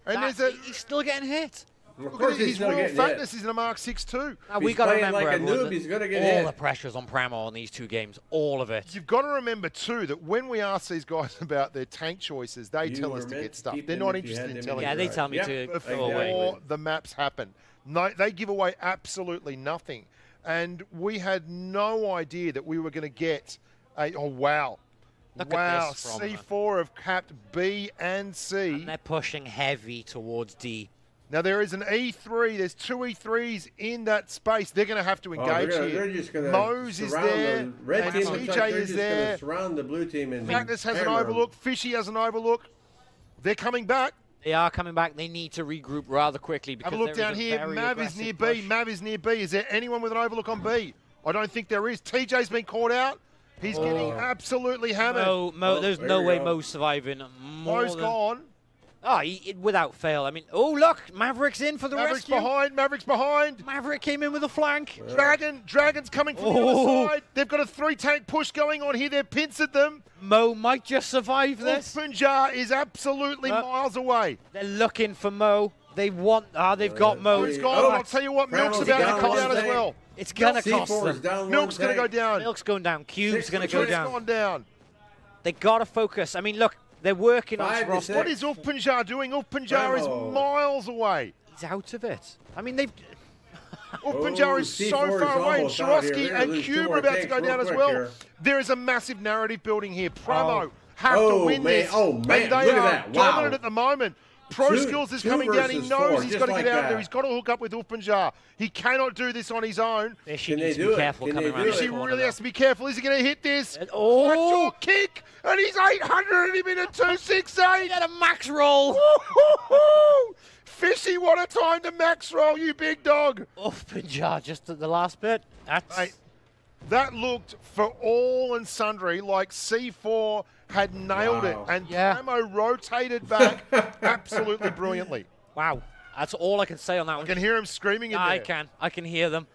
And he's still getting hit. Of course his still raw getting fatness is in a Mark 6 too. Now, we got to remember, like everyone, a noob, that he's gonna get all hit. the pressure's on Pramo on these two games. All of it. You've got to remember too that when we ask these guys about their tank choices, they tell us to get stuff. They're not interested in telling us. Yeah, they tell me to before away. the maps happen. No, they give away absolutely nothing. And we had no idea that we were going to get a, oh wow. Look wow, at this from C4 have capped B and C. And they're pushing heavy towards D. Now there is an E3. There's 2 E3s in that space. They're going to have to engage here. They're just going to Mose is there. The red and team. TJ is there. Surround the blue team and Magnus has an overlook. Fishy has an overlook. They're coming back. They are coming back. They need to regroup rather quickly. Because have a look down here. Mav is near B. Mav is near B. Is there anyone with an overlook on B? I don't think there is. TJ's been caught out. He's getting absolutely hammered. Mo, there's no way Mo's surviving. Mo's gone. Oh, without fail. I mean, oh, look. Maverick's in for the rescue. Maverick's behind. Maverick came in with a flank. Dragon's coming from the other side. They've got a 3-tank push going on here. They've pincered them. Mo might just survive this. Punjar is absolutely miles away. They're looking for Mo. They want... they've got Mo. Mo's gone. I'll tell you what, Milk's about to come down as well. It's going to cost them. Milk's going to go down. Milk's going down. Cube's going to go down. Gone down. They got to focus. I mean, look. They're working on Swarovski. What is Punjar doing? Punjar is miles away. He's out of it. I me they've... Punjar is so far away, and Swarovski and Cube are about to go down as well. There is a massive narrative building here. Pramo have to win this. And they are dominant at the moment. Pro Skills is coming down. He knows he's got to get out there. He's got to hook up with Punjar. He cannot do this on his own. Fishy needs to be careful coming around. Fishy really has to be careful. Is he going to hit this? Oh! Kick! And he's 800 and him in a 268. He had a max roll. Fishy, what a time to max roll, you big dog. Punjar just at the last bit. Mate, that looked for all and sundry like C4 had nailed it, and Pramo rotated back absolutely brilliantly. Wow, that's all I can say on that one. I can hear him screaming in there. I can hear them.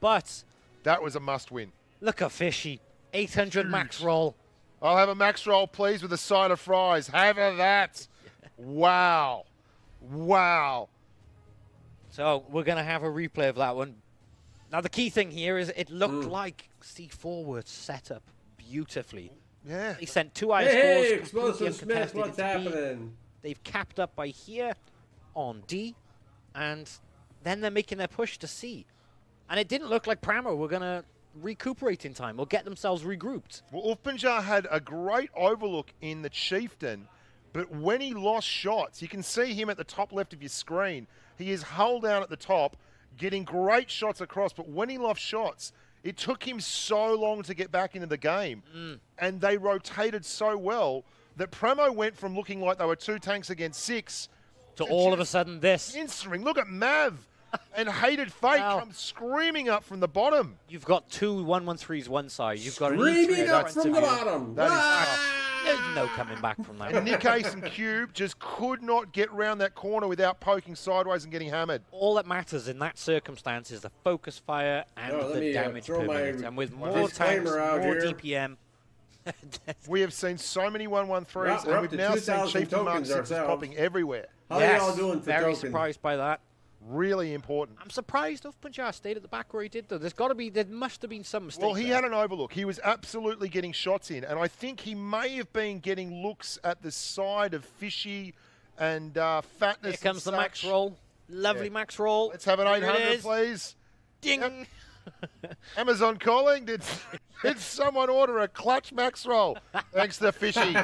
But that was a must-win. Look at Fishy, 800 max roll. I'll have a max roll, please, with a side of fries. Have that. Wow. Wow. So we're going to have a replay of that one. Now, the key thing here is it looked like C4 were set up beautifully. Yeah. They sent 2 IS Hey, scores. Explosive Smith, what's happening? They've capped up by here on D, and then they're making their push to C. And it didn't look like Pramo were going to recuperate in time or get themselves regrouped. Well, Punjar had a great overlook in the Chieftain, but when he lost shots, you can see him at the top left of your screen. He is hull down at the top, getting great shots across, but when he lost shots, it took him so long to get back into the game. And they rotated so well that Pramo went from looking like they were 2 tanks against 6 to all of a sudden this. Instantly. Look at Mav and Hated Fate come screaming up from the bottom. You've got 2 113s one side. You've got screaming up from the bottom. That is tough. There's no coming back from that. And Nick Ace and Cube just could not get round that corner without poking sideways and getting hammered. All that matters in that circumstance is the focus fire and the damage per minute. And with more tanks, more DPM. We have seen so many 113s, and we've now seen Chieftain Mark 6s popping everywhere. How are y'all doing for Very tokens? surprised by that. Really important. I'm surprised Punjar stayed at the back where he did, though. There must have been some mistake. Well, he had an overlook. He was absolutely getting shots in, and I think he may have been getting looks at the side of Fishy and Fatness. Here comes the max roll. Lovely max roll. Let's have an 800, please. Ding. Yep. Amazon calling. Did someone order a clutch max roll? Thanks to Fishy.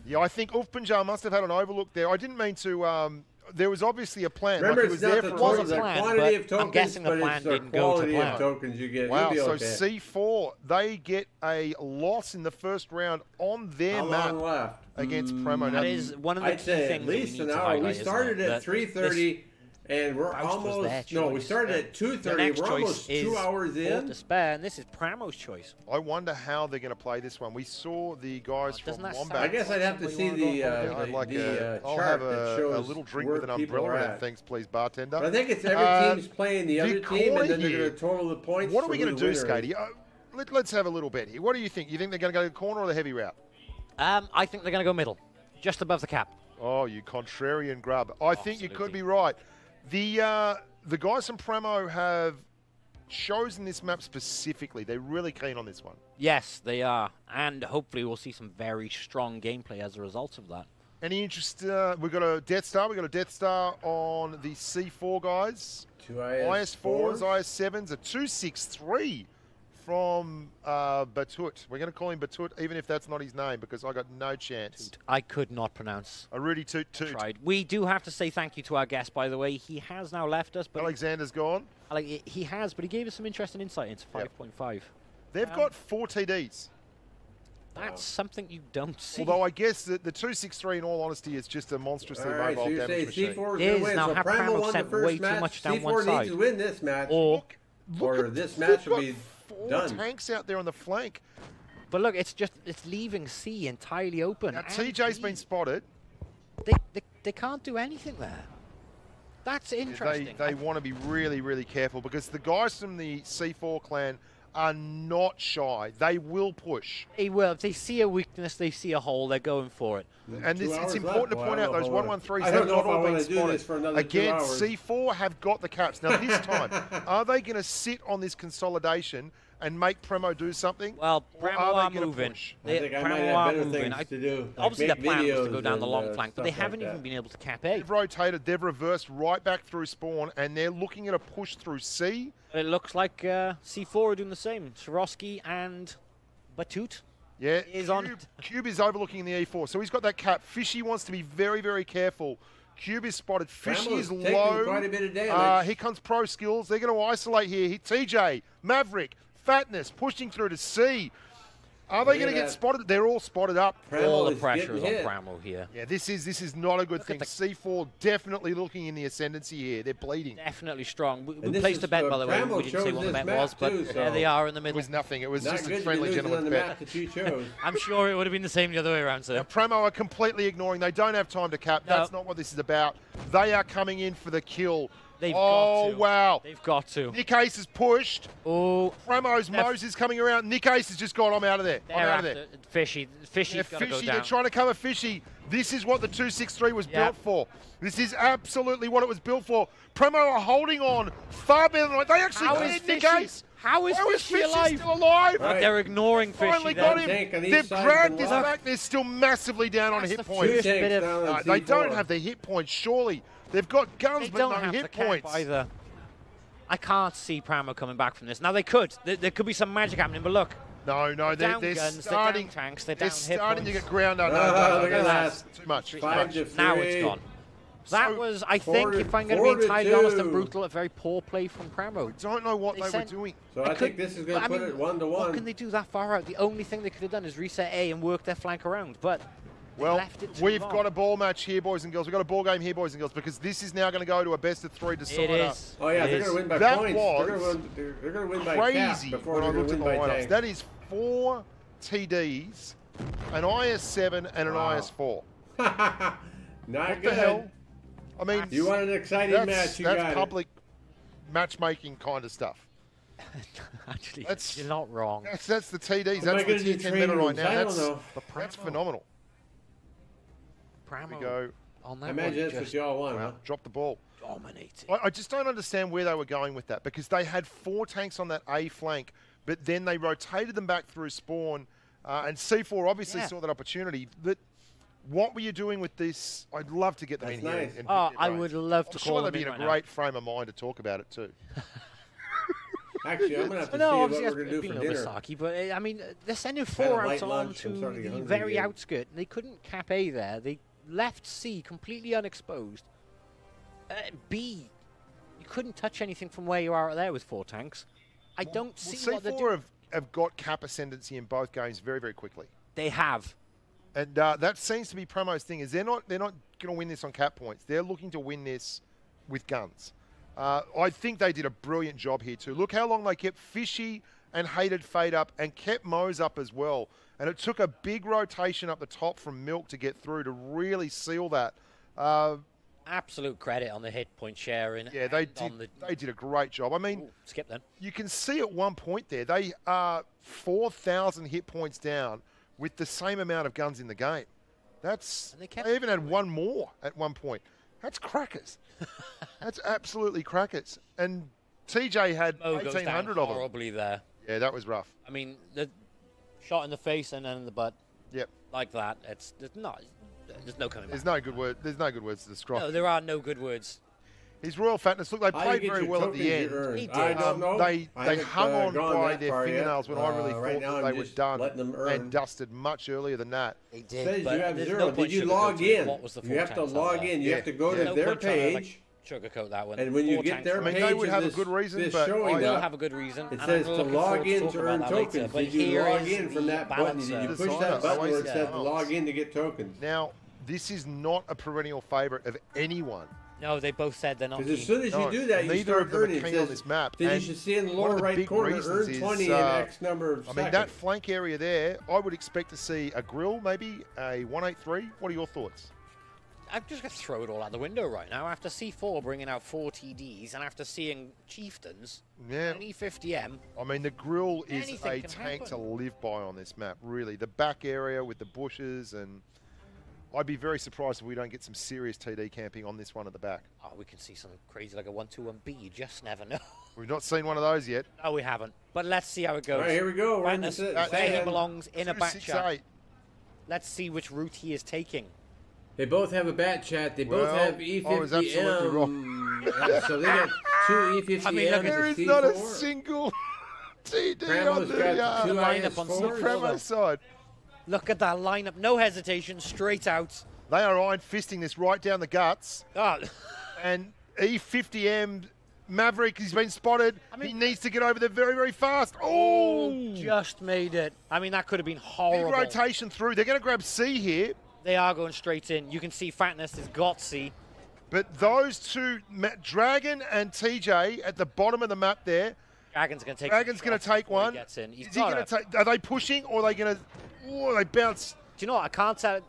Yeah, I think Punjar must have had an overlook there. I didn't mean to there was obviously a plan. Remember, like he it's was not there the, for total, a the plan, quantity but of tokens, I'm guessing the but plan it's the didn't go to quality plan. of tokens you get. Wow, You'll so be okay. C4, they get a loss in the first round on their How map long left? against Premo. That is one of the I'd key say things at that we least need an to hour. highlight, We isn't started it? at That 3:30, and we're Faust was almost their no. We choice. started at The 2:30. next We're choice almost is 2 hours WoT in. Despair, and this is Pramo's choice. I wonder how they're going to play this one. We saw the guys from doesn't that Wombat. I guess I'd have to see the I'll chart have that shows a little drink where with an people umbrella are in it. at. Thanks, please, bartender. But I think it's every team's playing the other team, and then they're here. going to total the points. What are for we who going the to do, winner is. Skatey? Let's have a little bet here. What do you think? You think they're going to go to the corner or the heavy route? I think they're going to go middle, just above the cap. Oh, you contrarian grub. I think you could be right. The guys from Premo have chosen this map specifically. They're really keen on this one. Yes, they are. And hopefully we'll see some very strong gameplay as a result of that. Any interest? We've got a Death Star. We've got a Death Star on the C4 guys. Two IS4s, IS7s, a 263 from Batut. We're going to call him Batut, even if that's not his name, because I got no chance. I could not pronounce. A Rudy Toot Toot. Tried. We do have to say thank you to our guest, by the way. He has now left us, but Alexander's gone. He has, but he gave us some interesting insight into 5.5. They've got 4 TDs. That's something you don't see. Although I guess the 263, in all honesty, is just a monstrously All right, so mobile you say damage machine. C4 is going It to is. win. Now, So have Pramo Pramo won the sent first way too match. much down C4 one needs side. to win this match, Or or this match will be Four done. tanks out there on the flank. But look, it's leaving C entirely open. Now, and TJ's been spotted. They can't do anything there. That's interesting. They want to be really, really careful because the guys from the C4 clan are not shy. They will push. They will. If they see a weakness, they see a hole, they're going for it. And it's important to point out those 113s. I don't have know not if I all been want to do this spotted. for another 2 Again, hours. C4 have got the caps. Now this time, are they going to sit on this consolidation and make Premo do something? Well, or Premo are are they gonna moving. push? I think I might have better things to do. like Obviously, their make plan was to videos go down the long and, flank, but they stuff like haven't that. even been able to cap A. They've rotated, they've reversed right back through spawn, and they're looking at a push through C. It looks like C4 are doing the same. Swarovski and Batut. Yeah, is on. Cube is overlooking the E4, so he's got that cap. Fishy wants to be very, very careful. Cube is spotted. Fishy Pramo's is taking low. quite a bit of damage. Here comes Pro Skills. They're going to isolate here. TJ, Maverick, Fatness pushing through to C. Are they going to get spotted? They're all spotted up. All the pressure is on Pramo here. Yeah, this is not a good thing. C4 definitely looking in the ascendancy here. They're bleeding. Definitely strong. We this placed is a bet, for by the way. Pramo We didn't say chose what the this bet map was, but too, there so- they are in the It middle. was nothing. It was Not just good a to be friendly losing on gentleman's the bet. map that you chose. I'm sure it would have been the same the other way around, sir. Now, Pramo are completely ignoring. They don't have time to cap. No. That's not what this is about. They are coming in for the kill. They've got to. Wow. They've got to. Nick Ace is pushed. Oh. Pramo's Moses coming around. Nick Ace has just gone, I'm out of there. I'm They're out of after there. Fishy. Fishy's Yeah, got to go Fishy, down. they're trying to cover Fishy. This is what the 263 was built for. This is absolutely what it was built for. Premo are holding on far better than they actually How cleared is Nick Fishy- Ace. How is Fishy alive? still alive? But they're ignoring Fishy. Finally there. got him. They've dragged this back. They're still massively down on That's hit the points. first bit of- They don't have the hit points, surely. They've got guns, They but don't no have the hit cap points. either. I can't see Pramo coming back from this. Now they could. There could be some magic happening, but look. No, They're they're down guns, starting. they're down tanks, they're They're down hit starting to points. get ground out. Look at that. Too much. Now it's gone. That So, was, I think, if I'm going to be entirely honest and brutal, a very poor play from Pramo. I don't know what they were sent- doing. So I think this is going to put it 1-1. What can they do that far out? The only thing they could have done is reset A and work their flank around, but they Well, left it too we've long. got a ball match here, boys and girls. We've got a ball game here, boys and girls, because this is now going to go to a best of 3 decider. It is. Oh yeah, It they're is. going to win by That points. was They're going to win by cap crazy before when I they're going looked to at win the by lineups. tank. That is 4 TDs, an IS7, and an Wow. IS4. Not What good. the hell? I mean, You want an exciting match? You that's got public matchmaking kind of stuff. Actually, That's- you're not wrong. That's the TDs. What am I That's the gonna do, tier 10 training meta right rooms? now. I don't That's, know. that's phenomenal. Pramo We go. on I that imagine one that's what just y'all want. Wow, Huh? drop the ball. dominated. I just don't understand where they were going with that, because they had 4 tanks on that A flank, but then they rotated them back through spawn, and C4 obviously Yeah. saw that opportunity. But what were you doing with this? I'd love to get them That's in here. nice. and Oh, pick their I brains. would love to I'm call sure them they'd be in in right a now. great frame of mind to talk about it too. Actually, I'm going to have to No, see what obviously we're going to that's do been for a bit dinner. Saki, but I mean, they're sending Had a 4 light out lunch, I'm onto starting to get the hungry very again. outskirt. They couldn't cap A there. They left C completely unexposed. B, you couldn't touch anything from where you are there with 4 tanks. I don't see what they're C4 doing. have got cap ascendancy in both games very, very quickly. They have. And that seems to be Premo's thing. Is they're not going to win this on cap points. They're looking to win this with guns. I think they did a brilliant job here too. Look how long they kept Fishy and Hated Fade up and kept Mose up as well. And it took a big rotation up the top from Milk to get through to really seal that. Absolute credit on the hit point sharing. Yeah, they did a great job. I mean, skip then. You can see at one point there, they are 4,000 hit points down with the same amount of guns in the game. They even had one more at one point. That's crackers. That's absolutely crackers. And TJ had 1,800 of them. Horribly there. Yeah, that was rough. I mean, the shot in the face and then in the butt. Yep. Like that. There's no coming back. There's no good word. There's no good words to describe. No, there are no good words. His Royal Fatness, look, they played very well at the end. I don't know. They hung on gone by that their far fingernails yet. when I really Right thought now that I'm they were just done letting them earn. and dusted much earlier than that. They did. Says but you have there's 0. no Did point you log sugarcoating in? what was the You full have to tanks log on in. there. You have to go There's to no their point trying to, page. like, sugarcoat that one. And when you 4 get tanks their on page, there. they would have a good reason, this but showing They will up, have a good reason. it and says I'm to looking log forward in talk to about earn that later, tokens. but Did you here log is in from the that button? balancer. Did you push Designer, that button where it always said counts. log in to get tokens? Now, this is not a perennial favourite of anyone. No, they both said they're not. Because as soon as you do that, you neither start of them are earning. keen on this map. Then you And should see in the one lower of the right big corner, reasons earn is, 20 in X number of I mean, that flank area there, I would expect to see a grill, maybe a 183. What are your thoughts? I'm just going to throw it all out the window right now. After C4 bringing out 4 TDs and after seeing Chieftains, Yeah. an E50M. I mean, the grill is Anything a can tank to happen. live by on this map, really. The back area with the bushes, and I'd be very surprised if we don't get some serious TD camping on this one at the back. Oh, we can see something crazy like a 1-2-1B. You just never know. We've not seen one of those yet. No, we haven't. But let's see how it goes. All right, here we go. We're in Madness, the where he sand. belongs in a back chat. 268. Let's see which route he is taking. They both have a bat chat. They both Well, have I was absolutely E50M. So they got 2 E50Ms. I mean, look, There and is not a C4. single TD Pramo's on the got 2 lineup on IS4s. Premo side. Look at that lineup. No hesitation. Straight out. They are iron fisting this right down the guts. Oh, And E50M Maverick, he's been spotted. He needs to get over there very, very fast. Oh! just made it. I mean, that could have been Big horrible. rotation through. They're going to grab C here. They are going straight in. You can see Fatness has got C. But those two, Dragon and TJ at the bottom of the map there. Dragon's going to take. Dragon's going to take one. Gets in. He's Is he going to gotta- take? Are they pushing or are they going to? Oh, they bounce. Do you know what? I can't tell.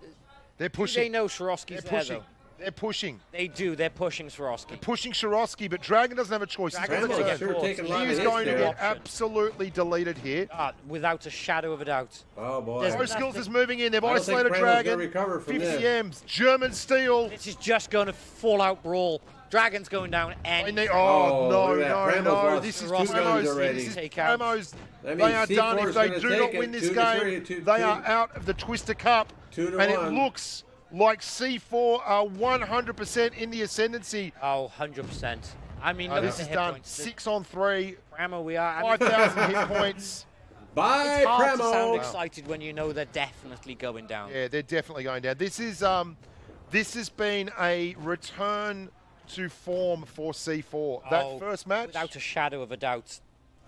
They're Do pushing. they know Swarovski's They're there, pushing. though? They're pushing. They do. They're pushing Swarovski. Pushing Swarovski, but Dragon doesn't have a choice. He's Dragon's got gonna to get turn. Sure caught. taking a lot He of is hits going to there. get absolutely deleted here. Without a shadow of a doubt. Oh, boy. There's Pro nothing- Skills is moving in. They've I don't think isolated Pramo's Dragon. gonna recover from 50 this. M's. German steel. This is just going to fall out brawl. Dragon's going down. And Oh, no, look at that. no, Pramo's no. lost This is 2 guns Pramo's. already. This is Take out. Pramo's. That They means are done. C4 If is they gonna do take not it. win this 2-3, game, they are out of the Twister Cup. 2-1. And it looks like C4 are 100% in the ascendancy. Oh, 100%. I mean, look This at the is hit done. points. 6 on 3. Pramo, we are. I mean, 5,000 hit points. Bye, it's hard to sound Pramo. excited when you know they're definitely going down. Yeah, they're definitely going down. This has been a return to form for C4. That Oh, first match, Without a shadow of a doubt.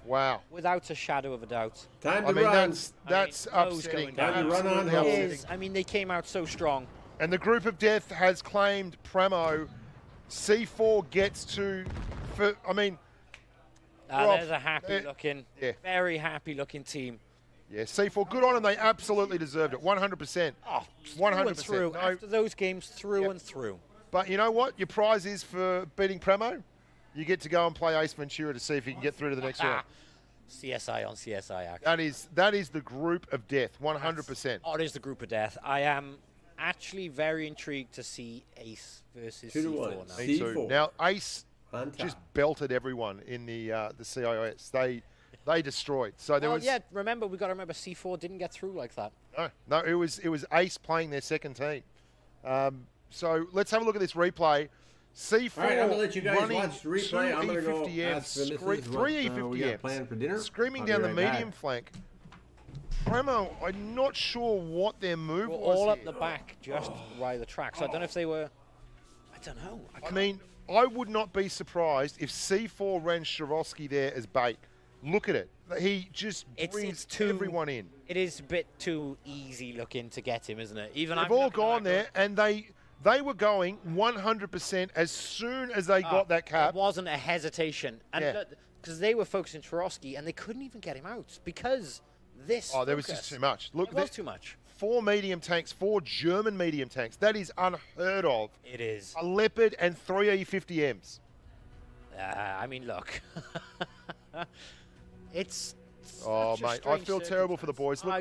wow. Without a shadow of a doubt. Time to I mean, run. that's I mean, Mo's upsetting. going down. Time to run on Absolutely home. upsetting. I mean, they came out so strong. And the group of death has claimed Pramo. C4 gets to, I mean, Rob, There's a happy-looking, yeah. very happy-looking team. yeah, C4, good on them. They absolutely deserved it. 100%. Oh, 100%. through. No. After those games, through Yep. and through. But you know what? Your prize is for beating Pramo. You get to go and play Ace Ventura to see if you can get through to the next round. CSI on CSI action. That is the group of death, 100%. Oh, it is the group of death. I am actually very intrigued to see Ace versus 2-1. C4 now. Me too. C4. Now Ace On top. just belted everyone in the CIS. They destroyed. So there Well, was yeah, remember, we've got to remember C4 didn't get through like that. no. It was Ace playing their second team. So let's have a look at this replay. C4 All right, I'm gonna let you guys running watch the replay. I'm gonna go ask the missus what, 3 we got planned for dinner. Screaming I'll be down the right back. medium flank. Premo, I'm not sure what their move We're was all up here. the back, just by the track. So I don't know if they were. I don't know. I mean, I would not be surprised if C4 ran Swarovski there as bait. Look at it. He just brings everyone in. It is a bit too easy looking to get him, isn't it? Even They've all gone there, and they were going 100% as soon as they got that cap. It wasn't a hesitation. And because they were focusing Swarovski, and they couldn't even get him out because this. Oh, there was just too much. Look, it was too much. 4 medium tanks, 4 German medium tanks. That is unheard of. It is. A Leopard and 3 E50Ms. I mean, look. It's. Oh, mate, I feel terrible for the boys. Look,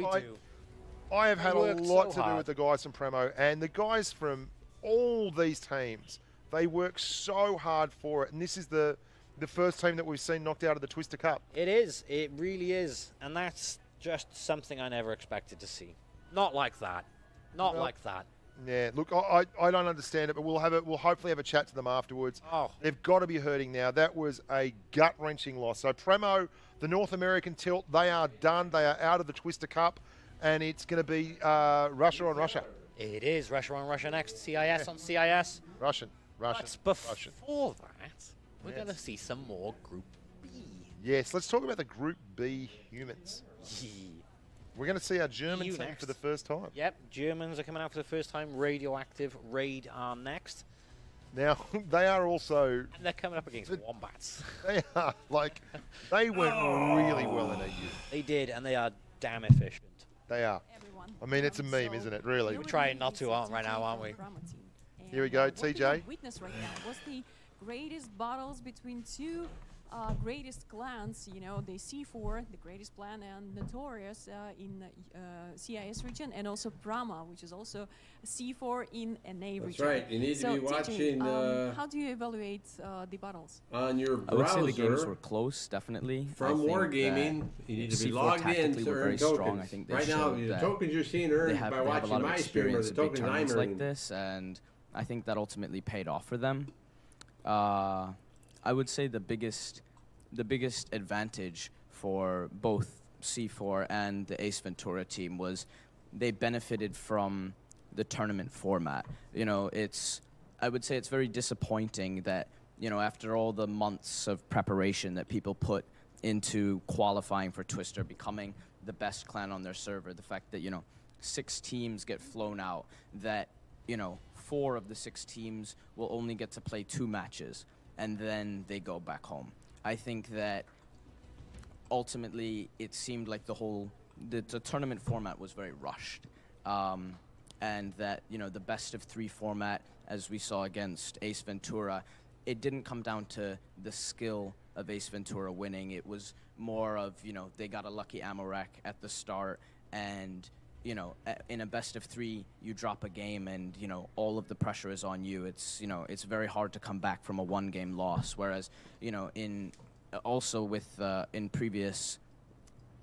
I have had a lot to do with the guys from Premo, and the guys from all these teams, they work so hard for it, and this is the first team that we've seen knocked out of the Twister Cup. It is. It really is. And that's just something I never expected to see. Not like that. Not like that. Yeah, look, I don't understand it, but we'll hopefully have a chat to them afterwards. Oh. They've got to be hurting now. That was a gut-wrenching loss. So Premo, the North American tilt, they are done. They are out of the Twister Cup, and it's going to be Russia on Russia. It is Russia on Russia next. CIS on CIS. Russian. But before that, we're going to see some more Group B. Yes, let's talk about the Group B humans. We're going to see our German team for the first time. Yep, Germans are coming out for the first time. Radioactive Raid are next. Now, they are also... And they're coming up against Wombats. They are, like, they went really well in EU. They did, and they are damn efficient. They are. I mean, it's a meme, isn't it, really? We're trying not to right now, aren't we? Here we go, TJ. Witness right now was the greatest battles between two greatest clans, you know, the C4, the greatest clan, and Notorious in CIS region, and also Brahma, which is also C4 in NA region. That's right. You need to be watching. How do you evaluate the battles? On your browser. I would say the games were close, definitely. From Wargaming, you need to be logged in to earn tokens. I think they right now, the tokens you're seeing earned by watching my stream are the tokens I'm earning. Like this, and I think that ultimately paid off for them. I would say the biggest advantage for both C4 and the Ace Ventura team was they benefited from the tournament format. You know, I would say it's very disappointing that, you know, after all the months of preparation that people put into qualifying for Twister, becoming the best clan on their server, the fact that, you know, 6 teams get flown out, that, you know, 4 of the 6 teams will only get to play 2 matches, and then they go back home. I think that ultimately it seemed like the tournament format was very rushed, and that, you know, the best of 3 format, as we saw against Ace Ventura, it didn't come down to the skill of Ace Ventura winning. It was more of, you know, they got a lucky ammo rack at the start, and, you know, in a best of 3, you drop a game and, you know, all of the pressure is on you. It's, you know, it's very hard to come back from a 1-game loss. Whereas, you know, in previous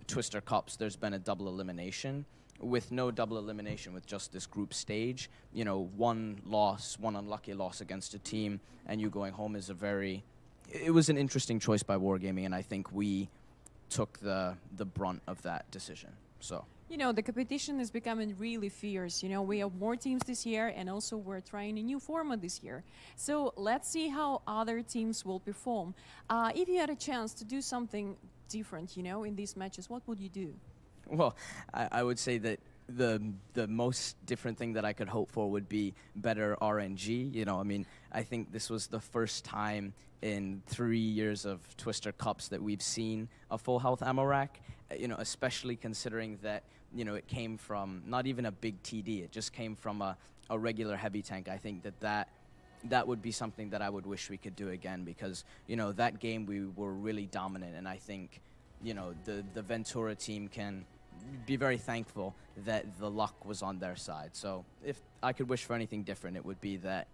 Twister Cups, there's been a double elimination. With no double elimination, with just this group stage, you know, one unlucky loss against a team, and you going home is it was an interesting choice by Wargaming, and I think we took the brunt of that decision. So. You know, the competition is becoming really fierce. You know, we have more teams this year, and also we're trying a new format this year. So let's see how other teams will perform. If you had a chance to do something different, you know, in these matches, what would you do? Well, I would say that the most different thing that I could hope for would be better RNG. You know, I mean, I think this was the first time in 3 years of Twister Cups that we've seen a full health ammo rack. You know, especially considering that, you know, it came from not even a big TD. It just came from a regular heavy tank. I think that would be something that I would wish we could do again, because, you know, that game we were really dominant, and I think, you know, the Ventura team can be very thankful that the luck was on their side. So if I could wish for anything different, it would be that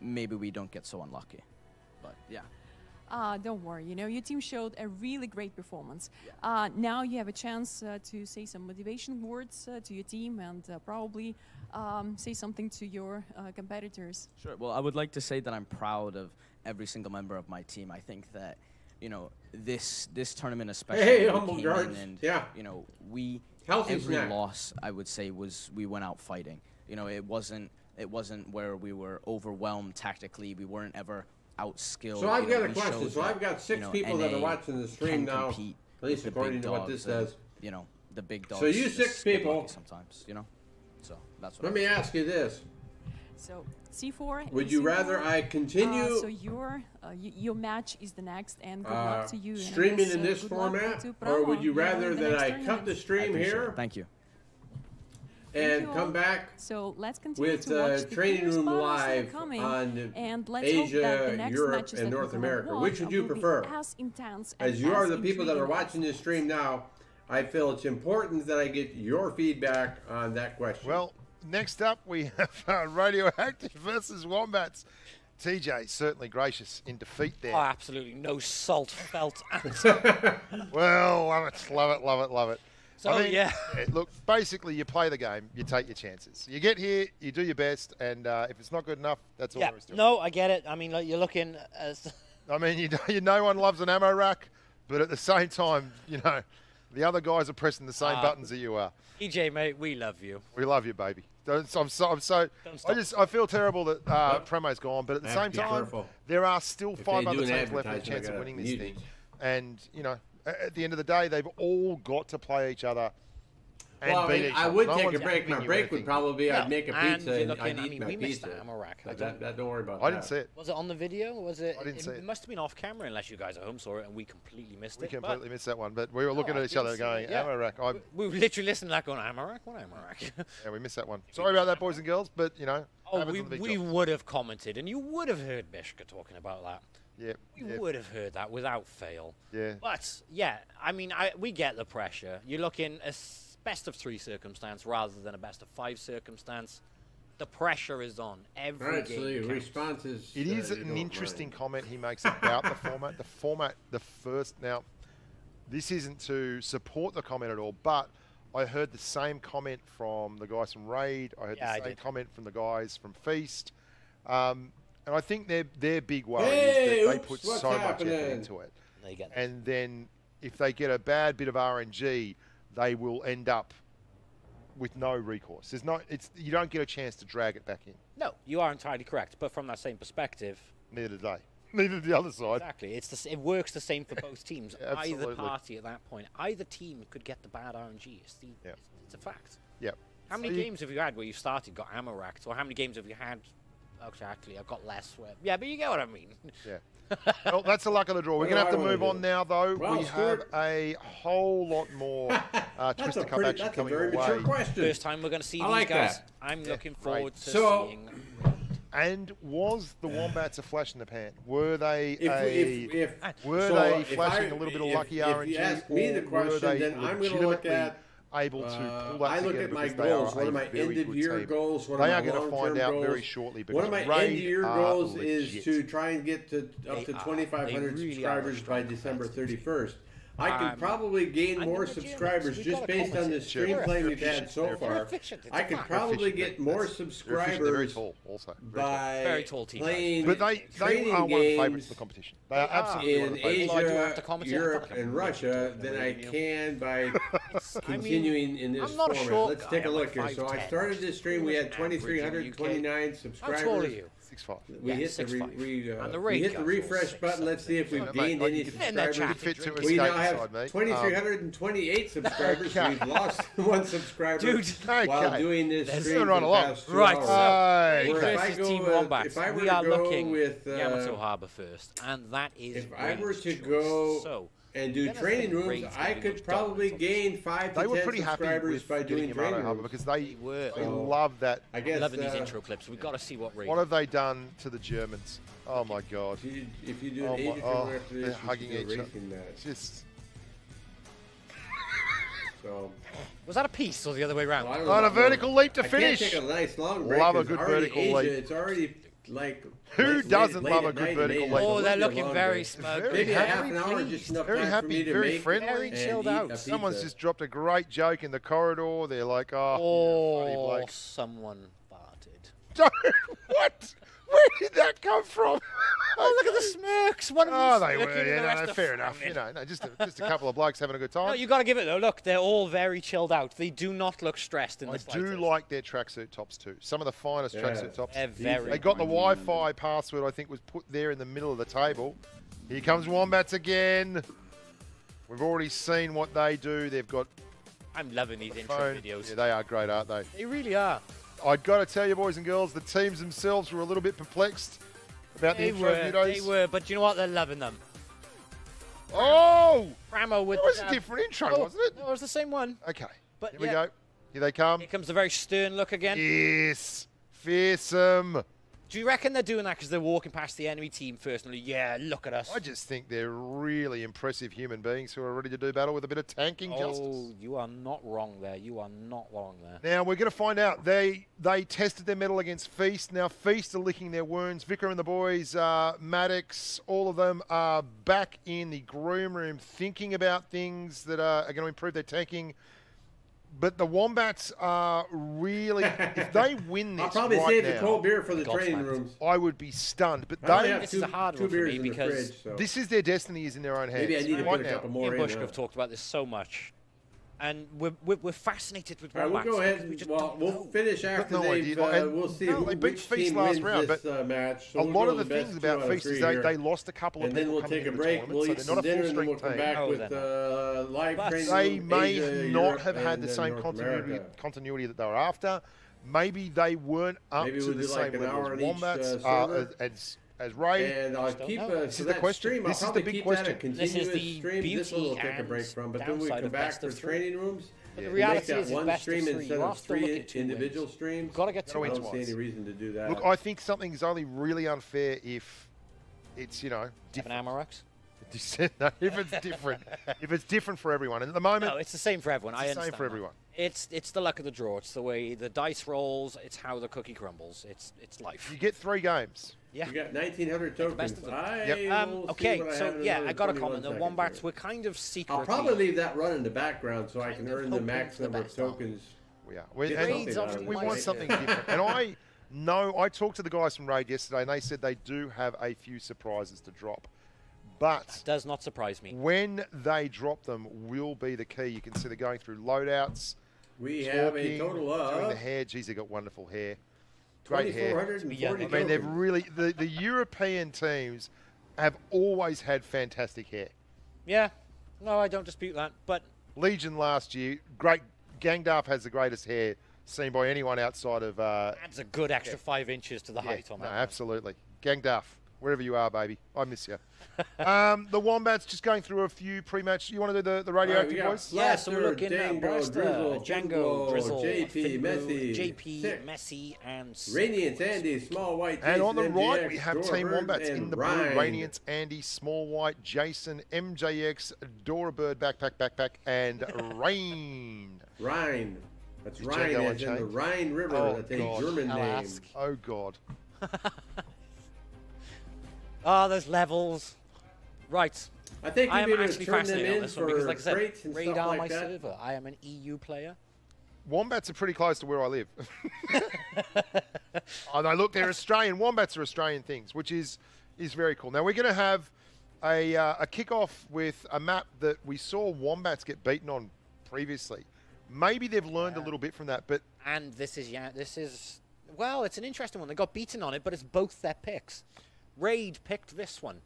maybe we don't get so unlucky. But yeah. Don't worry, you know, your team showed a really great performance. Yeah. Now you have a chance to say some motivation words to your team, and probably say something to your competitors. Sure. Well, I would like to say that I'm proud of every single member of my team. I think that, you know, this tournament especially, humble guards. And, yeah. you know, every loss, I would say, was we went out fighting. You know, it wasn't where we were overwhelmed tactically. We weren't ever outskilled. So I've you know, got a we question. showed So I've got that, 6 you know, people that are NA watching the stream can now, compete at least with the according big to what this dogs, says. you know, the big dogs. So you just 6 get people. lucky sometimes, you know. So that's what. Let me ask you this. So C4. Would and you C4, rather I continue so your match is the next, and good luck to you. And I streaming guess, in this good luck format, to or would Pramo, you know, rather in the that next I cut tournament. the stream here? Thank you. And you come all. back So let's continue with to watch the Training clear Room spotters that are Live coming, on and let's hope that the Asia, next Europe, matches and that North we're gonna America. watch Which would you will be prefer? as intense and As you are as the people that are intriguing watching this stream now, I feel it's important that I get your feedback on that question. Well, next up we have Radioactive versus Wombats. TJ certainly gracious in defeat there. Oh, absolutely no salt felt answer. Well, love it, love it, love it, love it. So, yeah. Look, basically, you play the game, you take your chances. You get here, you do your best, and if it's not good enough, that's all Yeah, there is to it. no, I get it. I mean, like, you're looking as... I mean, no one loves an ammo rack, but at the same time, you know, the other guys are pressing the same buttons that you are. EJ, mate, we love you. We love you, baby. I feel terrible that Premo's gone, but at the same time, there are still 5 other teams left with a chance of winning this thing. And, you know, at the end of the day, they've all got to play each other and beat each other. I would No take one's a break. giving My you break would anything. probably be I'd make a pizza and looking, I'd eat my we missed pizza. the ammo rack. Don't worry about that. I didn't see it. Was it on the video? Or was it? I didn't see it. It must have been off camera unless you guys at home saw it and we completely missed We it. completely missed that one, but we were looking at each other going, ammo rack. We were literally listening to that going, ammo rack? What ammo rack? Yeah, we missed that one. Sorry about that, boys and girls, but, you know, we would have commented, and you would have heard Bishka talking about that. Yeah. We would have heard that without fail. Yeah. But, yeah, I mean, we get the pressure. You're looking a best of 3 circumstance rather than a best of 5 circumstance. The pressure is on every game. So the response is... It is an interesting comment he makes about the format. Now, this isn't to support the comment at all, but I heard the same comment from the guys from Raid. I heard the same comment from the guys from Feast. And I think their big worry is that they put so much effort into it. And then if they get a bad bit of RNG, they will end up with no recourse. You don't get a chance to drag it back in. No, you are entirely correct. But from that same perspective... Neither do they. Neither the other side. Exactly. It works the same for both teams. Absolutely. Either party at that point, either team could get the bad RNG. It's a fact. Yep. How many games have you had where you started, got ammo racked, or how many games have you had? Actually, I've got less. Yeah, but you get what I mean. Yeah. Well, that's the luck of the draw. We're going to have to move on now, though. We have a whole lot more Twister Cup action coming your way. First time we're going to see these guys. I'm looking forward to seeing. And was the Wombats a flash in the pan? Were they flashing a little bit of lucky RNG? If you ask me the question, then I'm going to look at able to pull that I look together at my because they are goals. What are my very good end-of-year team. goals? What They are are my going to find long-term out goals? very shortly. One of my Raid end-of-year are goals legit. is to try and get to up to 2,500 subscribers by December 31st. I could probably gain more subscribers just based on the stream play we've had so far. I could probably get more subscribers by playing training are one of the favorites games of the competition. They are absolutely one of the in favorites. Asia, Europe, and Russia than I can by continuing in this format. Let's take a look here. So I started this stream. We had 2,329 subscribers. How tall are you? 6'5". We hit the refresh button. Let's see if we've gained any subscribers. We now have 2,328 subscribers. We've lost 1 subscriber while doing this stream for the past 2 hours. If I were to go with Yamato Harbor first, and that is if I were to go and do training rooms, I could probably gain 5 to 10 subscribers by doing training rooms because they love that. I guess loving these intro clips. We've got to see what. What have they done to the Germans? Oh my God! If you do an Asia tour after this, they're hugging each other. Just. So, was that a piece or the other way around? On a vertical leap to finish. I can't take a nice long break. Love a good vertical leap. It's already like. Who doesn't love a good vertical leap? Oh, they're looking very smug. Maybe a half an hour, just enough time for me to very make friendly, very chilled out. Someone's just dropped a great joke in the corridor. They're like, oh, funny bloke. Someone farted. What? Where did that come from? Oh, look at the smirks. One of them Oh, they smirking were. and the Yeah, rest no, are fair enough. frowning. You know, no, just a couple of blokes having a good time. No, you got to give it though. Look, they're all very chilled out. They do not look stressed in I the do slightest. like their tracksuit tops too. Some of the finest Yeah. tracksuit tops. They're very. They got the Wi-Fi password, I think, was put there in the middle of the table. Here comes Wombats again. We've already seen what they do. They've got I'm loving these intro phone. videos. Yeah, they are great, aren't they? They really are. I've got to tell you, boys and girls, the teams themselves were a little bit perplexed about the intro videos. They were, but you know what? They're loving them. Oh! Pramo with It was the a different intro, wasn't it? No, it was the same one. Okay. But Here we yeah. go. Here they come. Here comes the very stern look again. Yes. Fearsome. Do you reckon they're doing that because they're walking past the enemy team first and like, yeah, look at us? I just think they're really impressive human beings who are ready to do battle with a bit of tanking justice. Oh, you are not wrong there. You are not wrong there. Now, we're going to find out. They tested their mettle against Feast. Now, Feast are licking their wounds. Vikram and the boys, Maddox, all of them are back in the groom room thinking about things that are going to improve their tanking. But the Wombats are really, if they win this I'll probably right save now, the cold beer for the training rooms. I would be stunned. But I only they, have This is a hard two one for beers me in the because fridge, so. this is their destiny is in their own hands. Maybe I need to right put a now. couple Me more and in. Bushka have talked about this so much. And we're fascinated with All right, Wombats. we'll go ahead. because we just Well, don't we'll know. finish after no they've. idea. And We'll see no, they beat which Feast team last wins round, this but match. So a we'll lot go of the best things 2 about out of Feast 3 is here. they lost a couple of And then people we'll coming take a into the break. tournament, We'll eat so some they're not dinner, a and then we'll full-strength come team. back Oh, with they're live But training. They from may Asia, not Europe, have had and the then same North continuity, America. that they were after. Maybe they weren't up Maybe to we'll the do like same an level hour as in each, Wombats, server. as Ray. And I'll keep This so is the that question. stream. I'll This is the probably big keep question. that a This continuous is the stream. This one we'll beauty take a break and from, but then we downside come of back best for of three. training rooms. But the We'll reality make that is one best of stream 3. instead You are of still 3 looking at 2 individual wins. streams. Got to get I 2 wins. don't see any reason to do that. Look, I think something's only really unfair if it's, Have an different. Amarux? If it's different. If it's different for everyone. And at the moment, No, it's the same for everyone. it's I the same understand for that. everyone. It's the luck of the draw. It's the way the dice rolls. It's how the cookie crumbles. It's life. You get 3 games. Yeah. You got 1,900 tokens. best of them. I Yep. will see Okay, what I so have in yeah, another I got a 21 comment. The seconds Wombats here. were kind of secretly. I'll probably leave that run in the background so I can Kind of earn the hoping max for the number of best, aren't we? tokens. We are. Get And Raids something out of often it. we might- want something different. And I talked to the guys from Raid yesterday, and they said they do have a few surprises to drop. But That does not surprise me. when they drop them will be the key. You can see they're going through loadouts. We have a talking, total of doing the hair. Geez, they got wonderful hair. Great hair. 2,440 I mean, they've tokens. really the European teams have always had fantastic hair. Yeah. No, I don't dispute that. But Legion last year, great. Gangdarf has the greatest hair seen by anyone outside of. adds a good extra 5 inches to the height on no, that. absolutely. Gangdarf, wherever you are, baby, I miss you. The Wombats just going through a few pre-match. You want to do the radioactive boys? Yeah, so we're looking at Dango, Barsta, Drizzle, Django, Drizzle, JP, Fitboo, Messi, JP, Sick. Messi, and Radiant, Andy, Small White, And on the Jason, right, MJX, we have Team Doorbird, Wombats in and the Ryan. blue. Radiance, Andy, Small White, Jason, MJX, Doorbird, Backpack, and Rain. Rhine. That's Is Rhine, Django as in the Unchained? Rhine River. Oh, That's a God. German I'll name. ask. Oh, God. Oh, there's levels. Right. I think I you'll am be able to actually turn them fascinated on in this one because, for like I said, crates and Raid stuff are like my that. server. I am an EU player. Wombats are pretty close to where I live. Oh, no, look, they're Australian. Wombats are Australian things, which is very cool. Now, we're going to have a kick-off with a map that we saw Wombats get beaten on previously. Maybe they've learned a little bit from that, but And this is well, it's an interesting one. They got beaten on it, but it's both their picks. Raid picked this one,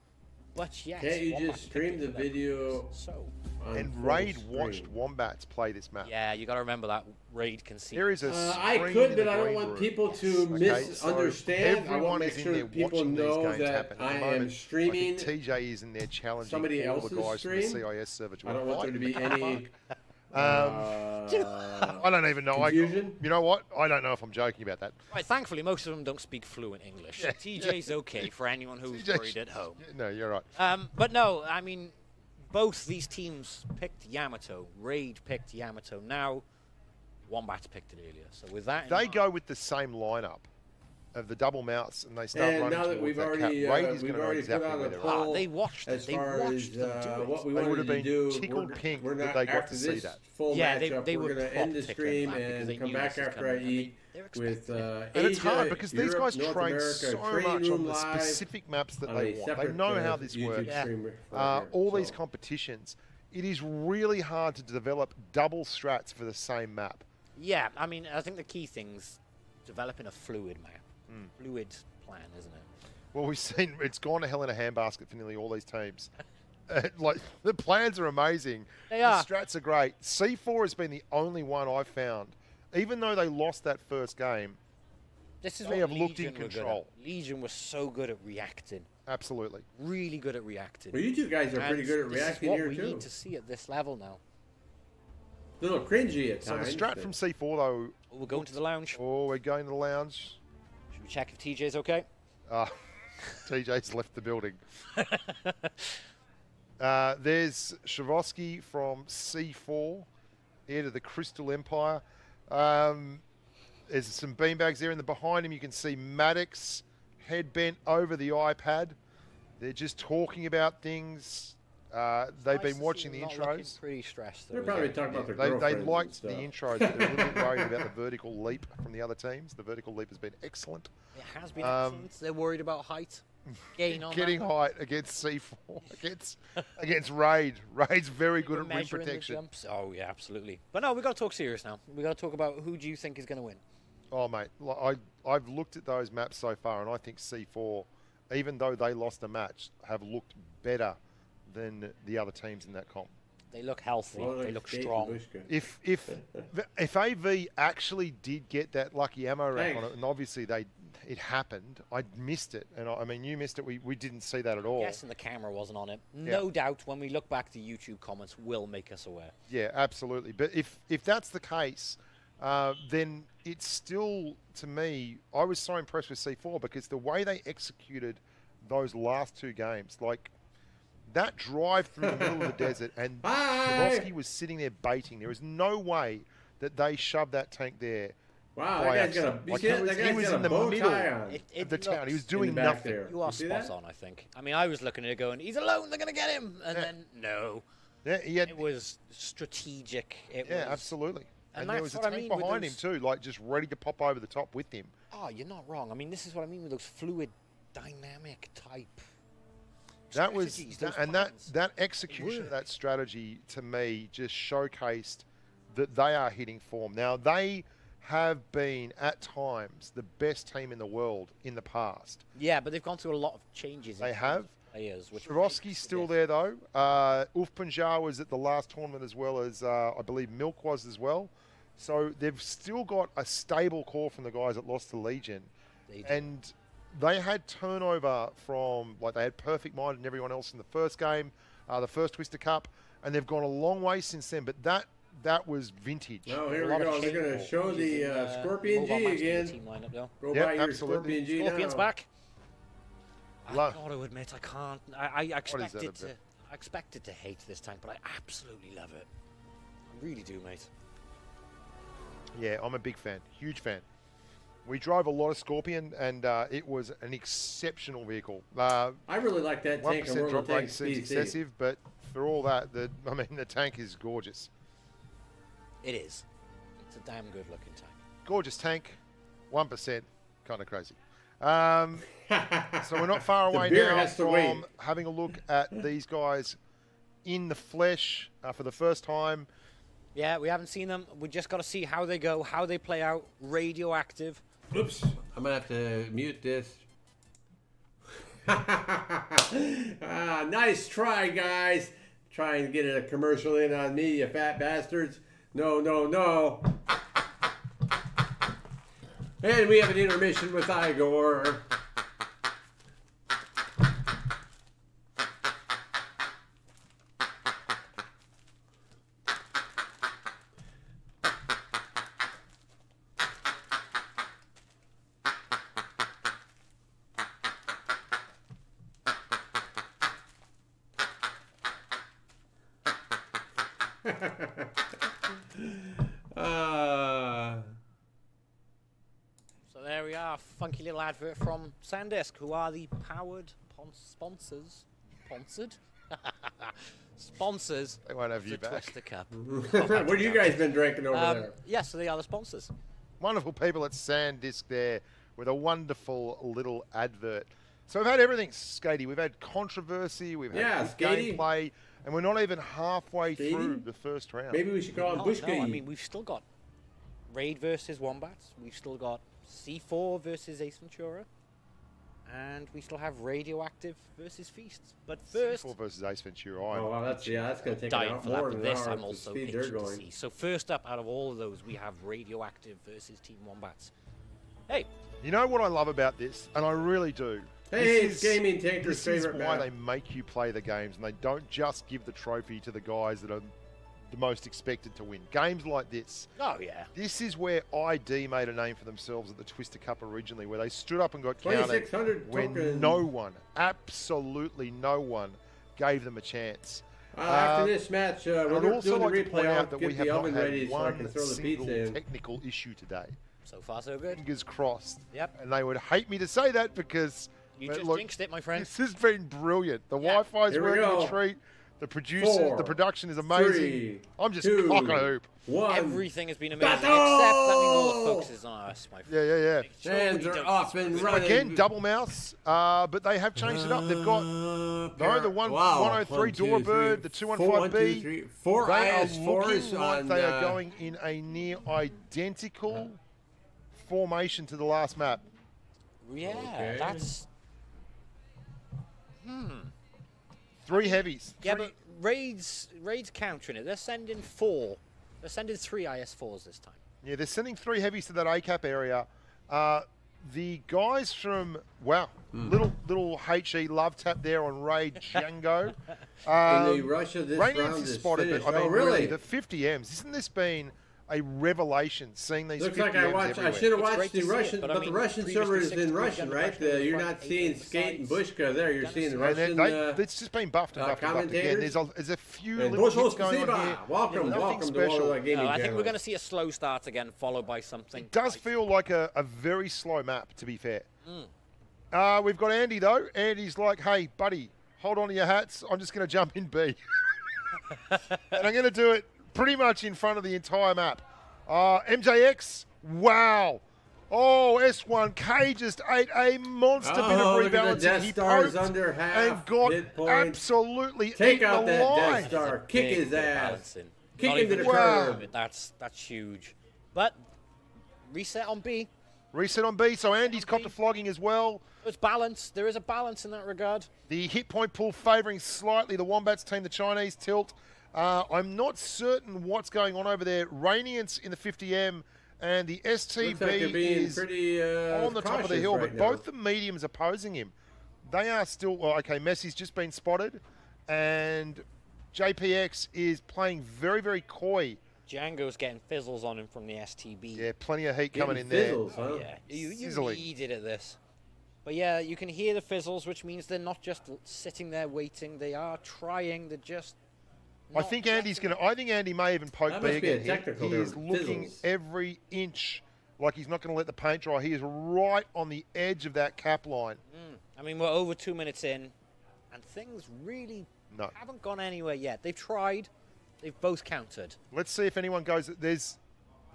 but yes, Can't you Wombats just picked stream it the for them. video? So on and full Raid screen? watched Wombats play this map. yeah, you got to remember that Raid can see. There is a I screen could, in but the I don't green want room. people to Okay, misunderstand. so I everyone want to is make in sure there people watching these know games that happen. At the I am moment, streaming. I think TJ is in there challenging somebody all the else's guys stream. from the CIS server to I don't want there to be fight. any. I don't even know. Confusion? You know what? I don't know if I'm joking about that. Right, thankfully, most of them don't speak fluent English. Yeah, TJ's okay for anyone who's TJ worried at home. No, you're right. But no, I mean, both these teams picked Yamato. Raid picked Yamato. Now, Wombats picked it earlier. So with that, in They mind- go with the same lineup. of the double mounts and they start And running now that towards we've that already, cap, Raid is we've going to know already exactly put where out a they're poll at. They watched as it. They far watched as them do it. what we They would wanted have to been do. tickled We're- pink we're that not they got after to see this that. full Yeah, matchup. they we're were going to end the proper tickled stream black because they and come knew back this was after coming, I and eat they're with expecting it. And it's Asia, hard because these Europe, guys North train America, so trade much on room the live specific maps that on they a want. They separate, know how this YouTube works. stream for here, All these so. competitions, it is really hard to develop double strats for the same map. Yeah, I mean, I think the key thing's developing a fluid map. Fluid plan, isn't it? Well, we've seen it's gone to hell in a handbasket for nearly all these teams. Like the plans are amazing. They are. The strats are great. C4 has been the only one I've found, even though they lost that first game. This is they what have looked in Legion were good control. at. Legion was so good at reacting. Absolutely. Really good at reacting. Well, you two guys are pretty And good at this is reacting what here we too. need to see at this level now. A little cringy at So times. the strat but- from C4 though. Oh, we're going to the lounge. Oh, we're going to the lounge. Should we check if TJ's okay? TJ's left the building. There's Shavosky from C4, heir to the Crystal Empire. There's some beanbags there, and behind him you can see Maddox, head bent over the iPad. They're just talking about things. They've been watching the intros. Pretty stressed. They're probably talking about their They girlfriends and liked the stuff. intros, but they're a little bit worried about the vertical leap from the other teams. The vertical leap has been excellent. It has been excellent. They're worried about height. Getting height against C4, against Raid. Raid's very good at rim Measuring the protection. jumps. Oh, yeah, absolutely. But no, we've got to talk serious now. We've got to talk about who do you think is going to win. Oh, mate, I've looked at those maps so far, and I think C4, even though they lost a match, have looked better than the other teams in that comp. They look healthy. Well, they look strong. If AV actually did get that lucky ammo rack on it, and obviously it happened, I missed it, and I mean you missed it. We didn't see that at all. Guessing the camera wasn't on it. No doubt, when we look back, the YouTube comments will make us aware. Yeah, absolutely. But if that's the case, then it's still, to me, I was so impressed with C4 because the way they executed those last two games, like that drive through the middle of the desert, and Shavosky was sitting there baiting. There is no way that they shoved that tank there. Wow, by that guy's got a, accident. you Like, see that? That he guy's was got in a the bow middle tie on. of the town. He was in doing the back nothing. there. You are see spot that? on, I think. I mean, I was looking at it going, he's alone, they're going to get him. And then, no. Yeah, it was strategic. It was, absolutely. And that's there was a what I tank mean with behind those- him too, like just ready to pop over the top with him. Oh, you're not wrong. I mean, this is what I mean with those fluid, dynamic type. That was strategies, that, those and plans. that execution of that strategy to me just showcased that they are hitting form. Now they have been at times the best team in the world in the past. Yeah, but they've gone through a lot of changes. They have. Players, which Swarovski's still there though. Ulf Punjar was at the last tournament as well as I believe Milk was as well. So they've still got a stable core from the guys that lost to Legion. And they had turnover from, like they had Perfect Mind and everyone else in the first game, the first Twister Cup, and they've gone a long way since then, but that was vintage. Oh, here we go. They're going to show the Scorpion G again. Go buy your Scorpion G Scorpion's now. back. I got to admit, I can't. I expected to hate this tank, but I absolutely love it. I really do, mate. Yeah, I'm a big fan, huge fan. We drove a lot of Scorpion, and it was an exceptional vehicle. I really like that tank. 1% drop rate seems excessive, but for all that, the tank is gorgeous. It is. It's a damn good-looking tank. Gorgeous tank, 1%, kind of crazy. So we're not far away now from having a look at these guys in the flesh for the first time. Yeah, we haven't seen them. We just got to see how they go, how they play out. Radioactive. Oops, I'm gonna have to mute this. Nice try, guys. Trying to get a commercial in on me, you fat bastards. No, no, no. And we have an intermission with Igor. So But there we are, funky little advert from SanDisk, who are the powered sponsors. Sponsored? Sponsors. They won't have you back. Twister Cup. What have you guys been drinking over there? Yeah, so they are the sponsors. Wonderful people at SanDisk there with a wonderful little advert. So we've had everything, Skatey. We've had controversy, we've had gameplay, and we're not even halfway through the first round. Maybe we should call him Bushka. I mean, we've still got Raid versus Wombats. We've still got C4 versus Ace Ventura. And we still have Radioactive versus Feasts. But first... C4 versus Ace Ventura. Oh, well, that's going to take out more than this. an I'm hour also speed they're itching to going. see. So first up out of all of those, we have Radioactive versus Team Wombats. Hey! You know what I love about this? And I really do. Hey, it's Gaming Tanker's favorite. favorite This is why map. they make you play the games, and they don't just give the trophy to the guys that are the most expected to win. Games like this. Oh, yeah. This is where ID made a name for themselves at the Twister Cup originally, where they stood up and got counted 2,600 when tokens. no one, absolutely no one, gave them a chance. After this match, we're I'd doing also the like to point replay. out I'll that get we have the not oven had ready so I can one throw the single pizza in. technical issue today. So far, so good. Fingers crossed. Yep. And they would hate me to say that because... You but just look, jinxed it, my friend. This has been brilliant. The Wi-Fi's Here we working go. a treat. The producers, the 4, production is amazing. 3, I'm just 2, cock-a-hoop. 1. Everything has been amazing, Battle! except that means all the focus is on us, my friend. Yeah. Hands are off and So running. again, double mouse, but they have changed it up. They've got the 103 Doorbird, the 215B. 4 They are IS4s looking like on. they are going in a near identical formation to the last map. Yeah, that's... 3 heavies. Yeah, but Raid's countering it. They're sending 4. They're sending 3 IS4s this time. Yeah, they're sending 3 heavies to that ACAP area. The guys from, little HE love tap there on Raid Django. In the rush of this Radiance round is is spotted, finished. but I mean, Oh, really? really, the 50Ms, isn't this been a revelation, seeing these Looks 50Ms like I everywhere? should have It's watched great the to see it, Russian, but I but mean, the Russian previous server to is 6 in we've Russian, done right? the You're front not 8 seeing and Skate and sides. Bushka there. You're seeing And Russian. it's just been buffed and buffed and buffed again. commentators. There's a few And little Bushel hits going on here. Welcome, Nothing welcome to special. Wallerdog Gaming No, I think Channel. we're going to see a slow start again, followed by something. It does feel like a very slow map, to be fair. We've got Andy, though. Andy's like, hey, buddy, hold on to your hats. I'm just going to jump in B. And I'm going to do it pretty much in front of the entire map. MJX, wow. Oh, S1K just ate a monster bit of look at the rebalancing. Death He Star's poked under half and got hit points. absolutely Take eaten out that alive. Death Star. Kick Big his ass. balancing. Kick Not him to even the Wow. curb. That's huge. But reset on B. Reset on B, so Andy's copped a flogging as well. It's balance. There is a balance in that regard. The hit point pool favouring slightly the Wombats team, the Chinese tilt. I'm not certain what's going on over there. Radiance in the 50M and the STB Looks like they're being is pretty on the top of the cautious hill, right but now. both the mediums opposing him. They are still, okay, Messi's just been spotted, and JPX is playing very, very coy. Django's getting fizzles on him from the STB. Yeah, plenty of heat coming in fizzles, there. huh? Yeah, you Sizzling. needed at this. But yeah, you can hear the fizzles, which means they're not just sitting there waiting. They are trying. They're just. I think Andy's going to. I think Andy may even poke That B must be a again. technical He there, is looking fizzles. every inch like he's not going to let the paint dry. He is right on the edge of that cap line. I mean, we're over 2 minutes in, and things really No. haven't gone anywhere yet. They've tried. They've both countered. Let's see if anyone goes.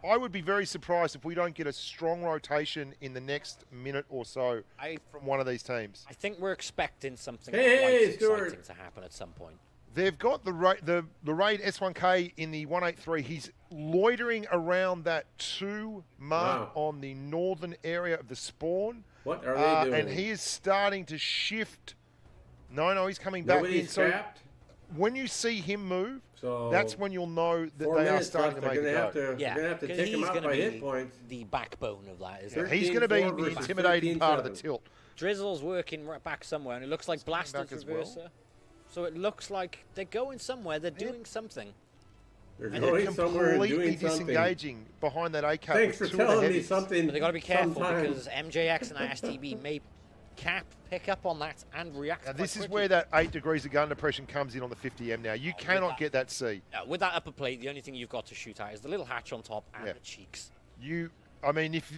I would be very surprised if we don't get a strong rotation in the next minute or so from one of these teams. I think we're expecting something Hey, quite Stuart. exciting to happen at some point. They've got the Raid S1K in the 183. He's loitering around that 2 mark on the northern area of the spawn. What are they doing? And he is starting to shift. No, he's coming back in. Nobody's So trapped? when you see him move, So that's when you'll know that 4 they are minutes starting left. to make They're it gonna have go. to, they're gonna have to 'cause take him he's out gonna by be hit points. the backbone of that, isn't Yeah, he? he's going to be 13-4 the versus intimidating part of the 13-7. tilt. Drizzle's working right back somewhere, and it looks like Blaster's back as well. reverser. So it looks like they're going somewhere. They're doing something. They're And going they're somewhere and completely doing something. disengaging behind that AK. Thanks for with 2 of the telling me heavies. something. But they got to be careful sometime. because MJX and that STB may pick up on that and react. Now, quite this is quickly. where that 8 degrees of gun depression comes in on the 50M now. You cannot that- get that C. With that upper plate, the only thing you've got to shoot at is the little hatch on top and Yeah. the cheeks. I mean, if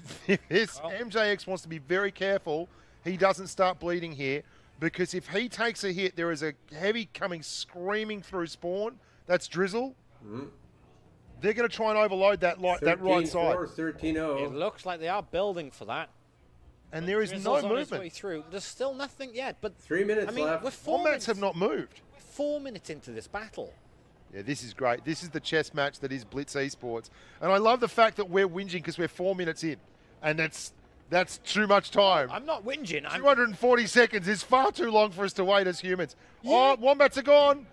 this MJX wants to be very careful, he doesn't start bleeding here, because if he takes a hit, there is a heavy coming screaming through spawn. That's Drizzle. They're going to try and overload that right side. 13-0. It looks like they are building for that. And there is Drizzle's no on his movement. way through. There's still nothing yet. But 3 minutes left. We're 4 Wombats minutes, have not moved. We're 4 minutes into this battle. Yeah, this is great. This is the chess match that is Blitz Esports. And I love the fact that we're whinging because we're 4 minutes in. And that's too much time. I'm not whinging. 240 seconds is far too long for us to wait as humans. Oh, Wombats are gone.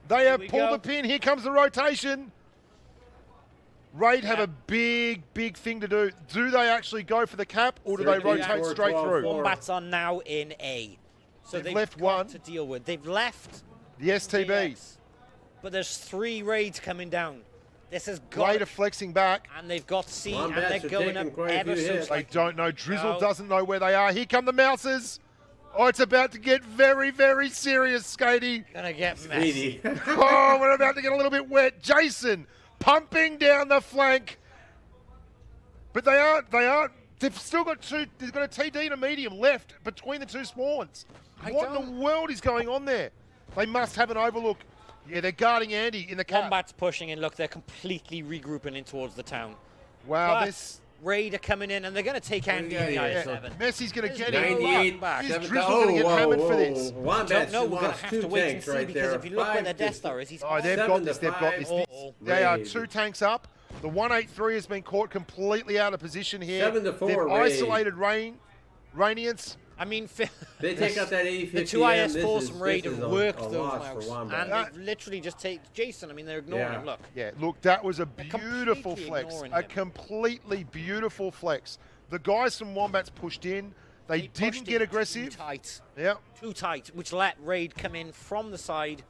They have pulled the pin. Here comes the rotation. Raid have a big thing to do. Do they actually go for the cap, or do they rotate straight through? Wombats are now in A. So they've left got one to deal with. They've left the STBs. But there's 3 raids coming down. This has got... Raid are flexing back. And they've got C, Wombats and they're going up ever so They slightly. don't know. Drizzle doesn't know where they are. Here come the Mouses. Oh, it's about to get very, very serious, Skatey. Gonna get messy. Oh, we're about to get a little bit wet. Jason pumping down the flank. But they've still got they've got a TD and a medium left between the 2 spawns. What in the world is going on there? They must have an overlook. Yeah, they're guarding Andy in the cap. Wombats pushing in. Look, they're completely regrouping in towards the town. Wow, But this... Raid are coming in, and they're going to take Andy in the IS-7. Messi's going to get There's no it. going back. Is Drizzle going to get hammered for this? Wombats No, we're going to lost have 2 to wait and tanks see, right because there. if you look where their 5 Death Star is, he's Oh, they've got this. They've got this. They are Raid. 2 tanks up. The 183 has been caught completely out of position here. 7-4 They've Raid. isolated Radiants. I mean, They take out that 80-50. the 2 IS-4s from Raid have worked those loss mouse, for and they've literally just taken Jason. I mean, they're ignoring him. Look. Yeah, look, that was a beautiful completely flex. ignoring A him. completely beautiful flex. The guys from Wombats pushed in. They didn't get aggressive. Too tight. Yeah. Too tight, which let Raid come in from the side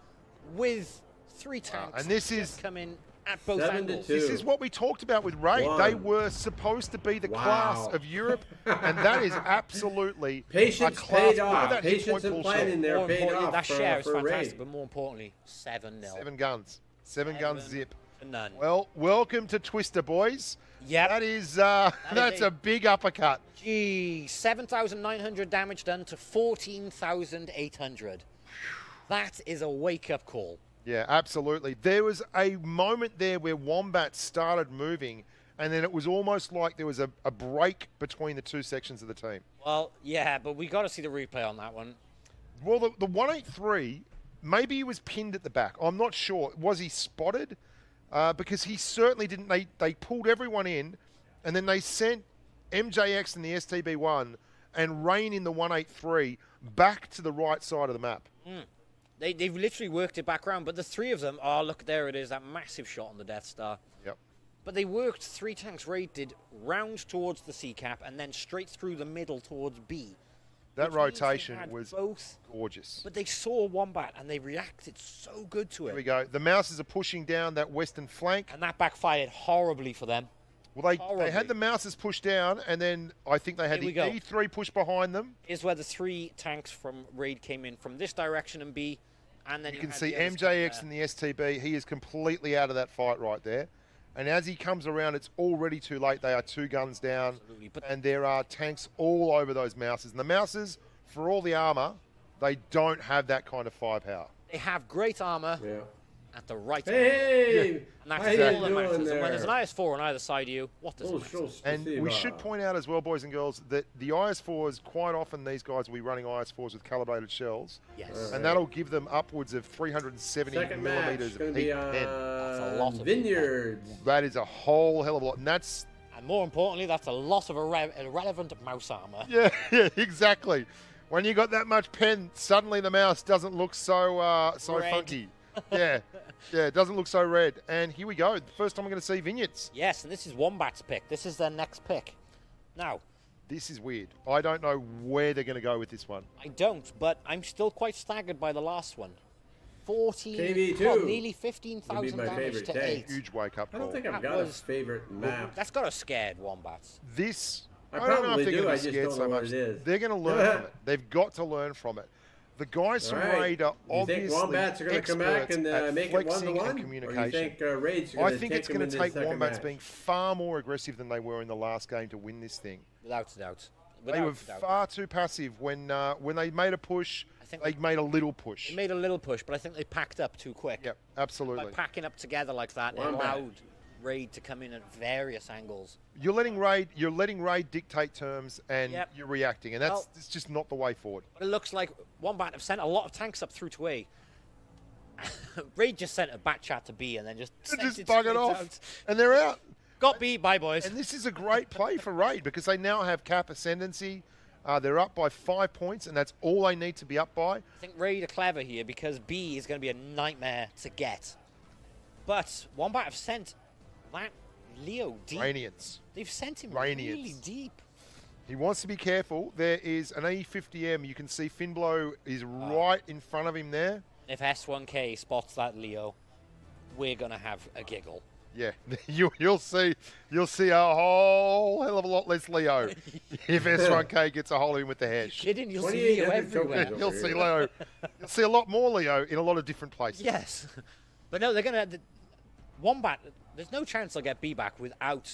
with 3 tanks. And this is come in at both 7-2. angles. This is what we talked about with Raid. They were supposed to be the class of Europe, and that is absolutely Patience a class. paid Look at off. that hit Patience point and pull planning shot. there More paid importantly, off that share is for fantastic, Raid. but more importantly, 7-0. 7 guns. 7 guns zip. To none. Well, welcome to Twister, boys. Yep. That is that's a big uppercut. Gee, 7,900 damage done to 14,800. That is a wake-up call. Yeah, absolutely. There was a moment there where Wombat started moving, and then it was almost like there was a break between the 2 sections of the team. Well, yeah, but we got to see the replay on that one. Well, the 183, maybe he was pinned at the back. I'm not sure. Was he spotted? Because he certainly didn't. They pulled everyone in, and then they sent MJX in the STB1 and Rain in the 183 back to the right side of the map. They've literally worked it back around, but the 3 of them, oh, look, there it is, that massive shot on the Death Star. Yep. But they worked 3 tanks raided round towards the C cap and then straight through the middle towards B. That which means they rotation had was both, gorgeous. but they saw Wombat and they reacted so good to it. Here we go. The Mouses are pushing down that western flank. And that backfired horribly for them. Well, they had the Mouses pushed down, and then I think they had the E3 push behind them. Here's where the 3 tanks from Raid came in from this direction and B. And then You can had see the others coming MJX there. in the STB. He is completely out of that fight right there. And as he comes around, it's already too late. They are 2 guns down, and there are tanks all over those Mouses. And the Mouses, for all the armor, they don't have that kind of firepower. They have great armor at the right Hey! angle. And that's How all you that doing matters. And when there's an there? IS-4 on either side of you, what does it matter? And we should point out as well, boys and girls, that the IS-4s, quite often these guys will be running IS-4s with calibrated shells. Yes. And that'll give them upwards of 370 Second match millimeters gonna of be heat on pen. That's a lot of Vineyards. That is a whole hell of a lot. And that's... And more importantly, that's a lot of irrelevant mouse armor. Yeah, exactly. When you got that much pen, suddenly the mouse doesn't look so so Red. funky. Yeah, it doesn't look so red. And here we go. The first time we're going to see Vineyards. Yes, and this is Wombat's pick. This is their next pick. Now, This is weird. I don't know where they're going to go with this one. I don't, but I'm still quite staggered by the last one. 14, KV2. well, nearly Would 15,000 be my damage favorite to tank. 8. Huge wake-up I call. don't think I've That got a was- favorite map. That's got us scared, Wombats. This, I I don't know probably if they're do, going I to be just scared don't so know what much. it is. They're going to learn from it. They've got to learn from it. The guys from Right. Raid are You think obviously Wombats are going to come back experts and at make it flexing 1-1? and Or communication. you think Raid's going I to think take it's them going to into the take second Wombats match? being far more aggressive than they were in the last game to win this thing. Without a doubt. They were far too passive when they made a push. They made a little push. They made a little push, but I think they packed up too quick. Yep, absolutely. By packing up together like that, it allowed Raid to come in at various angles. You're letting Raid dictate terms, and you're reacting, and that's it's just not the way forward. It looks like Wombat have sent a lot of tanks up through to A. Raid just sent a bat chat to B and then just bug it off, and they're out. Got B, bye boys. And this is a great play for Raid because they now have cap ascendancy. They're up by 5 points, and that's all they need to be up by. I think Raid are clever here because B is going to be a nightmare to get. But Wombat have sent that Leo deep. Radiance. They've sent him Radiance. really deep. He wants to be careful. There is an E50M. You can see Finblow is right in front of him there. If S1K spots that Leo, we're going to have a giggle. Yeah, you'll see a whole hell of a lot less Leo if S1K gets a hold of him with the hedge. Kidding, you'll see Leo everywhere. You'll see Leo. You'll see a lot more Leo in a lot of different places. Yes, but no, they're going to Wombat. There's no chance they'll get B back without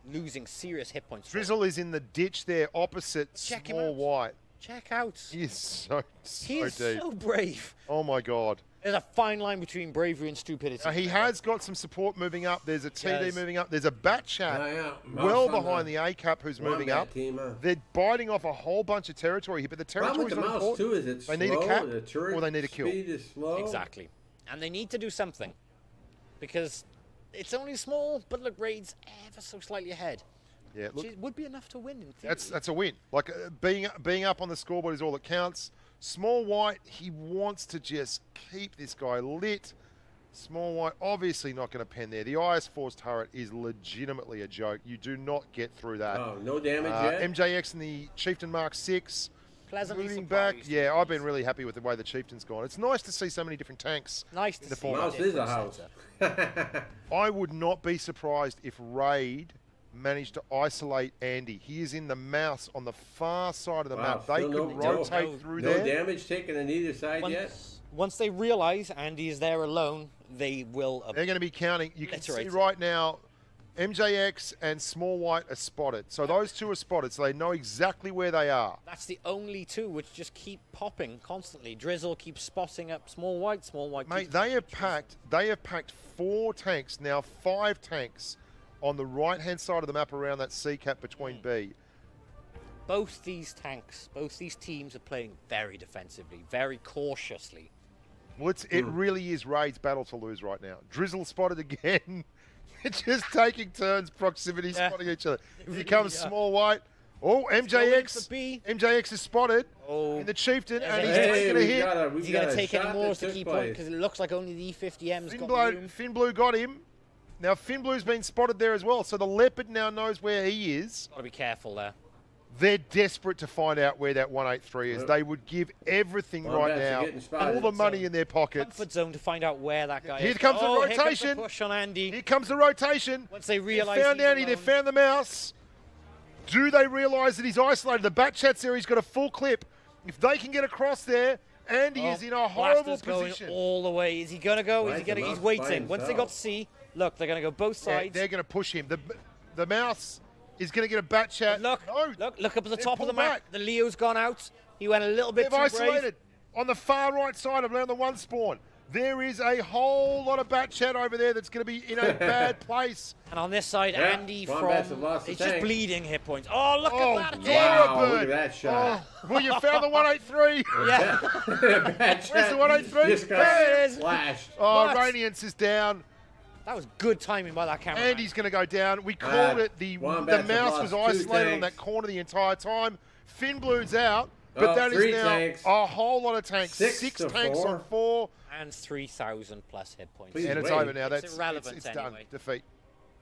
losing serious hit points. Drizzle is in the ditch there, opposite Small White. Check out. He is so He is deep. so brave. Oh my God. There's a fine line between bravery and stupidity. He has got some support moving up. There's a TD Yes. moving up. There's a bat chat Mouse well on behind the A cap who's moving Wombat up. team, They're biting off a whole bunch of territory here, but the Problem territory's with the not mouse important. too is it's They need a slow, cap the turret or they need a kill. speed is slow. Exactly. And they need to do something. Because it's only small, but look, Raid's ever so slightly ahead. Yeah, look, Which would be enough to win in theory. that's a win. Like being up on the scoreboard is all that counts. Small White, he wants to just keep this guy lit. Small White, obviously not going to pen there. The IS-4's turret is legitimately a joke. You do not get through that. Oh, no damage yet? MJX and the Chieftain Mark 6. Pleasantly moving surprised. back. Yeah, I've been really happy with the way the Chieftain's gone. It's nice to see so many different tanks. Nice in to the see format. Mouse is a house. I would not be surprised if Raid managed to isolate Andy. He is in the mouse on the far side of the map. They still could rotate through no there. damage taken on either side yet? Once they realize Andy is there alone, they will. They're going to be counting. You can see obliterate right now, MJX and Small White are spotted. So those two are spotted, so they know exactly where they are. That's the only two which just keep popping constantly. Drizzle keeps spotting up Small White. Small White. Mate, they have packed 4 tanks, now 5 tanks on the right-hand side of the map around that C cap between B. Both these tanks, both these teams are playing very defensively, very cautiously. Well, it really is Raid's battle to lose right now. Drizzle spotted again. Just taking turns, proximity, spotting each other. Here comes Small White. Oh, MJX. MJX is spotted in the Chieftain, and he's taking a hit. Is he going to take any more to keep on? Because it looks like only the E50M's got room. Finblue got him. Now, Finblue's been spotted there as well, so the Leopard now knows where he is. Got to be careful there. They're desperate to find out where that 183 is. They would give everything right now, all the money in their pockets. Comfort zone to find out where that guy is. Here comes the rotation. Here comes the push on Andy. Here comes the rotation. Once they realise they found he's Andy, they alone. found the mouse. Do they realise that he's isolated? The bat chat series got a full clip. If they can get across there, Andy is in a horrible Blaster's going position. all the way. Is he going to go? Is he going to? He's waiting. Once they got to C, look, they're going to go both sides. They're going to push him. The mouse is going to get a bat chat. Look up at the top of the map. Back. The Leo's gone out. He went a little bit They've too isolated brave. on the far right side of around the 1 spawn. There is a whole lot of bat chat over there that's going to be in a bad place. And on this side, Yeah, Andy Wombats have lost the he's just tank. bleeding hit points. Oh, look at that. Wow, look at that shot. Oh, well, you found the 183. Yeah. Where's the 183? Just got There it is. flashed. Oh, What? Radiance is down. That was good timing by that camera. Andy's going to go down. We called it. The Wombats have mouse was lost 2 isolated on tanks. that corner the entire time. Finblue's out, but that is 3 now tanks. a whole lot of tanks. 6 6 to tanks 4. on 4. And 3,000 plus hit points. And it's wait. over now. It's irrelevant it's anyway. done. Defeat.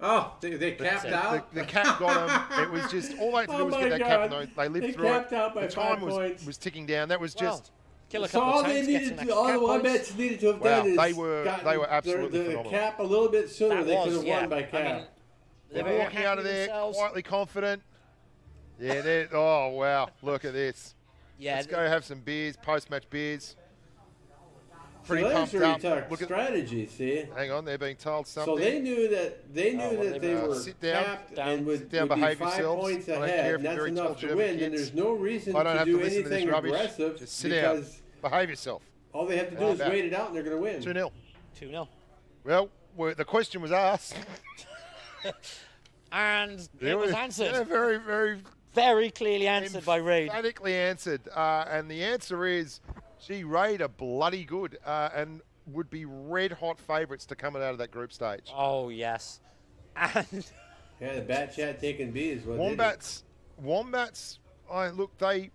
Oh, they capped out? The cap got him. It was just all they had to do was Oh get my that cap, God. and they lived They through it. capped out by The time 5 points. was ticking down. That was Well, just. kill a So couple all of they tanks, get needed some to, extra all the cap points. Wombats needed to have Wow, done is they were gotten absolutely the phenomenal. cap a little bit sooner. That They was, could have yeah. won by I cap. mean, They're very walking out of happy there themselves. quietly confident. Yeah, they're. Oh wow! Look at this. Yeah. Let's go have some beers, post-match beers. Pretty so pumped that's where up. you talk Look at, strategy, see? hang on, they're being told something. So they knew that they were sit down, capped and would down, be behave 5 yourselves. points I don't care ahead, if and you're that's very tall enough to German win. Then kids. there's no reason I don't to have do to listen to this anything rubbish. aggressive Just sit down. because Behave yourself. all they have to do is wait it out and they're going to win. 2-0. 2-0. Well, the question was asked. And it was answered. Yeah, very, very... Very clearly answered by Raid. Emphatically answered. And the answer is, gee, Raid are bloody good and would be red-hot favourites to come out of that group stage. Oh, yes. And yeah, the Bat Chat taking B is what Wombats, look, they...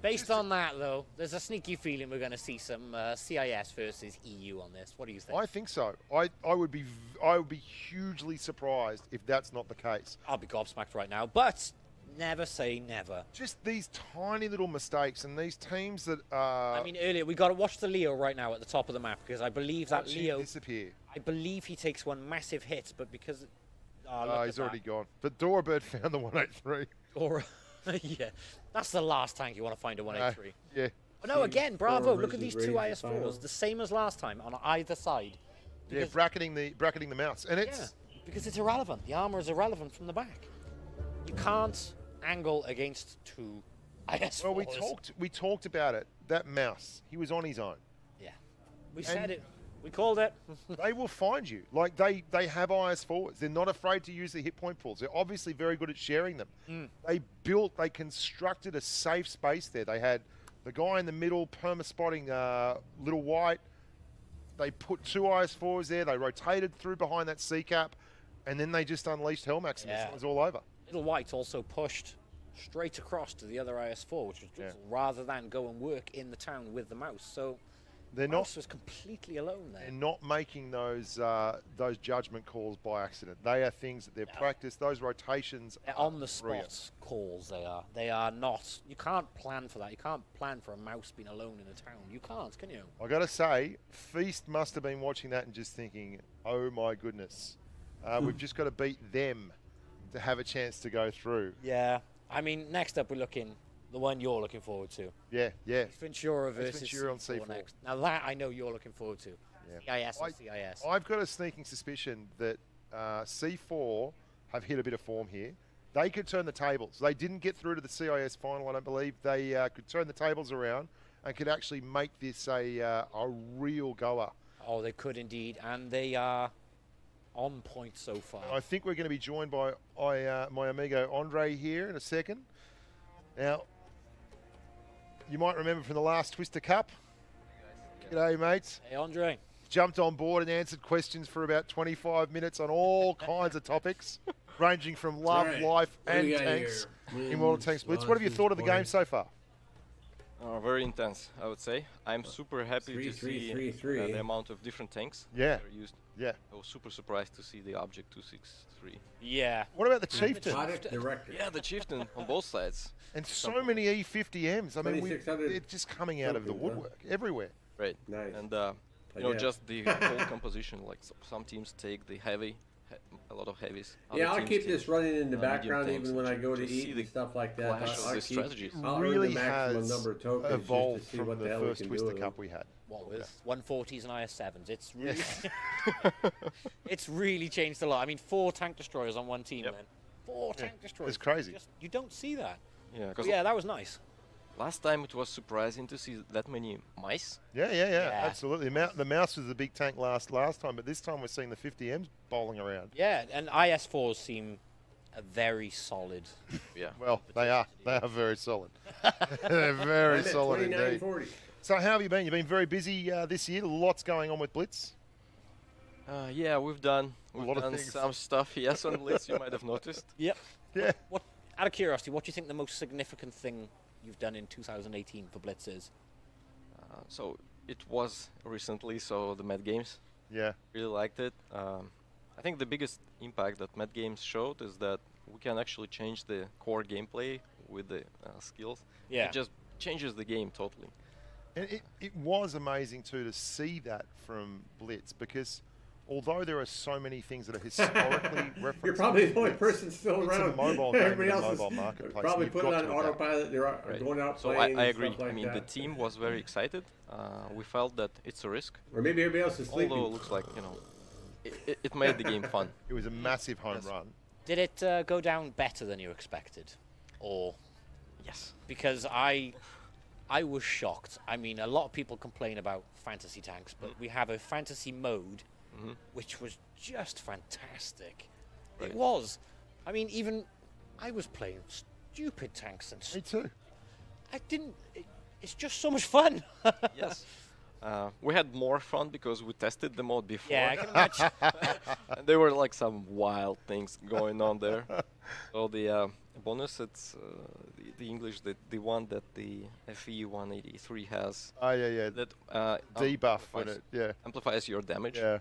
Based on that, though, there's a sneaky feeling we're going to see some CIS versus EU on this. What do you think? I think so. I would be hugely surprised if that's not the case. I'll be gobsmacked right now, but never say never. Just these tiny little mistakes and these teams that are... I mean, earlier, we got to watch the Leo right now at the top of the map because I believe that Leo... disappear. I believe he takes one massive hit, but because... he's already gone. But Dorabird found the 183. Yeah, that's the last tank you want to find a 183. Yeah. Oh, no, again, bravo. Look at these 2 IS4s, the same as last time on either side. Yeah, bracketing the mouse. And it's... Yeah, because it's irrelevant. The armor is irrelevant from the back. You can't angle against 2 IS4s. Well, we talked about it. That mouse, he was on his own. Yeah. We said it. We called it. They will find you. Like, they have IS4s. They're not afraid to use the hit point pools. They're obviously very good at sharing them. They constructed a safe space there. They had the guy in the middle, perma-spotting Little White. They put 2 IS4s there. They rotated through behind that C-cap, and then they just unleashed Hell Maximus. It was all over. Little White also pushed straight across to the other IS4, which was rather than go and work in the town with the mouse. So Mouse was completely alone there. They're not making those judgment calls by accident. They are things that they've practiced. Those rotations are on the spot calls. They are not. You can't plan for that. You can't plan for a mouse being alone in a town. You can't, can you? I got to say, Feast must have been watching that and just thinking, "Oh my goodness, we've just got to beat them to have a chance to go through." Yeah. I mean, next up we're looking. The one you're looking forward to. Yeah. Ventura versus Ventura on C4 next. Now that I know you're looking forward to. Yeah. CIS and CIS. I've got a sneaking suspicion that C4 have hit a bit of form here. They could turn the tables. They didn't get through to the CIS final, I don't believe. They could turn the tables around and could actually make this a real goer. Oh, they could indeed. And they are on point so far. I think we're going to be joined by my amigo Andre here in a second. Now, you might remember from the last Twister Cup. G'day, mates. Hey, Andre. Jumped on board and answered questions for about 25 minutes on all kinds of topics, ranging from love, life, and tanks in World of Tanks Blitz. What have you thought of the game so far? Very intense, I would say. I'm super happy to see the amount of different tanks that are used. Yeah. I was super surprised to see the Object 263. Yeah. What about the Chieftain? Yeah, the Chieftain on both sides. And so many E50Ms. I mean, it's just coming out of the woodwork everywhere. Right. Nice. And, you know, just the whole composition. Like some teams take the a lot of heavies. Yeah, I'll keep this running in the background even when I go to eat and stuff like that. I'll really earn the maximum number of tokens evolved just to see from what the hell first we can Twister do Cup we had. What with 140s and IS7s? It's really, it's really changed a lot. I mean, 4 tank destroyers on one team, man. 4 tank destroyers. It's crazy. You don't see that. Yeah, that was nice. Last time it was surprising to see that many mice. Yeah, absolutely. The mouse was the big tank last time, but this time we're seeing the 50Ms bowling around. Yeah, and IS4s seem very solid. Yeah. Well, they are. They are very solid. They're very solid indeed. So how have you been? You've been very busy this year. Lots going on with Blitz. Yeah, we've done of some stuff. Yes, on Blitz, you might have noticed. Yep. Yeah. What, out of curiosity, what do you think the most significant thing you've done in 2018 for Blitz is? So it was recently, the Met Games. Yeah. Really liked it. I think the biggest impact that Met Games showed is that we can actually change the core gameplay with the skills. Yeah. It just changes the game totally. And it was amazing too to see that from Blitz, because although there are so many things that are historically referenced. You're probably the only person still it's around. a mobile game Everybody in else the is mobile marketplace. probably You've putting got on to adapt. autopilot. They're Right. going out So playing I and agree. stuff like I mean, that. the team was very excited. We felt that it's a risk. Or maybe everybody else is sleeping. Although it looks like, you know, it made the game fun. It was a massive home run. Did it go down better than you expected? Or yes, because I was shocked. I mean, a lot of people complain about fantasy tanks, but we have a fantasy mode which was just fantastic. Right. It was. I mean, even I was playing stupid tanks and Me too. I didn't. It's just so much fun. Yes. We had more fun because we tested the mode before. Yeah, I can imagine. And there were like some wild things going on there. So the bonus, it's the English, the one that the FE 183 has. Oh yeah. That debuff on it. Yeah. Amplifies your damage. Yeah.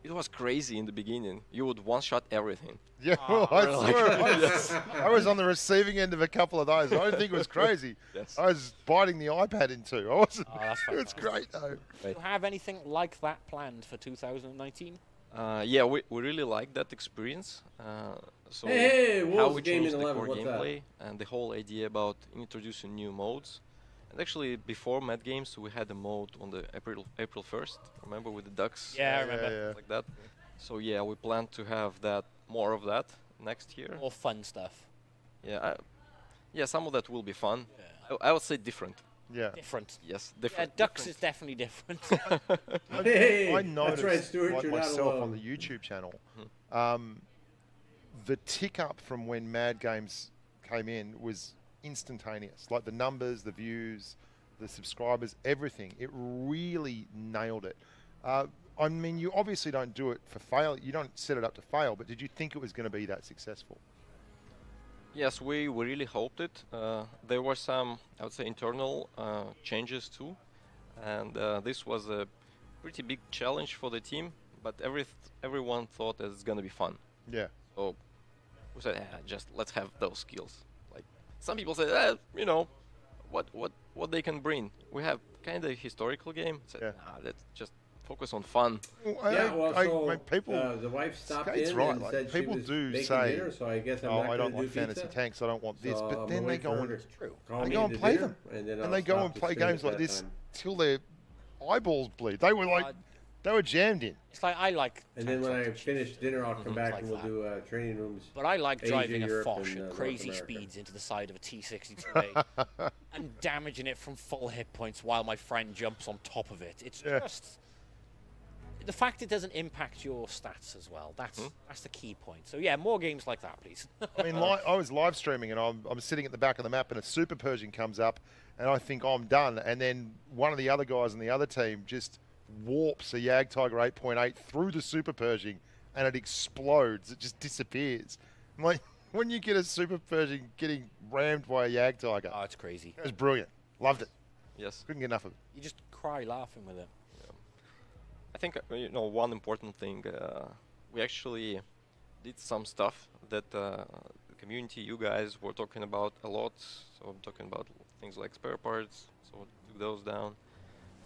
It was crazy in the beginning. You would one-shot everything. Yeah, I swear. I was on the receiving end of a couple of those. I don't think it was crazy. Yes. I was biting the iPad in two. I wasn't. Oh, that's It was great though. Do you have anything like that planned for 2019? Yeah, we really like that experience. So Hey, how Wolves we Gaming changed the 11, core what's that? gameplay and the whole idea about introducing new modes. And actually, before Mad Games, we had a mode on the April 1st. Remember with the ducks? Yeah, I remember. Like that. So yeah, we plan to have that more of that next year. More fun stuff. Yeah, yeah, some of that will be fun. Yeah. I would say different. Yeah. Different. Yes, different. Yeah, ducks is definitely different. Hey, I noticed, that's right, Stuart, like you're not myself alone. on the YouTube channel, the tick up from when Mad Games came in was instantaneous. Like the numbers, the views, the subscribers, everything. It really nailed it. I mean, you obviously don't do it for fail. You don't set it up to fail, but did you think it was going to be that successful? Yes, we really hoped it. There were some, I would say, internal changes too. And this was a pretty big challenge for the team, but everyone thought that it's going to be fun. Yeah. So we said, just let's have those skills. Like some people said, you know, what they can bring. We have kind of a historical game. Said, nah, let's just focus on fun. Well, Yeah, well, so when people, the wife stopped Skate's in right, and like, said she people was do making say, dinner, so I guess I'm oh, not I don't gonna like do fantasy pizza. tanks, I don't want this, So but I'm then gonna they wait go for and her to call they me go to and play dinner, them, and then and I'll they go stop and to play stream games at like that this time. till their eyeballs bleed. They were like, they were jammed in. It's like I like. And then when I finish dinner, I'll come back like and we'll that. do training rooms. But I like Asia, driving a Europe, Foch and, at North crazy America. speeds into the side of a T-62A and damaging it from full hit points while my friend jumps on top of it. It's just the fact it doesn't impact your stats as well. That's the key point. So yeah, more games like that, please. I mean, I was live streaming and I'm sitting at the back of the map and a Super Persian comes up and I think I'm done. And then one of the other guys on the other team just warps a Yag Tiger 8.8 through the Super Pershing and it explodes. It just disappears. I'm like, when you get a Super Pershing getting rammed by a Yag Tiger. Oh, it's crazy. It was brilliant. Loved it. Yes. Couldn't get enough of it. You just cry laughing with it. I think you know one important thing. We actually did some stuff that the community, you guys, were talking about a lot. So I'm talking about things like spare parts. So took those down.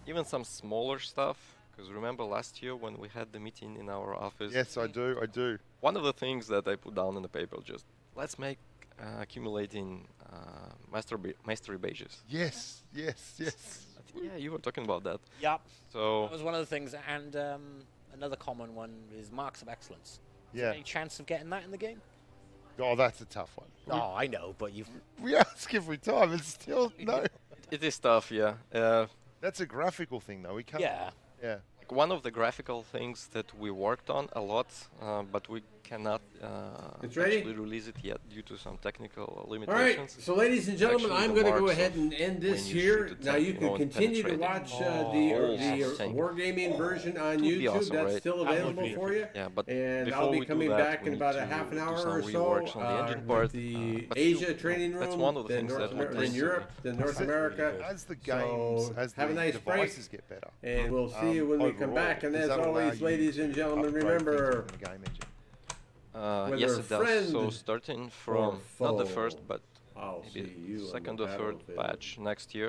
Even some smaller stuff. Because remember last year when we had the meeting in our office? Yes, I do. I do. One of the things that I put down in the paper, just let's make accumulating mastery badges. Yes, yes, yes. Yeah, you were talking about that. Yep. So that was one of the things, and another common one is marks of excellence. Is Yeah. there any chance of getting that in the game? Oh, that's a tough one. Oh, I know, but you've. We ask every time, and still no. it is tough, yeah. That's a graphical thing, though. We can't. Yeah. Yeah. Like one of the graphical things that we worked on a lot, but we cannot actually release it yet due to some technical limitations. All right, so ladies and gentlemen, Actually, I'm the going to go marks ahead of and end this when you here. shoot Now it, you can continue to watch the Wargaming version on Would be YouTube. awesome, That's right? still That would available be for you. Yeah, but and before I'll be we do coming that, back we in need about to a half an do hour some or so. reworks on the engine part. The But Asia still, training room, that's one of the then things North that would America, then take Europe, then North America. As the games, as have the a nice devices break, get better, and we'll see you when we come overall, back. And does as that allow always, you ladies and to gentlemen, upgrade remember. things in the game engine? Yes, Whether it does. friend So starting or from not the foe, first, but I'll maybe see you on second the or third battlefield. patch next year.